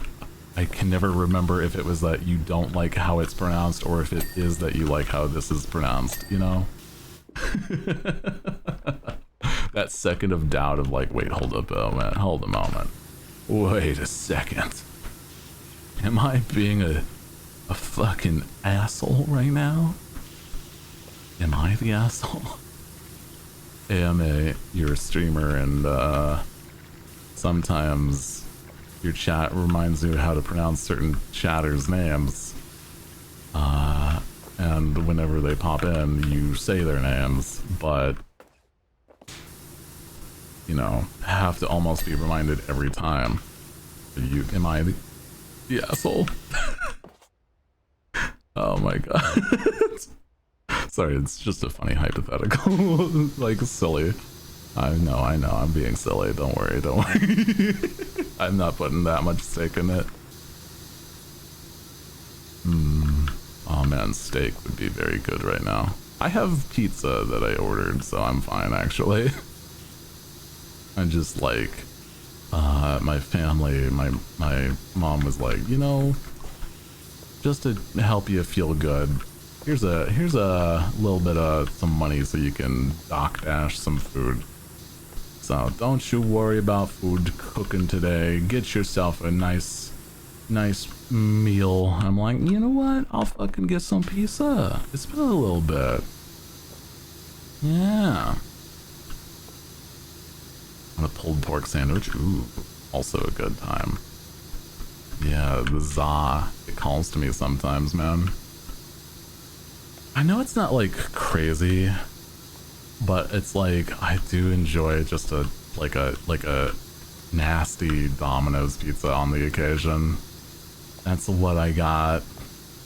S1: I can never remember if it was that you don't like how it's pronounced or if it is that you like how this is pronounced, you know? That second of doubt of like, wait, hold up a moment, hold a moment. Wait a second. Am I being a fucking asshole right now? Am I the asshole? AMA, you're a streamer, and sometimes your chat reminds you how to pronounce certain chatters' names. And whenever they pop in, you say their names, but you know, have to almost be reminded every time. Am I the asshole? Oh my god. Sorry, it's just a funny hypothetical. Like, silly. I know, I'm being silly. Don't worry. I'm not putting that much stake in it. Oh man, steak would be very good right now. I have pizza that I ordered, so I'm fine actually. I just like, my family, my mom was like, you know, just to help you feel good, here's a little bit of some money so you can dock dash some food. So don't you worry about food cooking today. Get yourself a nice meal. I'm like, you know what? I'll fucking get some pizza. It's been a little bit. Yeah. And a pulled pork sandwich. Ooh, also a good time. Yeah, the za. It calls to me sometimes, man. I know it's not like crazy, but it's like I do enjoy just a like a nasty Domino's pizza on the occasion. That's what I got.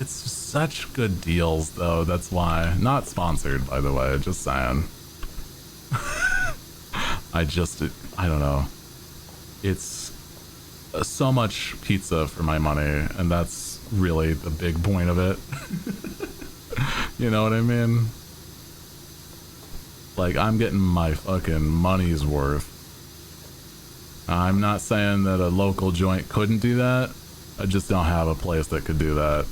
S1: It's just such good deals though, that's why. Not sponsored, by the way, just saying. I don't know. It's so much pizza for my money, and that's really the big point of it. You know what I mean? Like, I'm getting my fucking money's worth. I'm not saying that a local joint couldn't do that. I just don't have a place that could do that.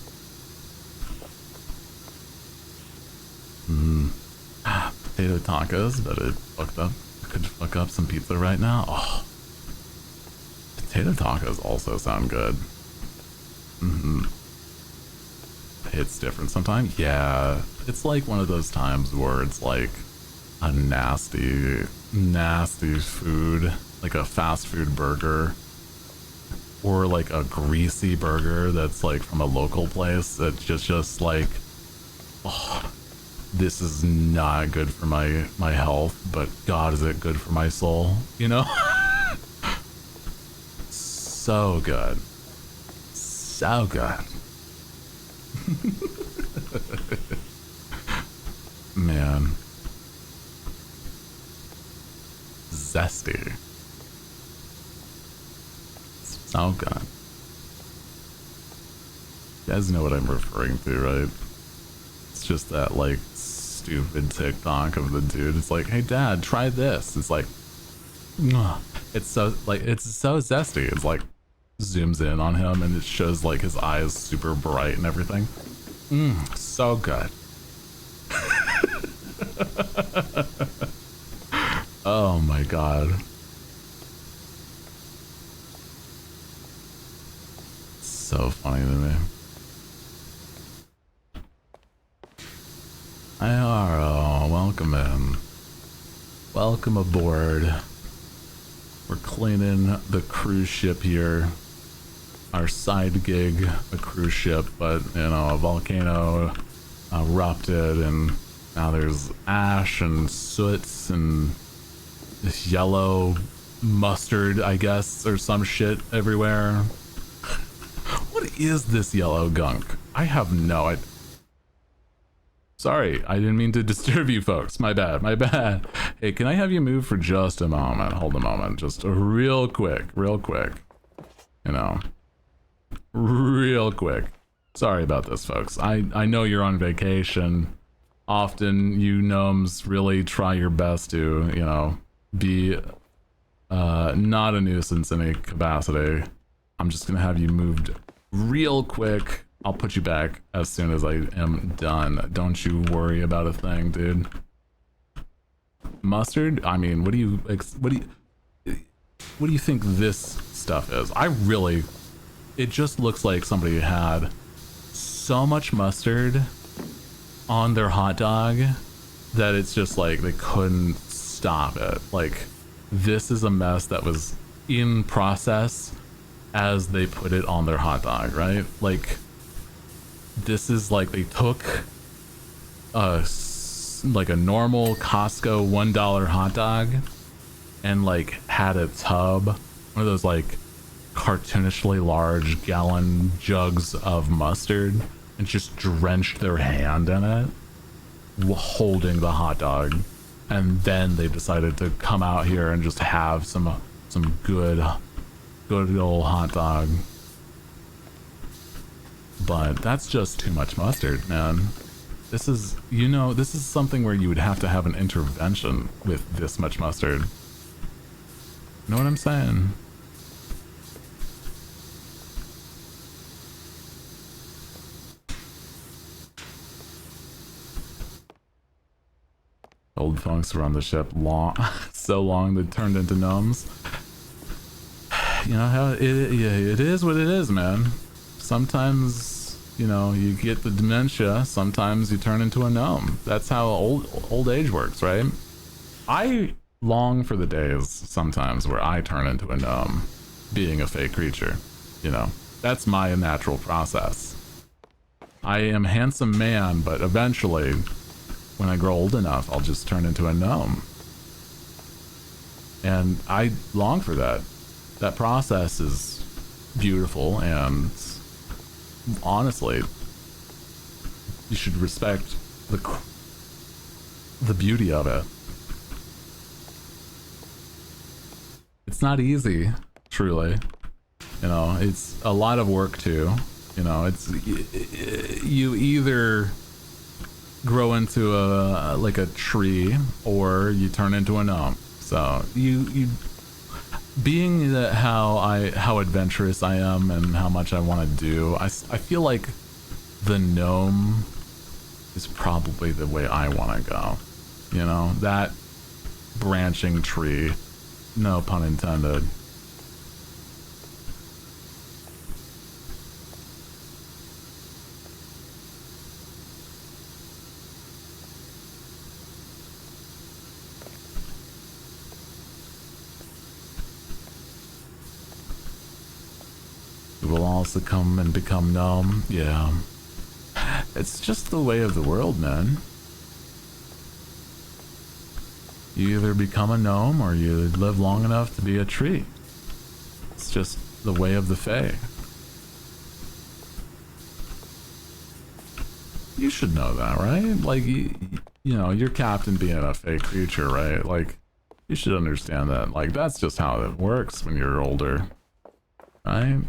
S1: Potato tacos, but it fucked up. Could fuck up some pizza right now. Oh. Potato tacos also sound good. It's different sometimes. Yeah. It's like one of those times where it's like a nasty food. Like a fast food burger. Or like a greasy burger that's like from a local place that's just like, oh, this is not good for my health, but God, is it good for my soul, you know? So good. So good. Man. Zesty. So good. You guys know what I'm referring to, right? It's just that, like, stupid TikTok of the dude. It's like, hey, Dad, try this. It's like, it's so zesty. It's like, zooms in on him and it shows, like, his eyes super bright and everything. So good. Oh my God. So funny to me. Ayaro, welcome in. Welcome aboard. We're cleaning the cruise ship here. Our side gig, a cruise ship, but you know, a volcano erupted and now there's ash and soot and this yellow mustard, I guess, or some shit everywhere. What is this yellow gunk? I have no idea. Sorry, I didn't mean to disturb you folks. My bad, my bad. Hey, can I have you move for just a moment? Hold a moment, just real quick. You know, real quick. Sorry about this, folks. I know you're on vacation. Often you gnomes really try your best to, you know, be not a nuisance in any capacity. I'm just gonna have you moved real quick. I'll put you back as soon as I am done. Don't you worry about a thing, dude. Mustard? I mean, what do you think this stuff is? It just looks like somebody had so much mustard on their hot dog that it's just like they couldn't stop it. Like, this is a mess that was in process as they put it on their hot dog, right? Like, this is like they took like a normal Costco $1 hot dog and like had a tub, one of those like cartoonishly large gallon jugs of mustard, and just drenched their hand in it holding the hot dog, and then they decided to come out here and just have some good old hot dog. But that's just too much mustard, man. This is, you know, this is something where you would have to have an intervention with this much mustard. Know what I'm saying? Old funks were on the ship long, so long they turned into gnomes. You know how it is what it is, man. Sometimes, you know, you get the dementia. Sometimes you turn into a gnome. That's how old age works, right? I long for the days sometimes where I turn into a gnome, being a fake creature. You know, that's my natural process. I am a handsome man, but eventually, when I grow old enough, I'll just turn into a gnome. And I long for that. That process is beautiful, and honestly, you should respect the beauty of it. It's not easy, truly. You know, it's a lot of work too. You know, it's you either grow into a like a tree or you turn into a gnome. So you being that how adventurous I am and how much I want to do, I feel like the gnome is probably the way I want to go. You know, that branching tree, no pun intended. Will all succumb and become gnome. Yeah. It's just the way of the world, man. You either become a gnome or you live long enough to be a tree. It's just the way of the Fae. You should know that, right? Like, you know, your captain being a Fae creature, right? Like, you should understand that. Like, that's just how it works when you're older. Right?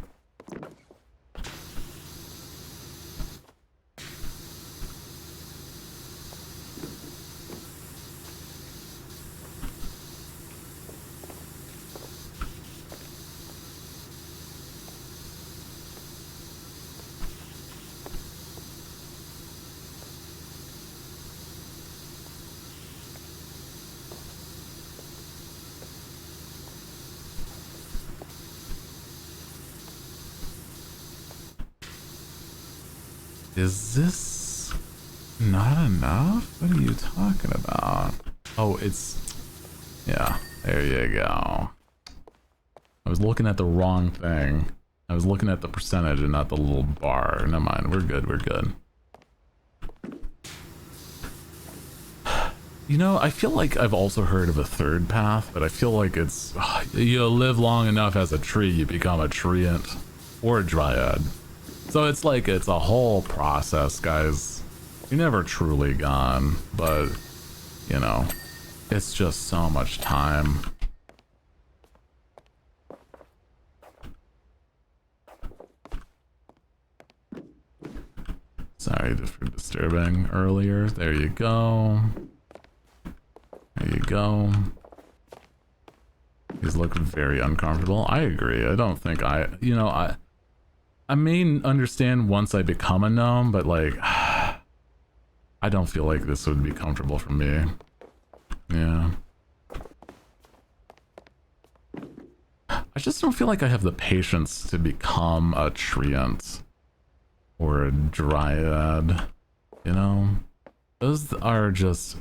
S1: Is this not enough? What are you talking about? Oh, it's... Yeah, there you go. I was looking at the wrong thing. I was looking at the percentage and not the little bar. Never mind, we're good, we're good. You know, I feel like I've also heard of a third path, but I feel like it's... You live long enough as a tree, you become a treant or a dryad. So it's like, it's a whole process, guys. You're never truly gone, but, you know, it's just so much time. Sorry for disturbing earlier. There you go. There you go. He's looking very uncomfortable. I agree. I don't think you know, I may understand once I become a gnome, but like, I don't feel like this would be comfortable for me. Yeah. I just don't feel like I have the patience to become a treant or a dryad, you know? Those are just...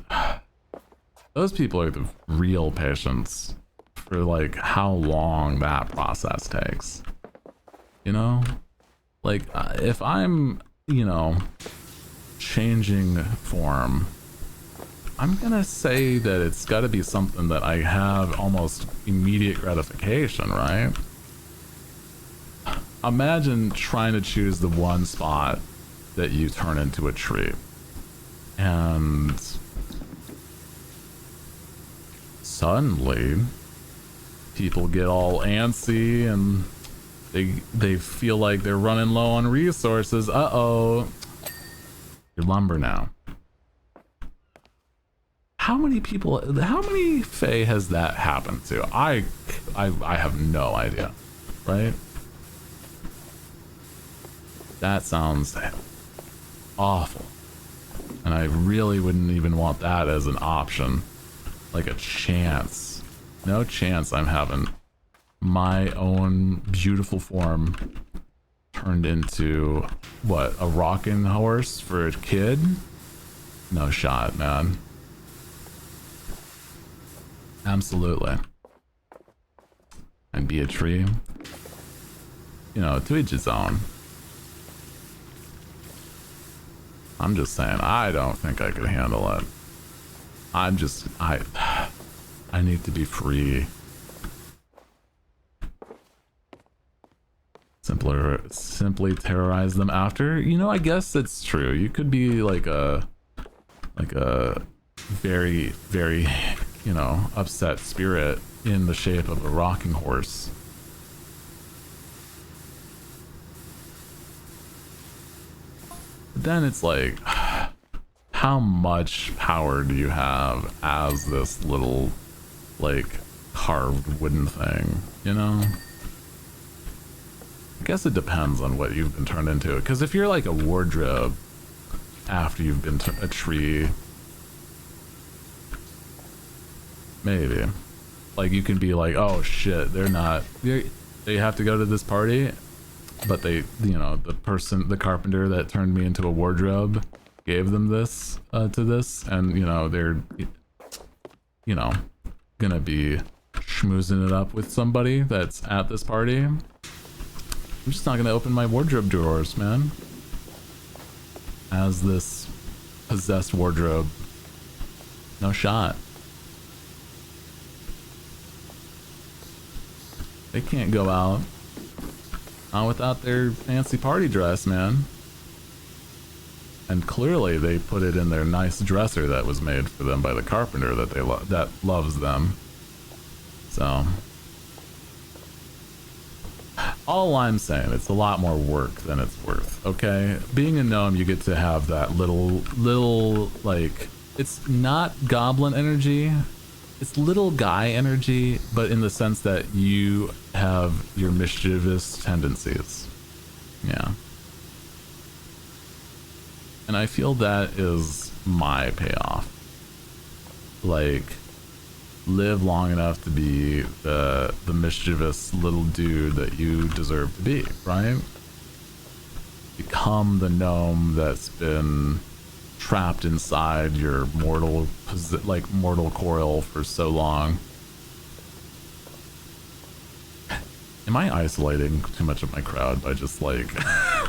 S1: Those people are the real patients for like how long that process takes, you know? Like, if I'm, you know, changing form, I'm gonna say that it's gotta be something that I have almost immediate gratification, right? Imagine trying to choose the one spot that you turn into a tree. And suddenly, people get all antsy and They feel like they're running low on resources. Uh-oh. Your lumber now. How many Fae has that happened to? I have no idea, right? That sounds awful. And I really wouldn't even want that as an option. Like a chance. No chance I'm having my own beautiful form turned into, what, a rocking horse for a kid? No shot, man. Absolutely. And be a tree. You know, to each his own. I'm just saying, I don't think I could handle it. I need to be free. Simply terrorize them after. You know, I guess it's true. You could be like a very, very, you know, upset spirit in the shape of a rocking horse. But then it's like, how much power do you have as this little, like, carved wooden thing, you know? I guess it depends on what you've been turned into. Because if you're like a wardrobe after you've been a tree, maybe. Like you can be like, oh shit, they have to go to this party, but they, you know, the carpenter that turned me into a wardrobe gave them this, to this, and you know, they're, you know, gonna be schmoozing it up with somebody that's at this party. I'm just not gonna open my wardrobe drawers, man. As this possessed wardrobe. No shot. They can't go out. Not without their fancy party dress, man. And clearly they put it in their nice dresser that was made for them by the carpenter that that loves them. So all I'm saying, it's a lot more work than it's worth, okay? Being a gnome, you get to have that little, like, it's not goblin energy, it's little guy energy, but in the sense that you have your mischievous tendencies. Yeah. And I feel that is my payoff. Like, live long enough to be the mischievous little dude that you deserve to be, right? Become the gnome that's been trapped inside your mortal coil for so long. Am I isolating too much of my crowd by just like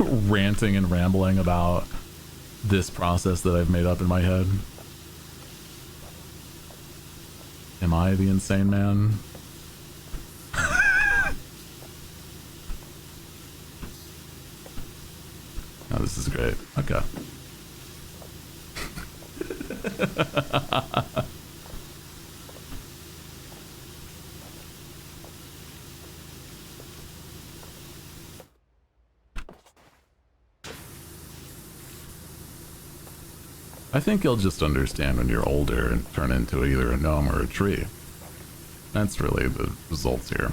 S1: ranting and rambling about this process that I've made up in my head? Am I the insane man? Oh, this is great. Okay. I think you'll just understand when you're older and turn into either a gnome or a tree. That's really the results here.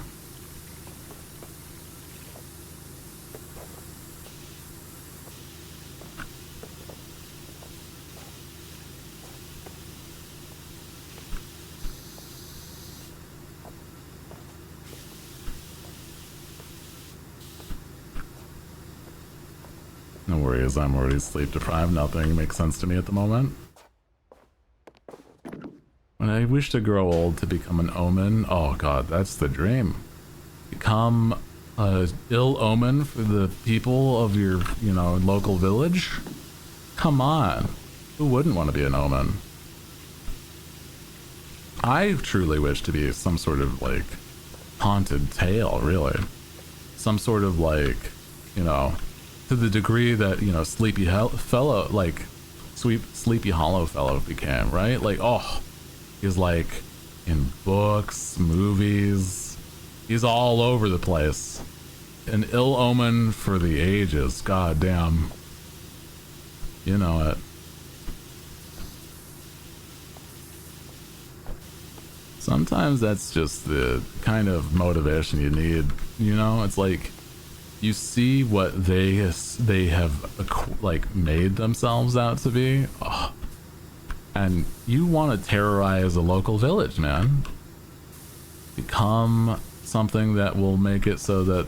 S1: No worries, I'm already sleep deprived. Nothing makes sense to me at the moment. When I wish to grow old to become an omen, oh god, that's the dream. Become a ill omen for the people of your, you know, local village? Come on. Who wouldn't want to be an omen? I truly wish to be some sort of, like, haunted tale, really. Some sort of, like, you know, to the degree that, you know, Sleepy Hollow Fellow became, right? Like, oh, he's like in books, movies, he's all over the place. An ill omen for the ages. God damn. You know it. Sometimes that's just the kind of motivation you need. You know, it's like you see what they have like made themselves out to be, and you want to terrorize a local village, man. Become something that will make it so that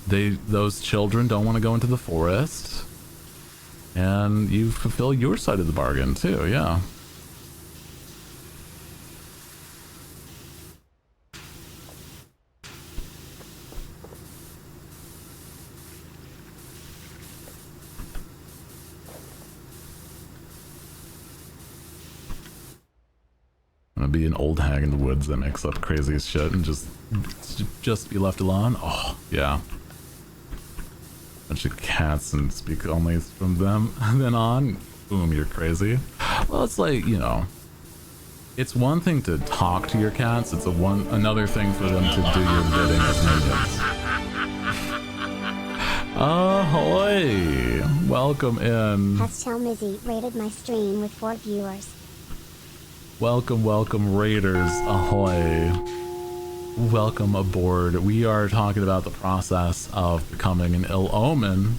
S1: those children don't want to go into the forest, and you fulfill your side of the bargain too. Yeah. I'm gonna be an old hag in the woods that makes up crazy shit and just be left alone. Oh yeah. Bunch of cats and speak only from them. And then on, boom, you're crazy. Well, it's like, you know, it's one thing to talk to your cats. It's another thing for them to do your bidding as minions. Ahoy! Welcome in.
S2: Pastel Mizzy rated my stream with 4 viewers.
S1: Welcome, welcome, Raiders. Ahoy. Welcome aboard. We are talking about the process of becoming an ill omen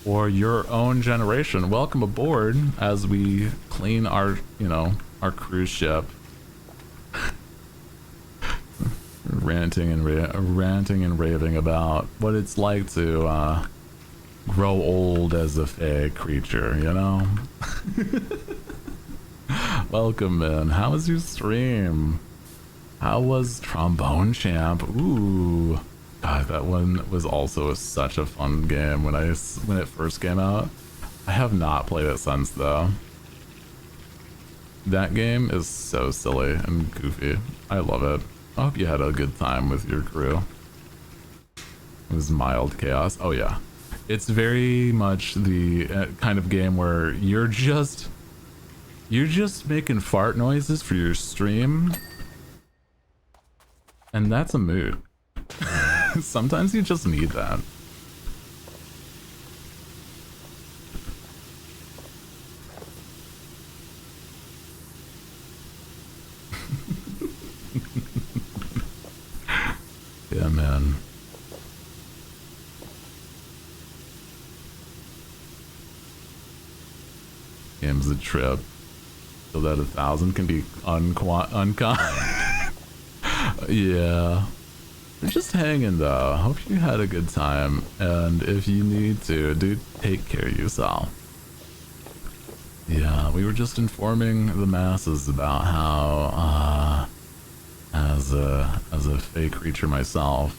S1: for your own generation. Welcome aboard as we clean our, you know, our cruise ship. ranting and raving about what it's like to grow old as a fey creature, you know? Welcome in. How was your stream? How was Trombone Champ? Ooh, God, that one was also such a fun game when it first came out. I have not played it since though. That game is so silly and goofy. I love it. I hope you had a good time with your crew. It was mild chaos. Oh yeah, it's very much the kind of game where you're just making fart noises for your stream. And that's a mood. Sometimes you just need that. Yeah, man. Game's a trip. So that 1,000 can be unkind. Yeah. We're just hanging though. Hope you had a good time. And if you need to, do take care of yourself. Yeah, we were just informing the masses about how, as a fey creature myself,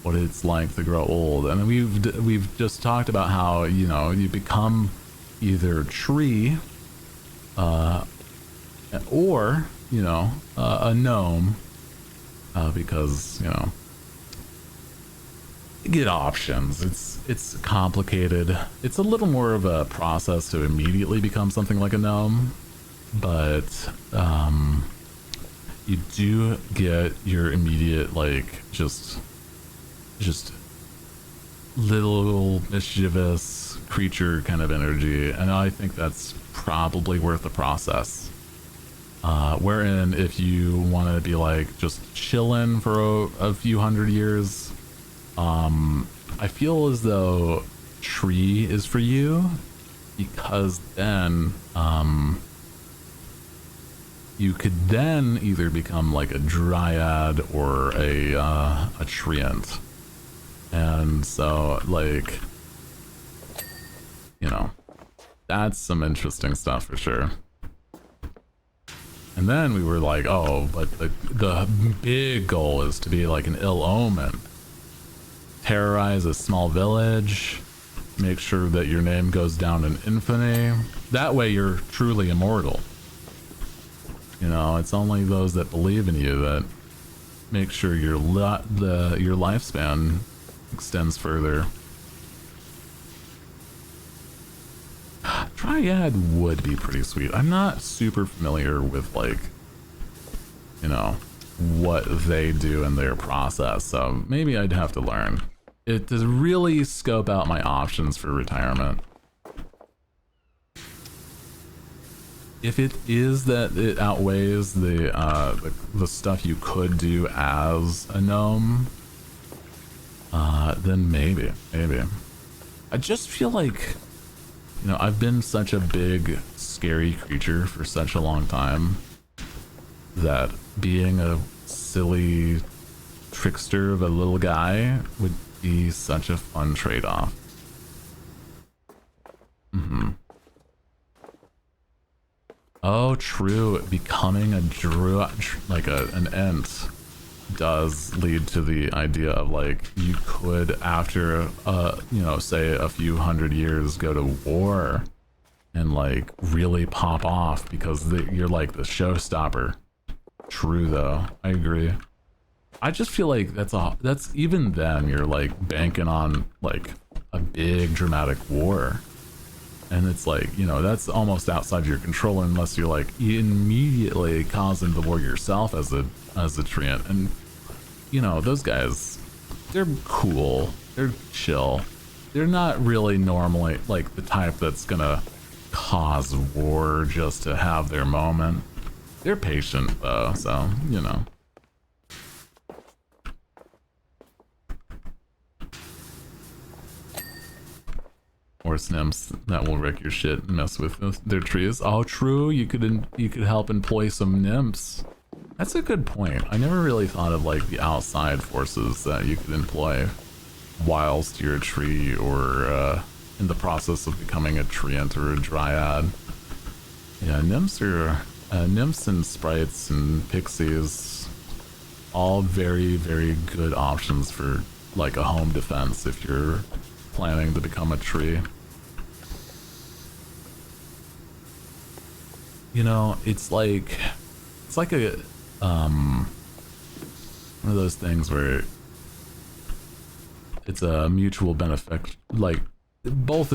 S1: what it's like to grow old. And we've just talked about how, you know, you become either a tree, or, you know, a gnome. Because, you know, you get options. It's complicated. It's a little more of a process to immediately become something like a gnome, but you do get your immediate, like, just little mischievous creature kind of energy, and I think that's probably worth the process. Wherein if you want to be like just chilling for a few hundred years, I feel as though tree is for you, because then you could then either become like a dryad or a treant, and so, like, you know, that's some interesting stuff for sure. And then we were like, oh, but the big goal is to be like an ill omen. Terrorize a small village. Make sure that your name goes down in infamy. That way you're truly immortal. You know, it's only those that believe in you that make sure your lifespan extends further. Dryad would be pretty sweet. I'm not super familiar with, like, you know, what they do in their process, so maybe I'd have to learn. to really scope out my options for retirement. If it is that it outweighs the stuff you could do as a gnome, then maybe. I just feel like, you know, I've been such a big, scary creature for such a long time that being a silly trickster of a little guy would be such a fun trade-off. Oh, true. Becoming a druid, like an ent, does lead to the idea of like you could, after you know, say a few hundred years, go to war and like really pop off because you're like the showstopper. True though, I agree. I just feel like that's even then you're like banking on like a big dramatic war. And it's like, you know, that's almost outside your control unless you're like immediately causing the war yourself as a treant. And you know, those guys, they're cool, they're chill. They're not really normally like the type that's gonna cause war just to have their moment. They're patient though, so you know. Horse nymphs that will wreck your shit and mess with their trees. Oh, true. You could help employ some nymphs. That's a good point. I never really thought of like the outside forces that you could employ whilst you're a tree or in the process of becoming a treant or a dryad. Yeah, nymphs are nymphs and sprites and pixies, all very, very good options for like a home defense if you're planning to become a tree. You know, it's like a one of those things where it's a mutual benefit, like both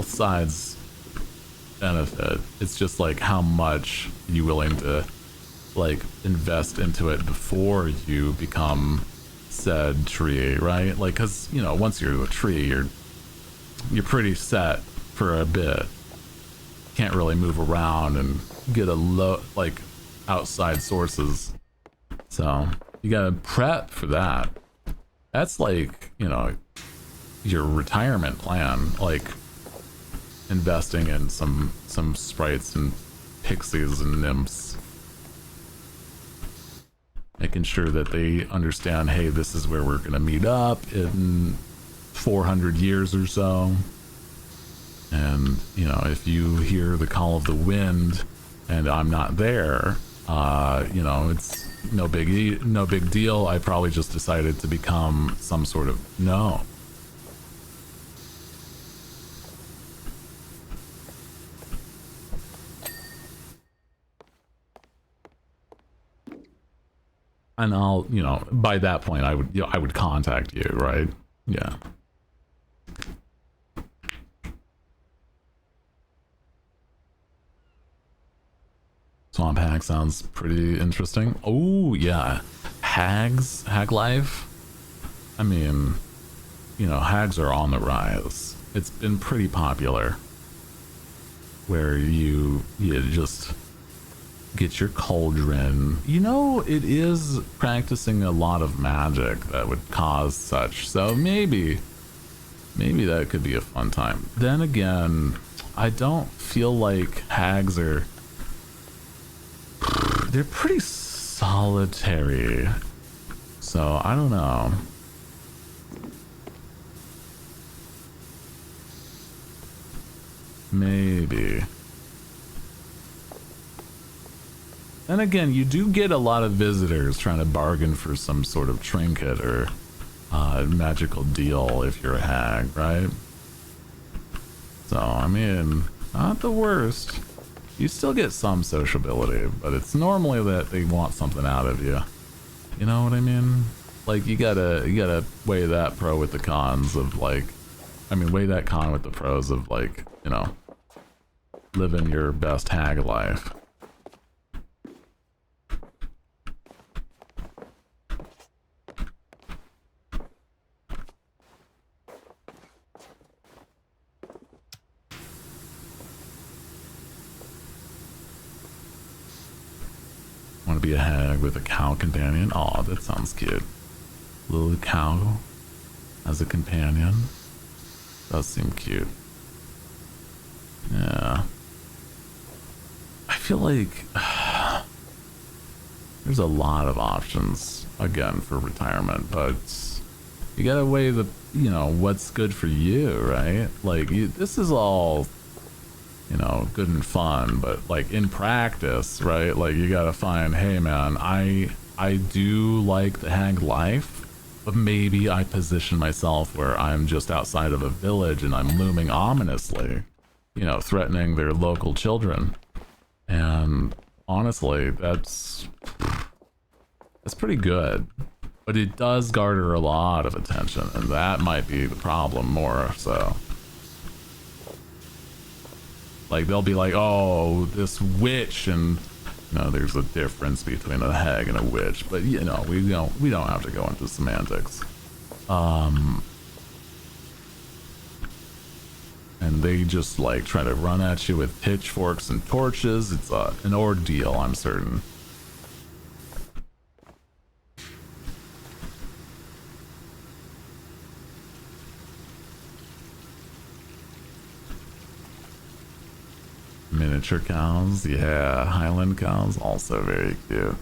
S1: sides benefit. It's just like how much you willing to like invest into it before you become said tree, right? Like, because you know, once you're a tree, you're pretty set for a bit. Can't really move around and get a like outside sources, so you gotta prep for that. That's like, you know, your retirement plan, like investing in some sprites and pixies and nymphs, making sure that they understand, hey, this is where we're gonna meet up in 400 years or so. And you know, if you hear the call of the wind and I'm not there, you know, it's no big deal. I probably just decided to become some sort of no. And I'll, you know, by that point I would contact you, right? Yeah. Swamp hag sounds pretty interesting. Oh yeah, hag life. I mean, you know, hags are on the rise. It's been pretty popular, where you just get your cauldron. You know, it is practicing a lot of magic that would cause such. So maybe that could be a fun time. Then again, I don't feel like hags are. They're pretty solitary, so I don't know. Maybe. Then again, you do get a lot of visitors trying to bargain for some sort of trinket or magical deal if you're a hag, right? So, I mean, not the worst. You still get some sociability, but it's normally that they want something out of you. You know what I mean? Like, you gotta weigh that pro with the cons of like, I mean, weigh that con with the pros of like, you know, living your best hag life. be a hag with a cow companion. Oh, that sounds cute. Little cow as a companion. Does seem cute. Yeah. I feel like there's a lot of options again for retirement, but you gotta weigh the, you know, what's good for you, right? Like, this is all, you know, good and fun, but like in practice, right? Like, you gotta find, hey man, I do like the hag life, but maybe I position myself where I'm just outside of a village and I'm looming ominously, you know, threatening their local children. And honestly, that's pretty good, but it does garner a lot of attention, and that might be the problem more so. Like, they'll be like, oh, this witch, and you know, there's a difference between a hag and a witch, but you know, we don't have to go into semantics. And they just like try to run at you with pitchforks and torches. It's an ordeal, I'm certain. Miniature cows, yeah, Highland cows, also very cute.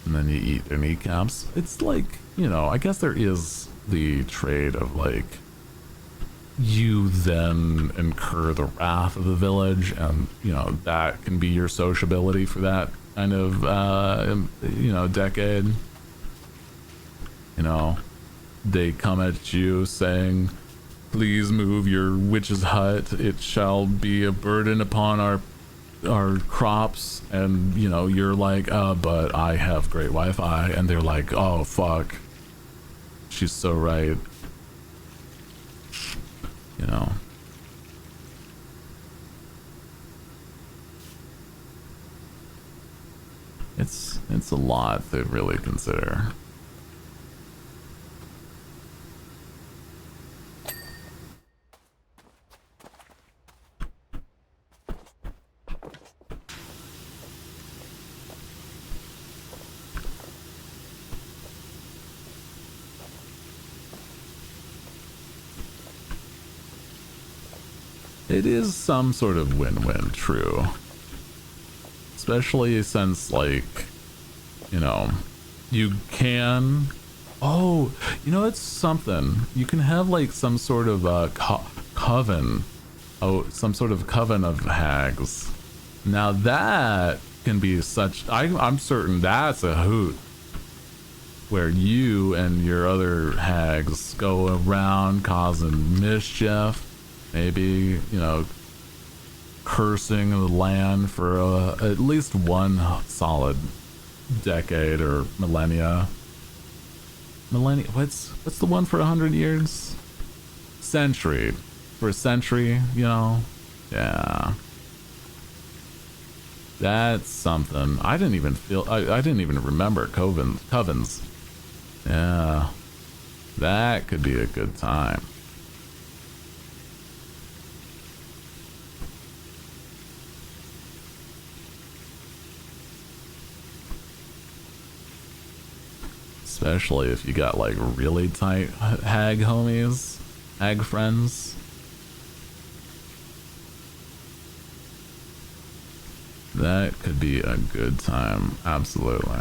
S1: And then you eat their kneecaps. It's like, you know, I guess there is the trade of like, you then incur the wrath of the village, and you know, that can be your sociability for that kind of you know, decade. You know, they come at you saying, please move your witch's hut, it shall be a burden upon our crops, and you know, you're like, but I have great Wi-Fi, and they're like, oh fuck, she's so right. You know, it's a lot to really consider. It is some sort of win-win, true. Especially since, like, you know, you can... Oh, you know, it's something. You can have, like, some sort of coven. Oh, some sort of coven of hags. Now that can be such... I'm certain that's a hoot. Where you and your other hags go around causing mischief. Maybe, you know, cursing the land for at least one solid decade or millennia. What's the one for 100 years? Century. For a century, you know? Yeah. That's something. I didn't even remember covens. Yeah. That could be a good time. Especially if you got like really tight hag homies, hag friends. That could be a good time, absolutely.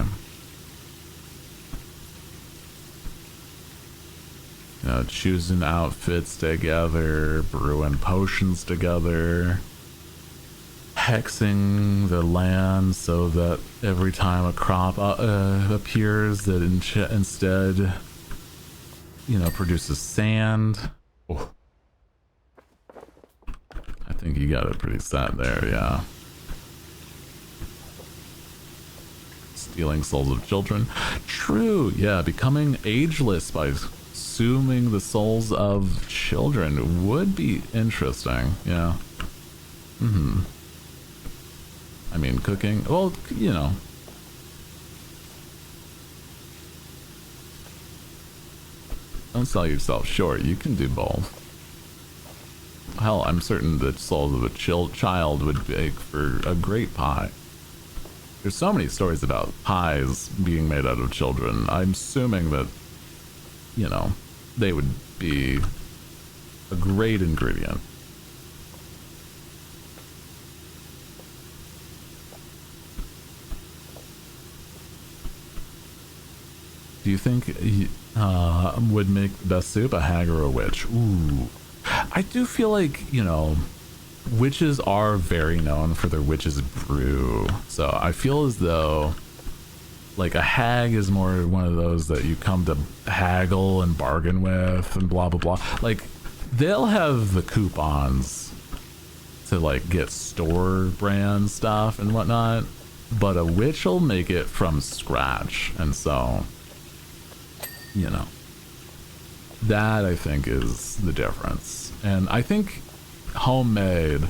S1: You know, choosing outfits together, brewing potions together, hexing the land so that every time a crop appears, that instead, you know, produces sand. Oh. I think you got it pretty set there, yeah. Stealing souls of children. True, yeah, becoming ageless by consuming the souls of children would be interesting, yeah. Mm-hmm. I mean, cooking, well, you know. Don't sell yourself short, you can do both. Hell, I'm certain the souls of a child would make for a great pie. there's so many stories about pies being made out of children. I'm assuming that, you know, they would be a great ingredient. Do you think would make the best soup a hag or a witch? Ooh, I do feel like, you know, witches are very known for their witch's brew. So I feel as though like a hag is more one of those that you come to haggle and bargain with and blah blah blah. Like they'll have the coupons to like get store brand stuff and whatnot, but a witch will make it from scratch. And so, you know, that I think is the difference. And I think homemade,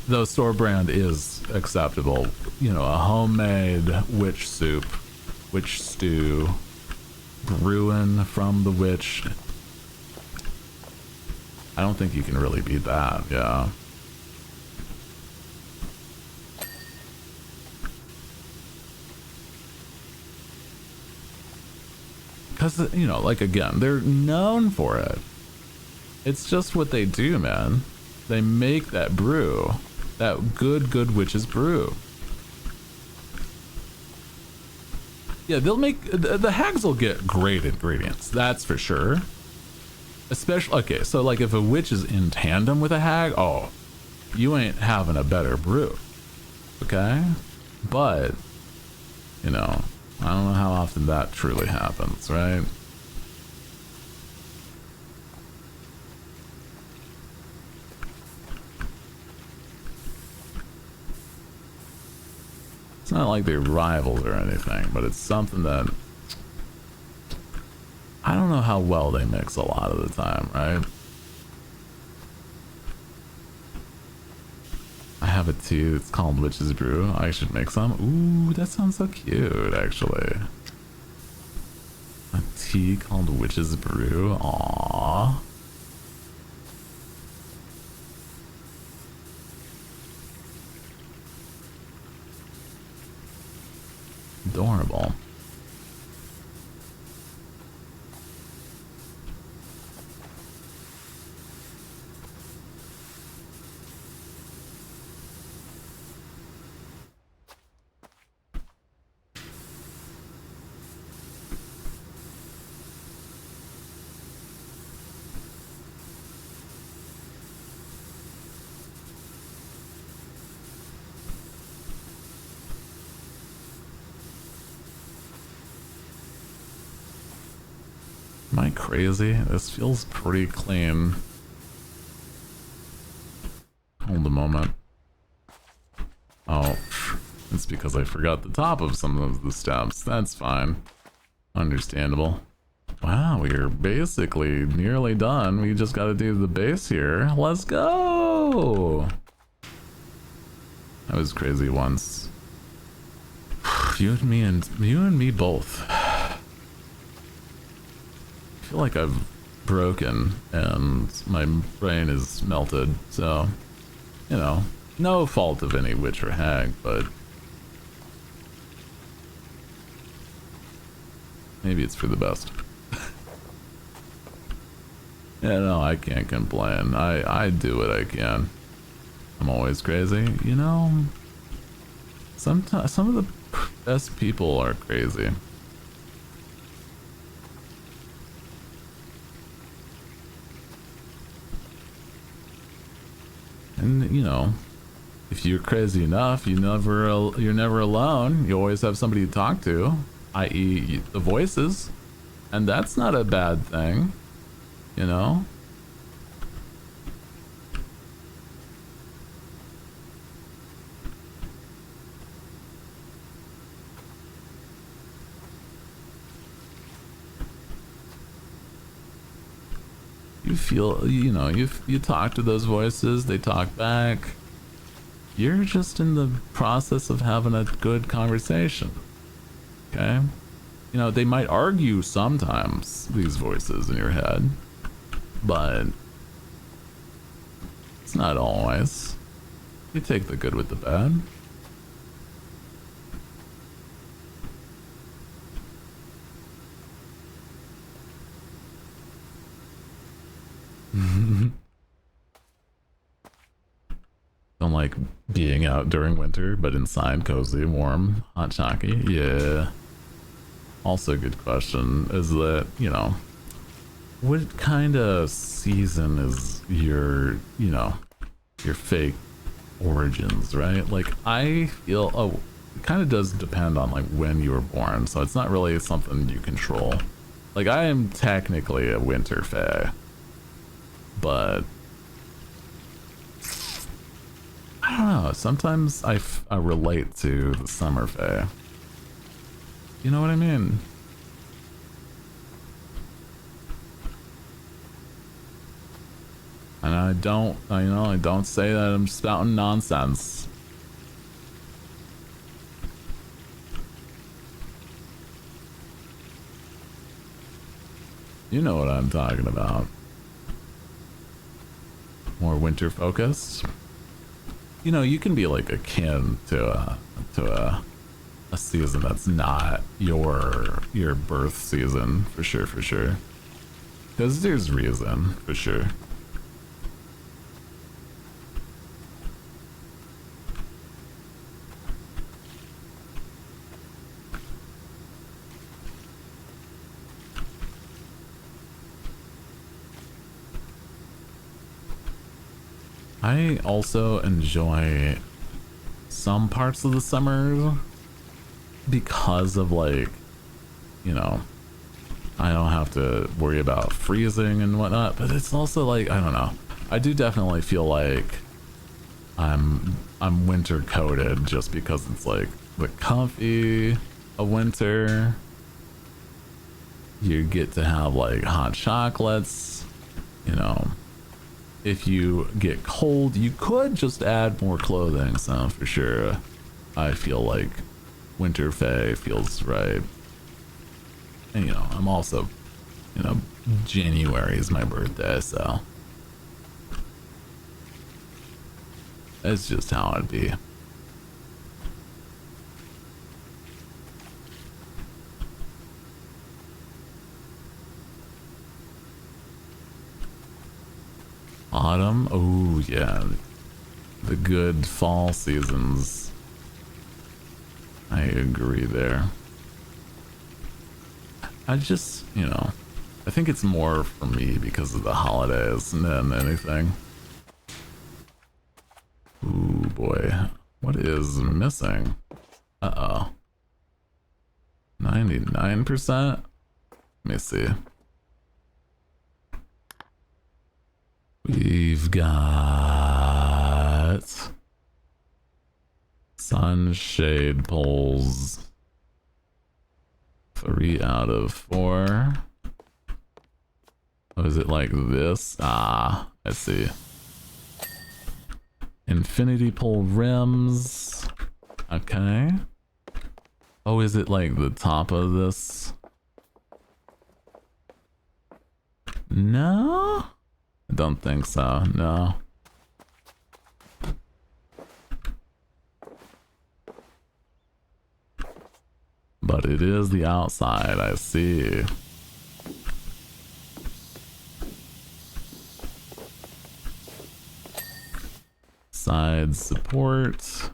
S1: though store brand is acceptable, you know, a homemade witch soup, witch stew, brewing from the witch, I don't think you can really beat that. Yeah. Because, you know, like, again, they're known for it. It's just what they do, man. They make that brew. That good witch's brew. Yeah, they'll make... The hags will get great ingredients. That's for sure. Especially... Okay, so, like, if a witch is in tandem with a hag, oh, you ain't having a better brew. Okay? But, you know... I don't know how often that truly happens, right? It's not like they're rivals or anything, but it's something that I don't know how well they mix a lot of the time, right? I have a tea, it's called Witch's Brew. I should make some. Ooh, that sounds so cute, actually. A tea called Witch's Brew. Aww. Adorable. Am I crazy? This feels pretty clean. Hold a moment. Oh, it's because I forgot the top of some of the steps. That's fine. Understandable. Wow, we're basically nearly done. We just gotta do the base here. Let's go! I was crazy once. You and me both. I feel like I've broken and my brain is melted, so, you know, no fault of any witch or hag, but maybe it's for the best. Yeah, no, I can't complain. I do what I can. I'm always crazy, you know. Sometimes some of the best people are crazy. And, you know, if you're crazy enough, you're never alone. You always have somebody to talk to, i.e. the voices. And that's not a bad thing, you know? You feel, you know, you talk to those voices, they talk back. You're just in the process of having a good conversation. Okay? You know, they might argue sometimes, these voices in your head, but it's not always. You take the good with the bad. Don't like being out during winter, but inside, cozy, warm, hot chocky. Yeah. Also, good question is that, you know, what kind of season is your, you know, your fake origins, right? Like, I feel, oh, it kind of does depend on like when you were born, so it's not really something you control. Like, I am technically a winter fae, but I don't know. Sometimes I relate to the summer fae. You know what I mean? And I don't, you know, I don't say that I'm spouting nonsense. You know what I'm talking about. More winter focused. You know, you can be like akin to a season that's not your birth season, for sure, for sure. Because there's reason, for sure. I also enjoy some parts of the summer because of like, you know, I don't have to worry about freezing and whatnot, but it's also like, I don't know. I do definitely feel like I'm winter coated just because it's like the comfy of winter. You get to have like hot chocolates, you know. If you get cold, you could just add more clothing, so for sure I feel like winter fae feels right. And you know, I'm also, you know, January is my birthday, so it's just how it'd be. Autumn, oh yeah, the good fall seasons. I agree there. I just, you know, I think it's more for me because of the holidays than anything. Ooh boy, what is missing? Uh-oh. 99%? Let me see. We've got sunshade poles. 3 out of 4. Oh, is it like this? Ah, I see. Infinity pole rims. Okay. Oh, is it like the top of this? No? I don't think so, no. But it is the outside, I see. Side support.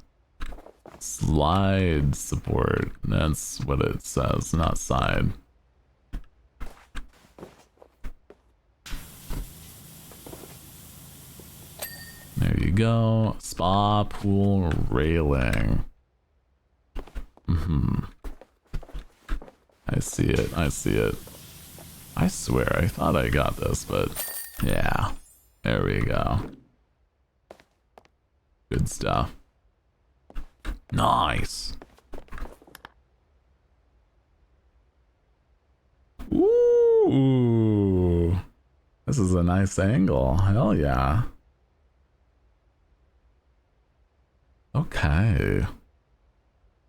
S1: Slide support. That's what it says, not side. There you go. Spa pool railing. I see it. I see it. I swear, I thought I got this, but yeah. There we go. Good stuff. Nice. Ooh. This is a nice angle. Hell yeah. Okay.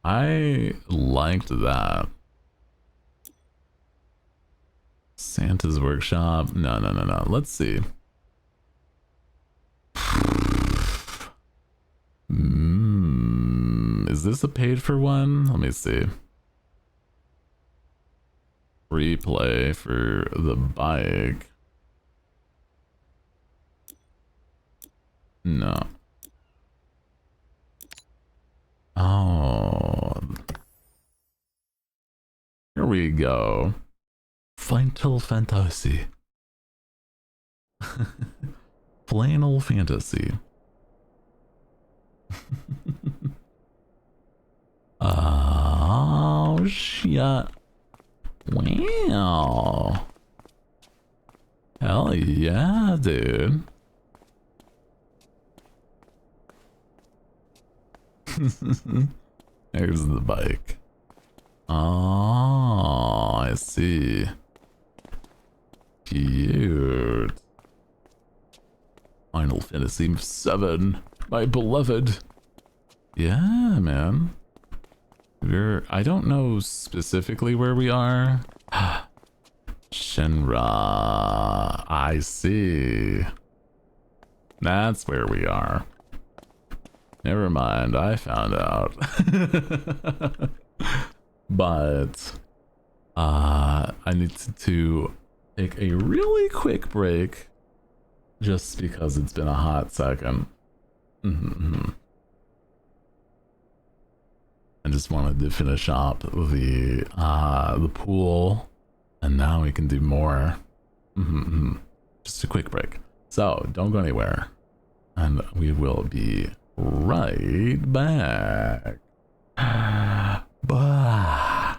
S1: I liked that. Santa's workshop. No. Let's see. Is this a paid for one? Let me see. Free play for the bike. No. Oh. Here we go. Final Fantasy. Flannel Fantasy. Oh, shit. Wow. Hell yeah, dude. There's the bike. Oh, I see. Cute. Final Fantasy VII, my beloved. Yeah, man. I don't know specifically where we are. Shinra. I see. That's where we are. Never mind, I found out. But I need to take a really quick break just because it's been a hot second. I just wanted to finish up the pool, and now we can do more. Just a quick break. So don't go anywhere, and we will be right back. Bye.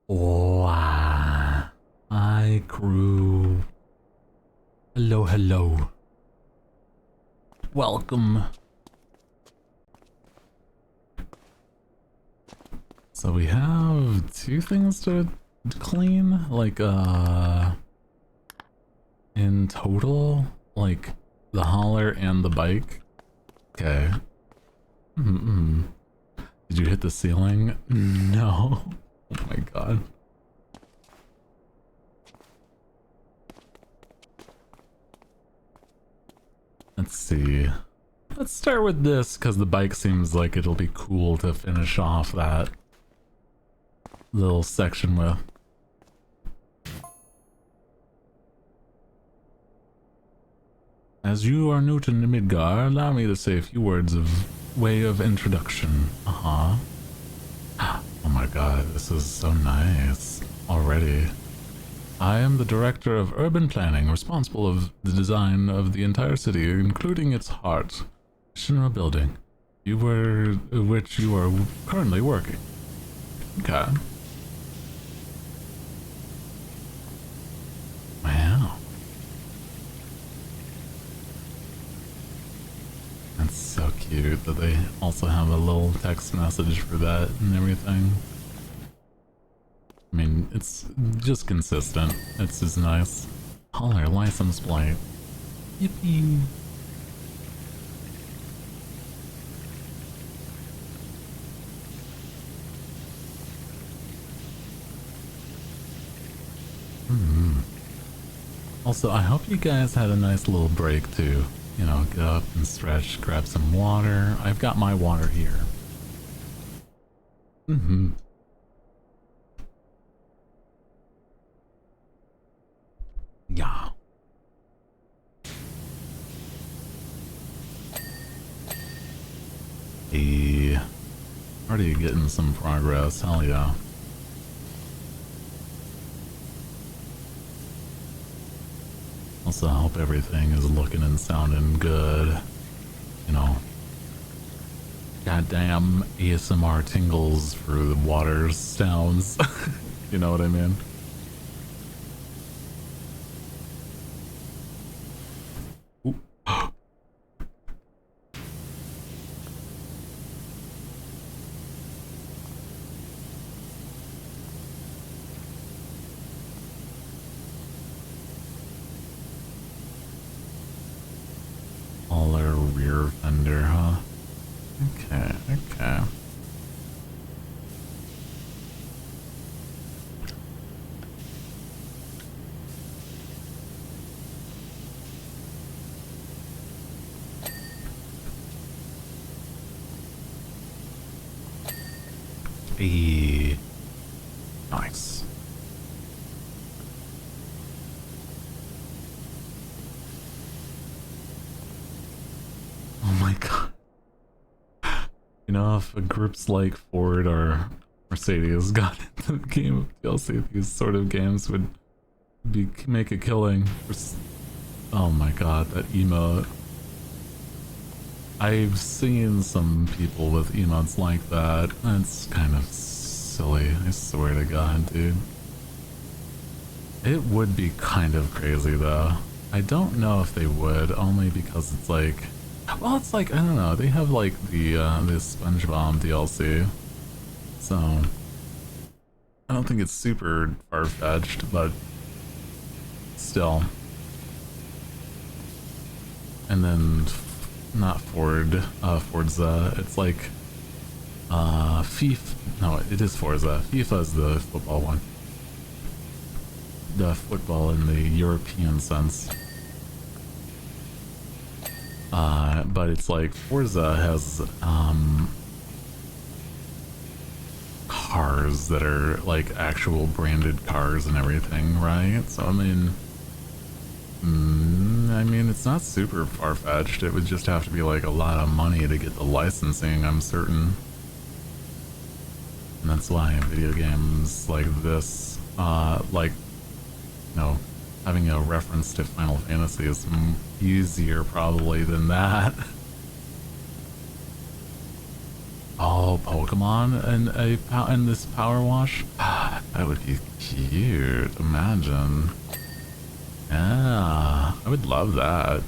S1: Wow. Hi, crew. Hello, hello. Welcome. So we have 2 things to clean, like, in total, like, the hauler and the bike. Okay. Did you hit the ceiling? No. Oh my god. Let's see. Let's start with this, because the bike seems like it'll be cool to finish off that little section with. As you are new to Midgar, allow me to say a few words of way of introduction. Oh my god, this is so nice already. I am the director of urban planning, responsible of the design of the entire city, including its heart, Shinra building, which you are currently working. Okay. Wow. That's so cute that they also have a little text message for that and everything. I mean, it's just consistent. It's just nice. Holler, license plate. Yippee. Also, I hope you guys had a nice little break too. You know, get up and stretch, grab some water. I've got my water here. Yeah. Hey. Already getting some progress, hell yeah. Also, I hope everything is looking and sounding good. You know, goddamn ASMR tingles for the water sounds. You know what I mean? Ooh. All our rear fender, huh? Okay, okay. Hey. Nice. Oh my god. You know, if groups like Ford or Mercedes got into the game of DLC, these sort of games would make a killing. Oh my god, that emote. I've seen some people with emotes like that. It's kind of silly, I swear to god, dude. It would be kind of crazy though. I don't know if they would, only because it's like, well, it's like, I don't know, they have like the SpongeBob DLC, so I don't think it's super far-fetched, but still. And then, not Forza, it's like, FIFA, no, it is Forza. FIFA is the football one. The football in the European sense. But it's like Forza has cars that are like actual branded cars and everything, right? So I mean, it's not super far-fetched. It would just have to be like a lot of money to get the licensing, I'm certain. And that's why video games like this, like, you know, having a reference to Final Fantasy is easier probably than that. Oh, Pokemon and this Power Wash. That would be cute. Imagine. Yeah, I would love that.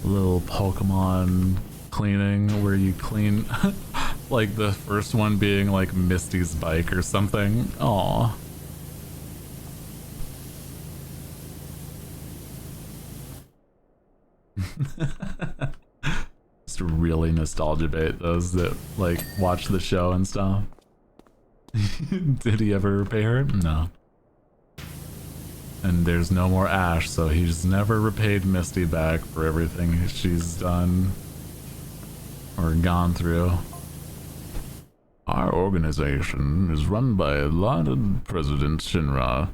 S1: A little Pokemon cleaning where you clean, like the first one being like Misty's bike or something. Aw. Just really nostalgia bait those that like watch the show and stuff. Did he ever repay her? No. And there's no more Ash, so he's never repaid Misty back for everything she's done or gone through. Our organization is run by lauded President Shinra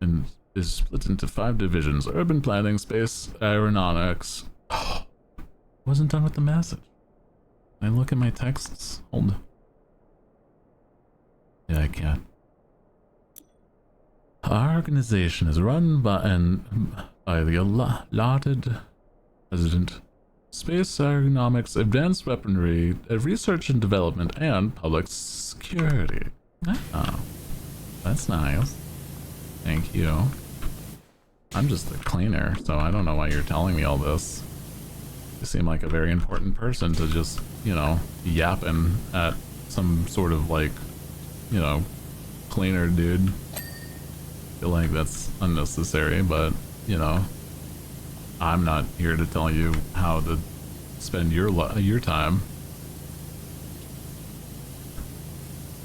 S1: and is split into 5 divisions: urban planning, space, aeronautics. Wasn't done with the message. I look at my texts. Hold. Yeah, I can't. Our organization is run by the lauded President. Space aeronautics, advanced weaponry, research and development, and public security. Oh, that's nice. Thank you. I'm just a cleaner, so I don't know why you're telling me all this. You seem like a very important person to just, you know, yapping at some sort of like, you know, cleaner dude. I feel like that's unnecessary, but, you know, I'm not here to tell you how to spend your time.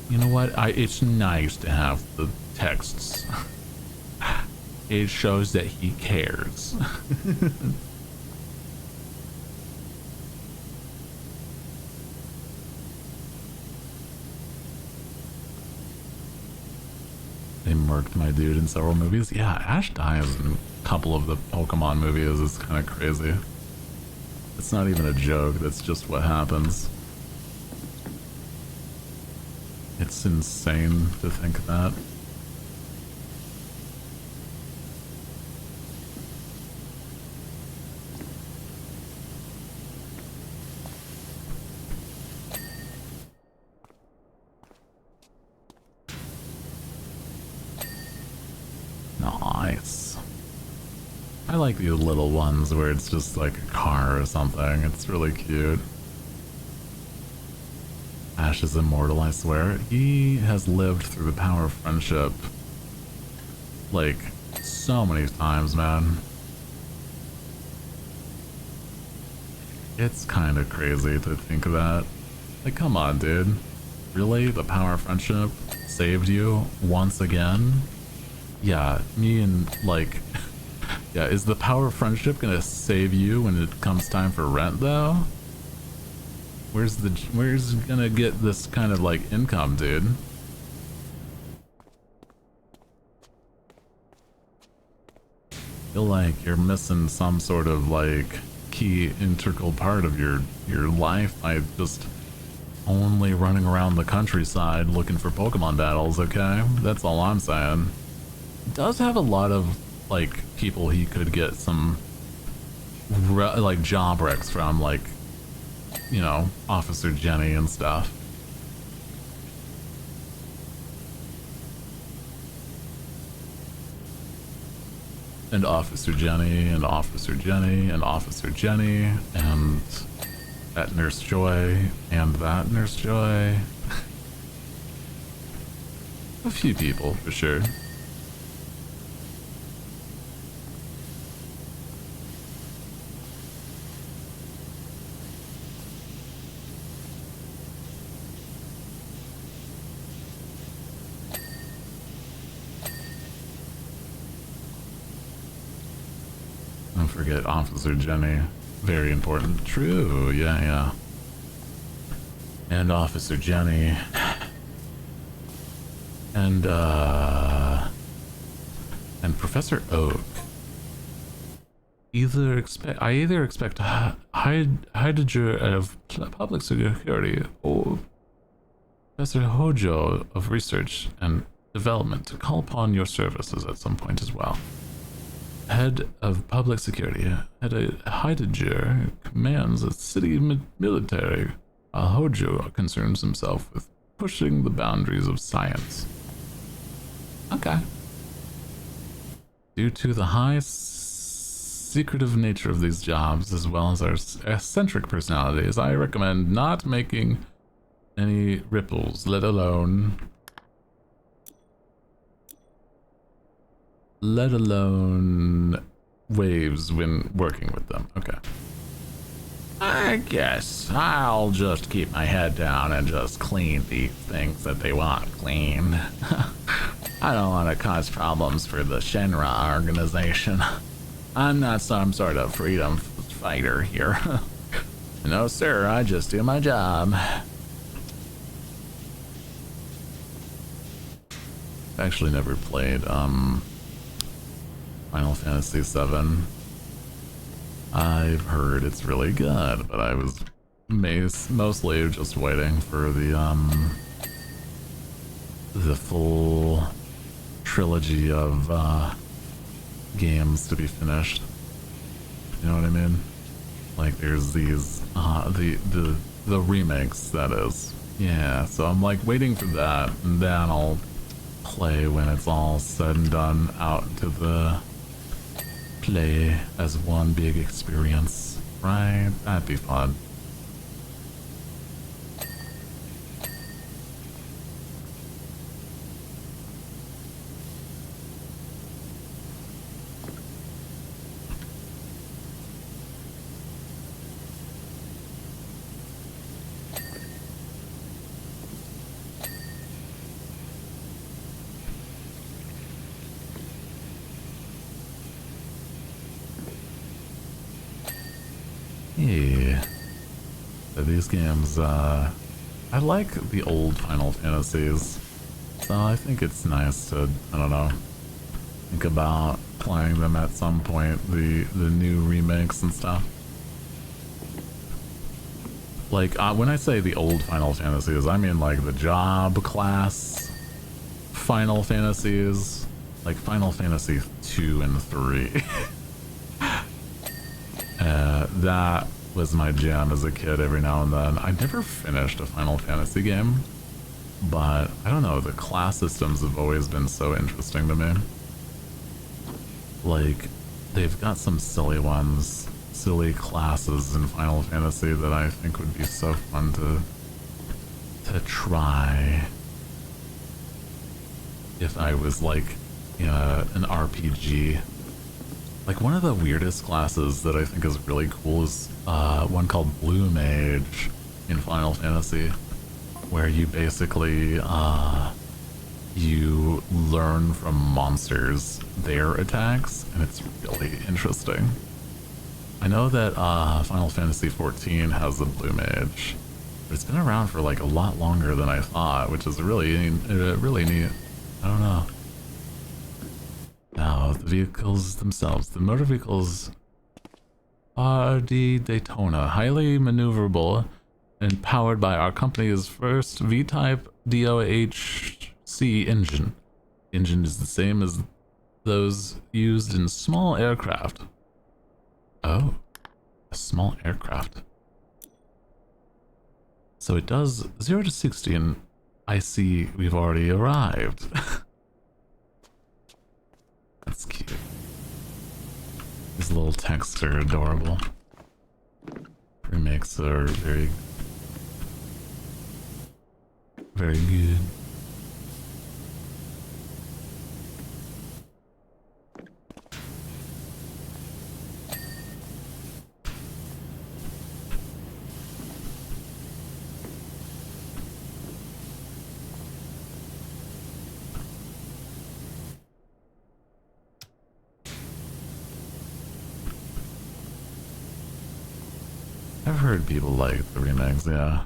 S1: You know what? It's nice to have the texts. It shows that he cares. They murked my dude in several movies. Yeah, Ash dies in a couple of the Pokemon movies. It's kind of crazy. It's not even a joke. That's just what happens. It's insane to think that. Nice. I like these little ones where it's just like a car or something. It's really cute. Ash is immortal, I swear. He has lived through the power of friendship like so many times, man. It's kind of crazy to think of that. Like, come on, dude. Really? The power of friendship saved you once again? Yeah, me and, like... yeah, is the power of friendship gonna save you when it comes time for rent, though? Where's gonna get this kind of, like, income, dude? Feel like you're missing some sort of, like, key integral part of your life by just only running around the countryside looking for Pokemon battles, okay? That's all I'm saying. It does have a lot of, like, people he could get some, like, job wrecks from, like, you know, Officer Jenny and stuff. And Officer Jenny, and Officer Jenny, and Officer Jenny, and that Nurse Joy, and that Nurse Joy. A few people, for sure. Don't forget Officer Jenny. Very important. True, yeah. And Officer Jenny. And Professor Oak. I either expect Heidegger of Public Security or Professor Hojo of Research and Development to call upon your services at some point as well. Head of public security, head of Heidegger, commands a city military. Ahoy concerns himself with pushing the boundaries of science. Okay. Due to the high secretive nature of these jobs, as well as our eccentric personalities, I recommend not making any ripples, let alone waves when working with them. Okay. I guess I'll just keep my head down and just clean the things that they want cleaned. I don't want to cause problems for the Shenra organization. I'm not some sort of freedom fighter here. No, sir, I just do my job. I've actually never played Final Fantasy VII. I've heard it's really good, but I was mostly just waiting for the full trilogy of games to be finished. You know what I mean? Like there's these the remakes, that is. Yeah, so I'm like waiting for that, and then I'll play when it's all said and done out to the play as one big experience, right? That'd be fun. Yeah. So these games, I like the old Final Fantasies, so I think it's nice to, I don't know, think about playing them at some point, the new remakes and stuff. Like, when I say the old Final Fantasies, I mean like the job class Final Fantasies, like Final Fantasy 2 and 3. That was my jam as a kid every now and then. I never finished a Final Fantasy game, but I don't know, the class systems have always been so interesting to me. Like, they've got some silly ones, silly classes in Final Fantasy that I think would be so fun to try if I was like in an RPG. Like, one of the weirdest classes that I think is really cool is one called Blue Mage in Final Fantasy, where you basically you learn from monsters their attacks, and it's really interesting. I know that Final Fantasy XIV has the Blue Mage, but it's been around for like a lot longer than I thought, which is really neat. I don't know. Now, the vehicles themselves. The motor vehicles are the Daytona, highly maneuverable and powered by our company's first V-type DOHC engine. The engine is the same as those used in small aircraft. Oh, a small aircraft. So it does 0 to 60, and I see we've already arrived. That's cute. These little texts are adorable. Remakes are very good. I've heard people like the remakes, yeah.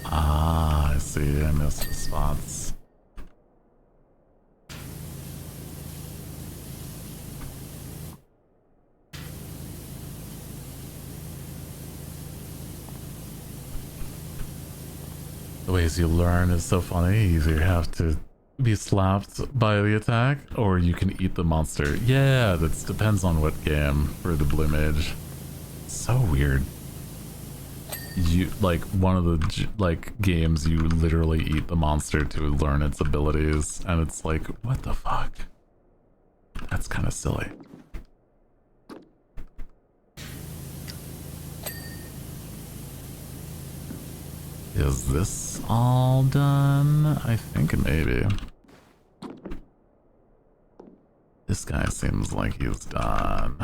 S1: Ah, I see, I missed the spots. ways you learn is so funny. You either have to be slapped by the attack, or you can eat the monster. Yeah, that depends on what game for the blue mage. So weird. You like one of the like games you literally eat the monster to learn its abilities, and it's like, what the fuck? That's kind of silly. Is this all done? I think maybe. This guy seems like he's done.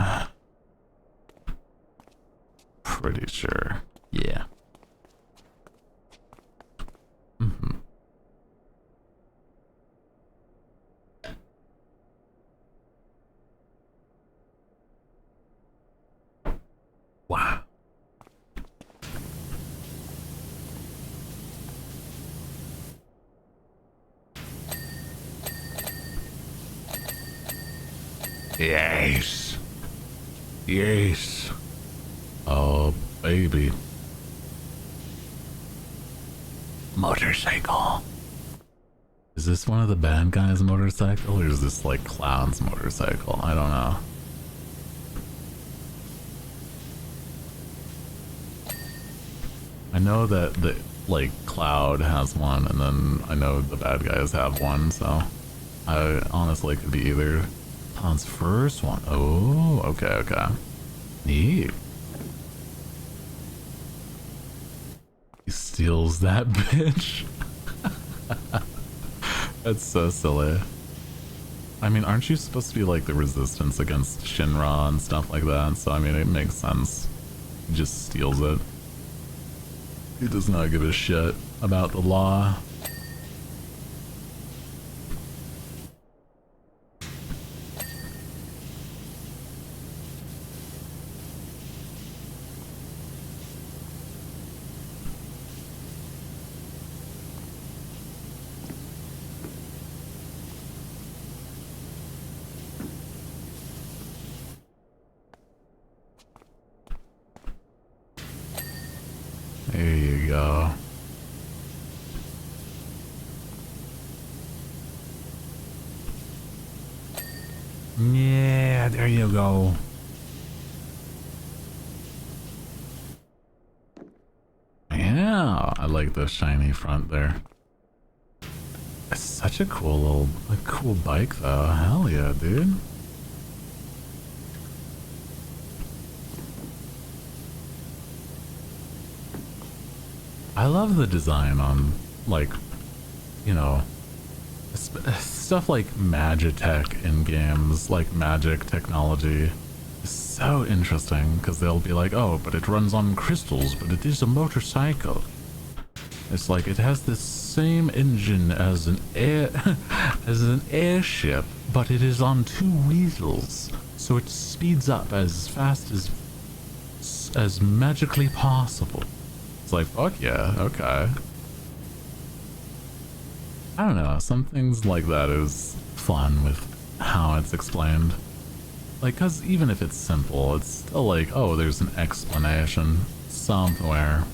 S1: Pretty sure. Yeah. Mm-hmm. Wow. Yes. Yes. Oh, baby. Motorcycle. Is this one of the bad guys' motorcycle, or is this like Cloud's motorcycle? I don't know. I know that the like Cloud has one, and then I know the bad guys have one, so I honestly could be either. Cloud's first one. Oh, okay, okay. Neat. He steals that bitch. That's so silly. I mean, aren't you supposed to be like the resistance against Shinra and stuff like that? So I mean, it makes sense. He just steals it. He does not give a shit about the law. There you go. Yeah, there you go. Yeah, I like the shiny front there. It's such a cool cool bike though. Hell yeah, dude. I love the design on, like, you know, stuff like Magitech in games, like magic technology. Is so interesting, because they'll be like, oh, but it runs on crystals, but it is a motorcycle. It's like, it has the same engine as an airship, but it is on 2 wheels, so it speeds up as fast as magically possible. It's like, fuck yeah, okay. I don't know, some things like that is fun with how it's explained. Like, cause even if it's simple, it's still like, oh, there's an explanation somewhere.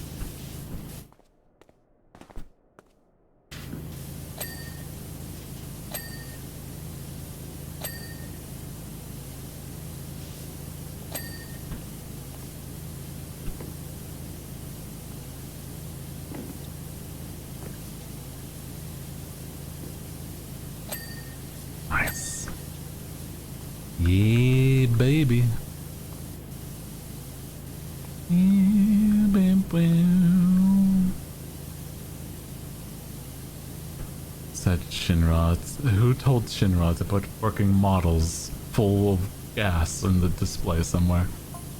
S1: Nice. Yeah, baby. Yeah, baby. Said Shinra. Who told Shinra to put working models full of gas in the display somewhere?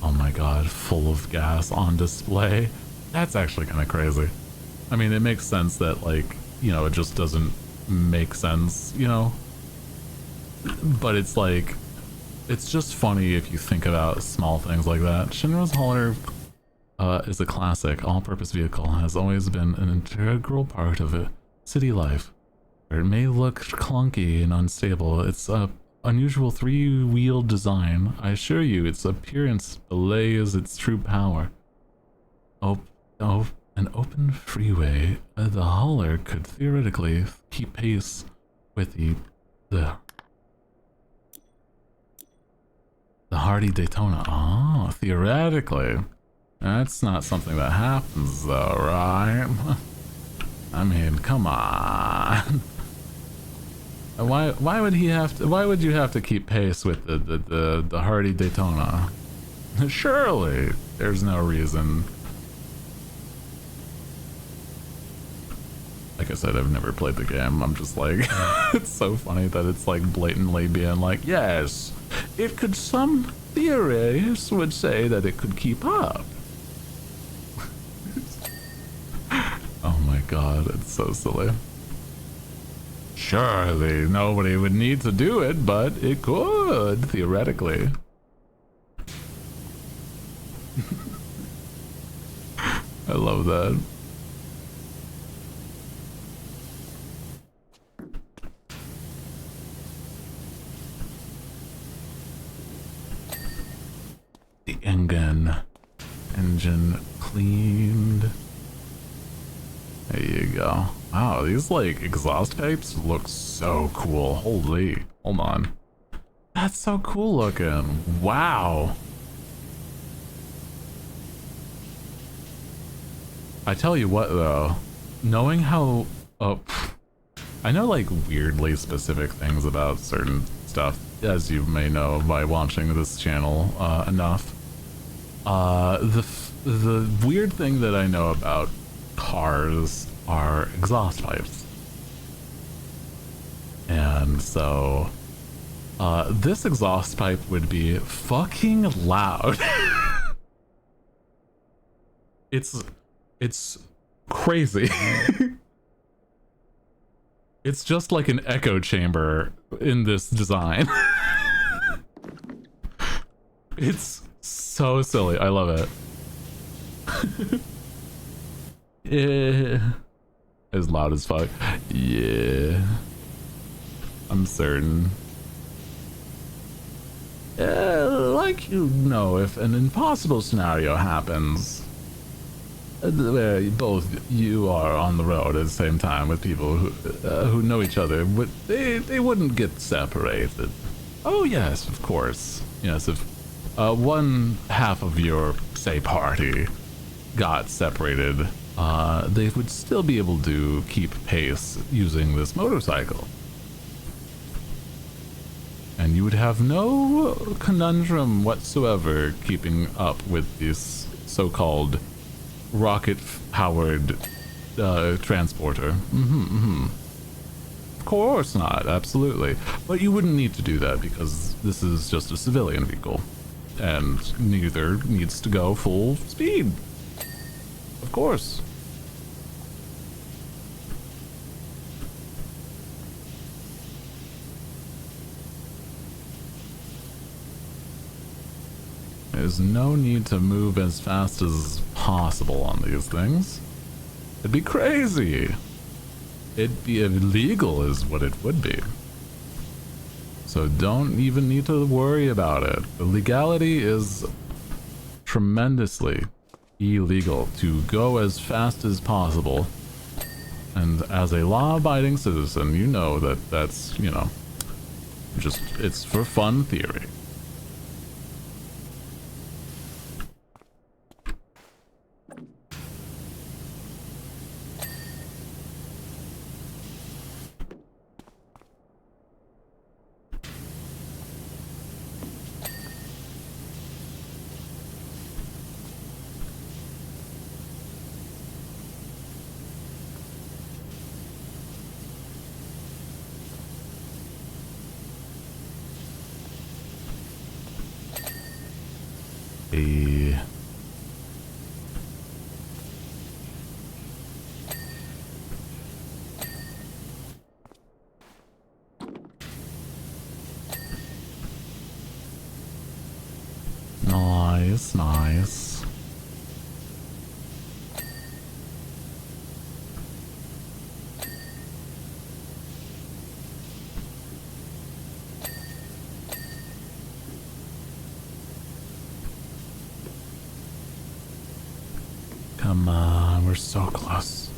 S1: Oh my god, full of gas on display? That's actually kind of crazy. I mean, it makes sense that, like, you know, it just doesn't make sense, you know? But it's like, it's just funny if you think about small things like that. Shinra's hauler is a classic all-purpose vehicle, has always been an integral part of a city life. Where it may look clunky and unstable, it's a unusual 3-wheel design. I assure you, its appearance belays its true power. Oh, an open freeway, the hauler could theoretically keep pace with the Hardy Daytona. Oh, theoretically. That's not something that happens though, right? I mean, come on. Why would he have to, why would you have to keep pace with the Hardy Daytona? Surely there's no reason. Like I said, I've never played the game. I'm just like, it's so funny that it's like blatantly being like, yes, it could, some theorists would say that it could keep up. Oh my god, it's so silly. Surely nobody would need to do it, but it could, theoretically. I love that. The engine cleaned. There you go. Wow, these like exhaust pipes look so cool. Holy, hold on. That's so cool looking. Wow. I tell you what though, knowing how, I know like weirdly specific things about certain stuff, as you may know by watching this channel enough. The weird thing that I know about cars are exhaust pipes. And so, this exhaust pipe would be fucking loud. It's crazy. It's just like an echo chamber in this design. It's so silly. I love it. Yeah. As loud as fuck. Yeah. I'm certain. Like, you know, if an impossible scenario happens, where both you are on the road at the same time with people who know each other, they wouldn't get separated. Oh yes, of course. Yes, if one half of your, say, party got separated, they would still be able to keep pace using this motorcycle. And you would have no conundrum whatsoever keeping up with this so-called rocket-powered transporter. Of course not, absolutely. But you wouldn't need to do that because this is just a civilian vehicle. And neither needs to go full speed. Of course. There's no need to move as fast as possible on these things. It'd be crazy. It'd be illegal is what it would be. So don't even need to worry about it. The legality is tremendously illegal to go as fast as possible. And as a law-abiding citizen, you know that that's, you know, just, it's for fun theory. Nice, nice. Come on, we're so close.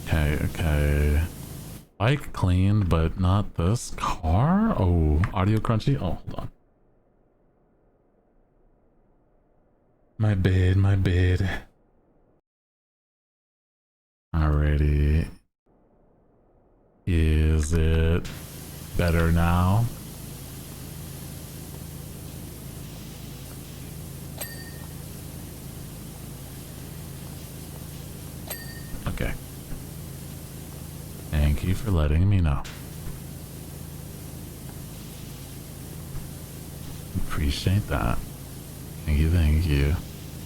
S1: Okay, okay. Bike cleaned, but not this car? Oh, audio crunchy? Oh, hold on. My bad, my bad. Alrighty. Is it better now? Okay. Thank you for letting me know. Appreciate that. Thank you, thank you.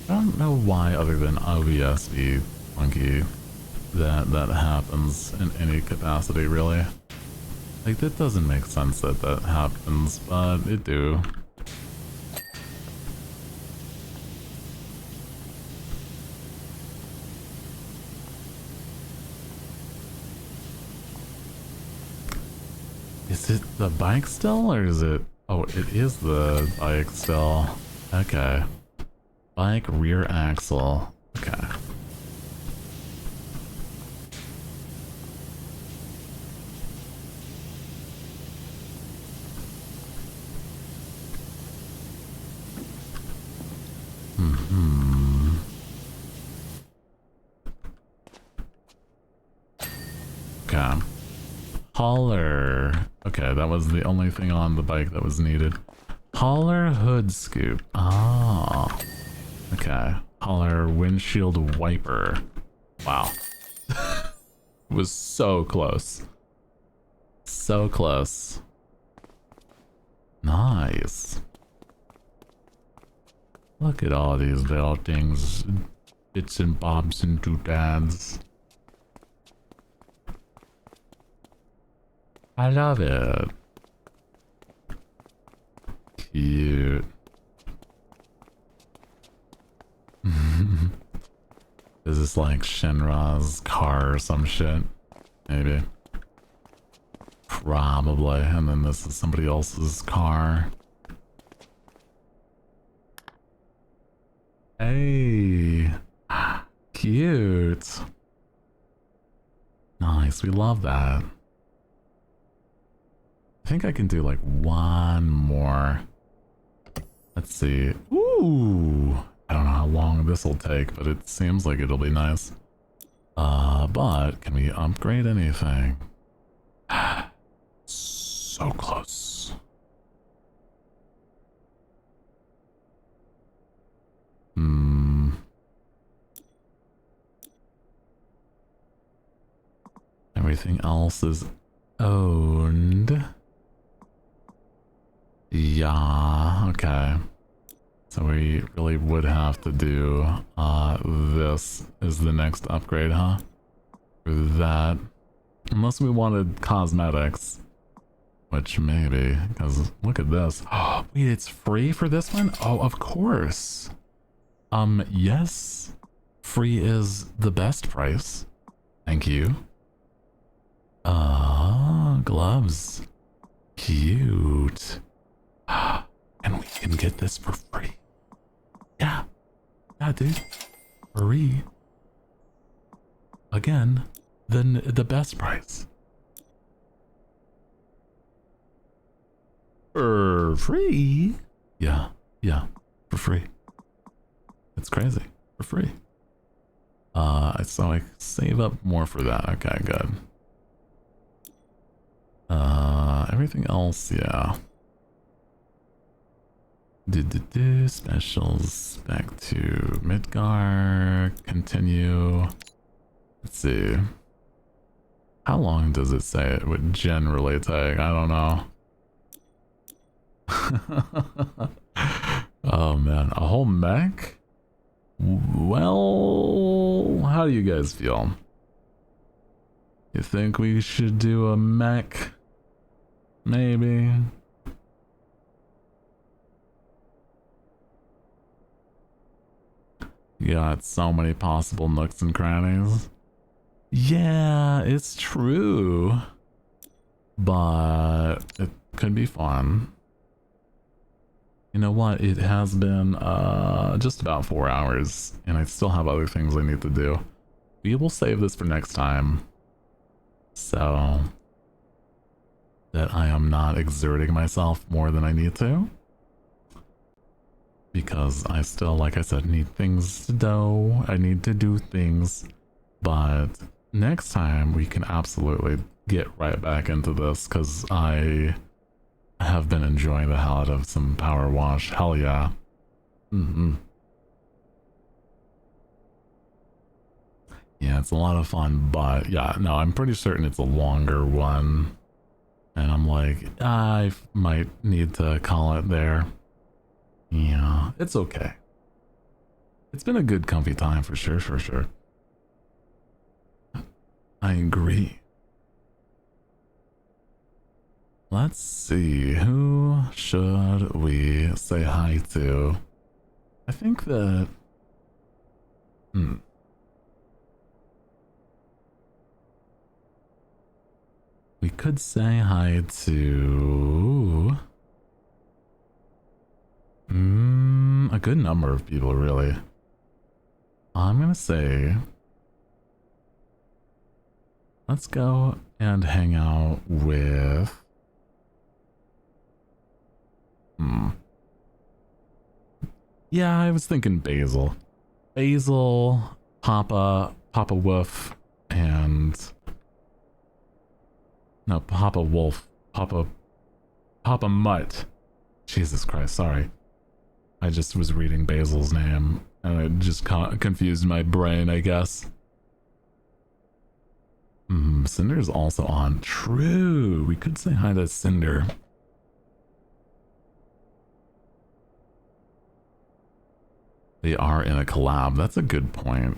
S1: I don't know why other than OBS be funky that happens in any capacity, really. Like, that doesn't make sense that that happens, but it do. Is it the bike still, or is it... Oh, it is the bike still. Okay. Bike rear axle. Okay. Okay. Hauler. Okay, that was the only thing on the bike that was needed. Hauler hood scoop. Ah. Okay. Hauler windshield wiper. Wow. It was so close. So close. Nice. Look at all these little things. Bits and bobs and doodads. I love it. Cute. Is this like Shinra's car or some shit? Maybe. Probably. And then this is somebody else's car. Hey. Cute. Nice. We love that. I think I can do like one more. Let's see. Ooh. I don't know how long this will take, but it seems like it'll be nice. But can we upgrade anything? So close. Everything else is owned. Yeah, okay. So we really would have to do this is the next upgrade, huh? For that. Unless we wanted cosmetics. Which maybe, because look at this. Oh, wait, it's free for this one? Oh, of course. Yes. Free is the best price. Thank you. Gloves. Cute. And we can get this for free. Yeah. Yeah, dude. Free. Again, then the best price. For free? Yeah. Yeah. For free. It's crazy. For free. So I save up more for that. Okay, good. Everything else, yeah. Specials back to Midgar. Continue. Let's see. How long does it say it would generally take? I don't know. Oh man, a whole mech? Well, how do you guys feel? You think we should do a mech? Maybe. You got so many possible nooks and crannies. Yeah, it's true. But it could be fun. You know what? It has been just about 4 hours, and I still have other things I need to do. We will save this for next time, so that I am not exerting myself more than I need to. Because I still, like I said, need things to do. I need to do things. But next time we can absolutely get right back into this, because I have been enjoying the hell out of some power wash. Hell yeah. Yeah, it's a lot of fun, but yeah, no, I'm pretty certain it's a longer one. And I'm like, I might need to call it there. Yeah, it's okay. It's been a good comfy time for sure, for sure. I agree. Let's see, who should we say hi to? I think that... We could say hi to... a good number of people, really. I'm gonna say... Let's go and hang out with... Yeah, I was thinking Basil. Basil, Papa Wolf, and... No, Papa Wolf. Papa Mutt. Jesus Christ, sorry. I just was reading Basil's name, and it just confused my brain, I guess. Cinder's also on. True, we could say hi to Cinder. They are in a collab. That's a good point.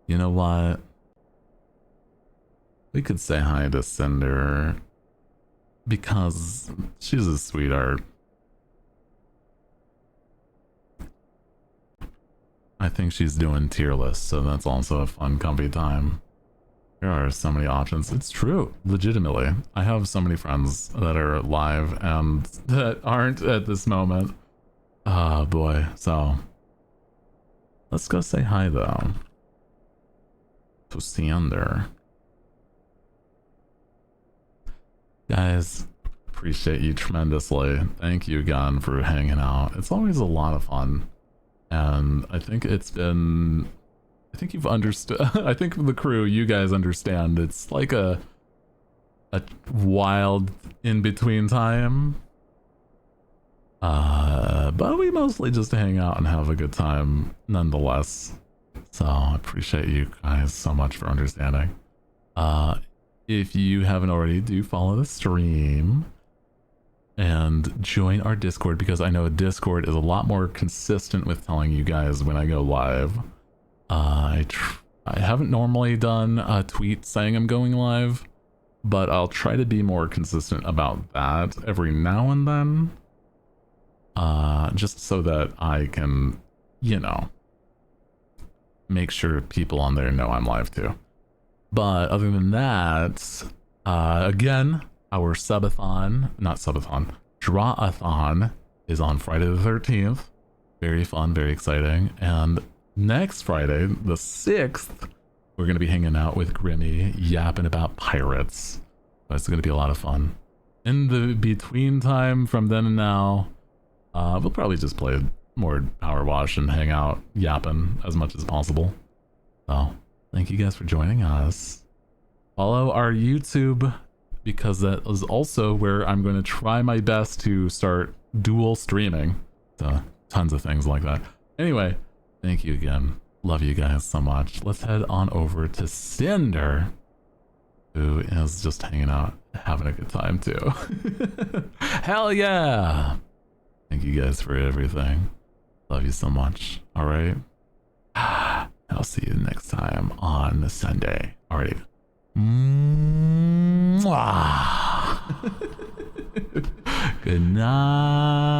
S1: You know what? We could say hi to Cinder because she's a sweetheart. I think she's doing tier lists, so that's also a fun, comfy time. There are so many options. It's true, legitimately. I have so many friends that are live and that aren't at this moment. Oh boy, so let's go say hi though to Cinder. Guys, appreciate you tremendously. Thank you again for hanging out. It's always a lot of fun. And I think it's been... I think you've understood... I think the crew, you guys understand. It's like a wild in-between time. But we mostly just hang out and have a good time nonetheless. So I appreciate you guys so much for understanding. If you haven't already, do follow the stream and join our Discord, because I know Discord is a lot more consistent with telling you guys when I go live. I haven't normally done a tweet saying I'm going live, but I'll try to be more consistent about that every now and then. Just so that I can, you know, make sure people on there know I'm live too. But other than that, again, our draw-a-thon is on Friday the 13th. Very fun, very exciting. And next Friday, the 6th, we're going to be hanging out with Grimmy, yapping about pirates. That's going to be a lot of fun. In the between time from then and now, we'll probably just play more Power Wash and hang out, yapping as much as possible. So, thank you guys for joining us. Follow our YouTube, because that is also where I'm going to try my best to start dual streaming. So, tons of things like that. Anyway, thank you again. Love you guys so much. Let's head on over to Cinder, who is just hanging out, having a good time too. Hell yeah! Thank you guys for everything. Love you so much. All right. I'll see you next time on Sunday. Alrighty. Good night.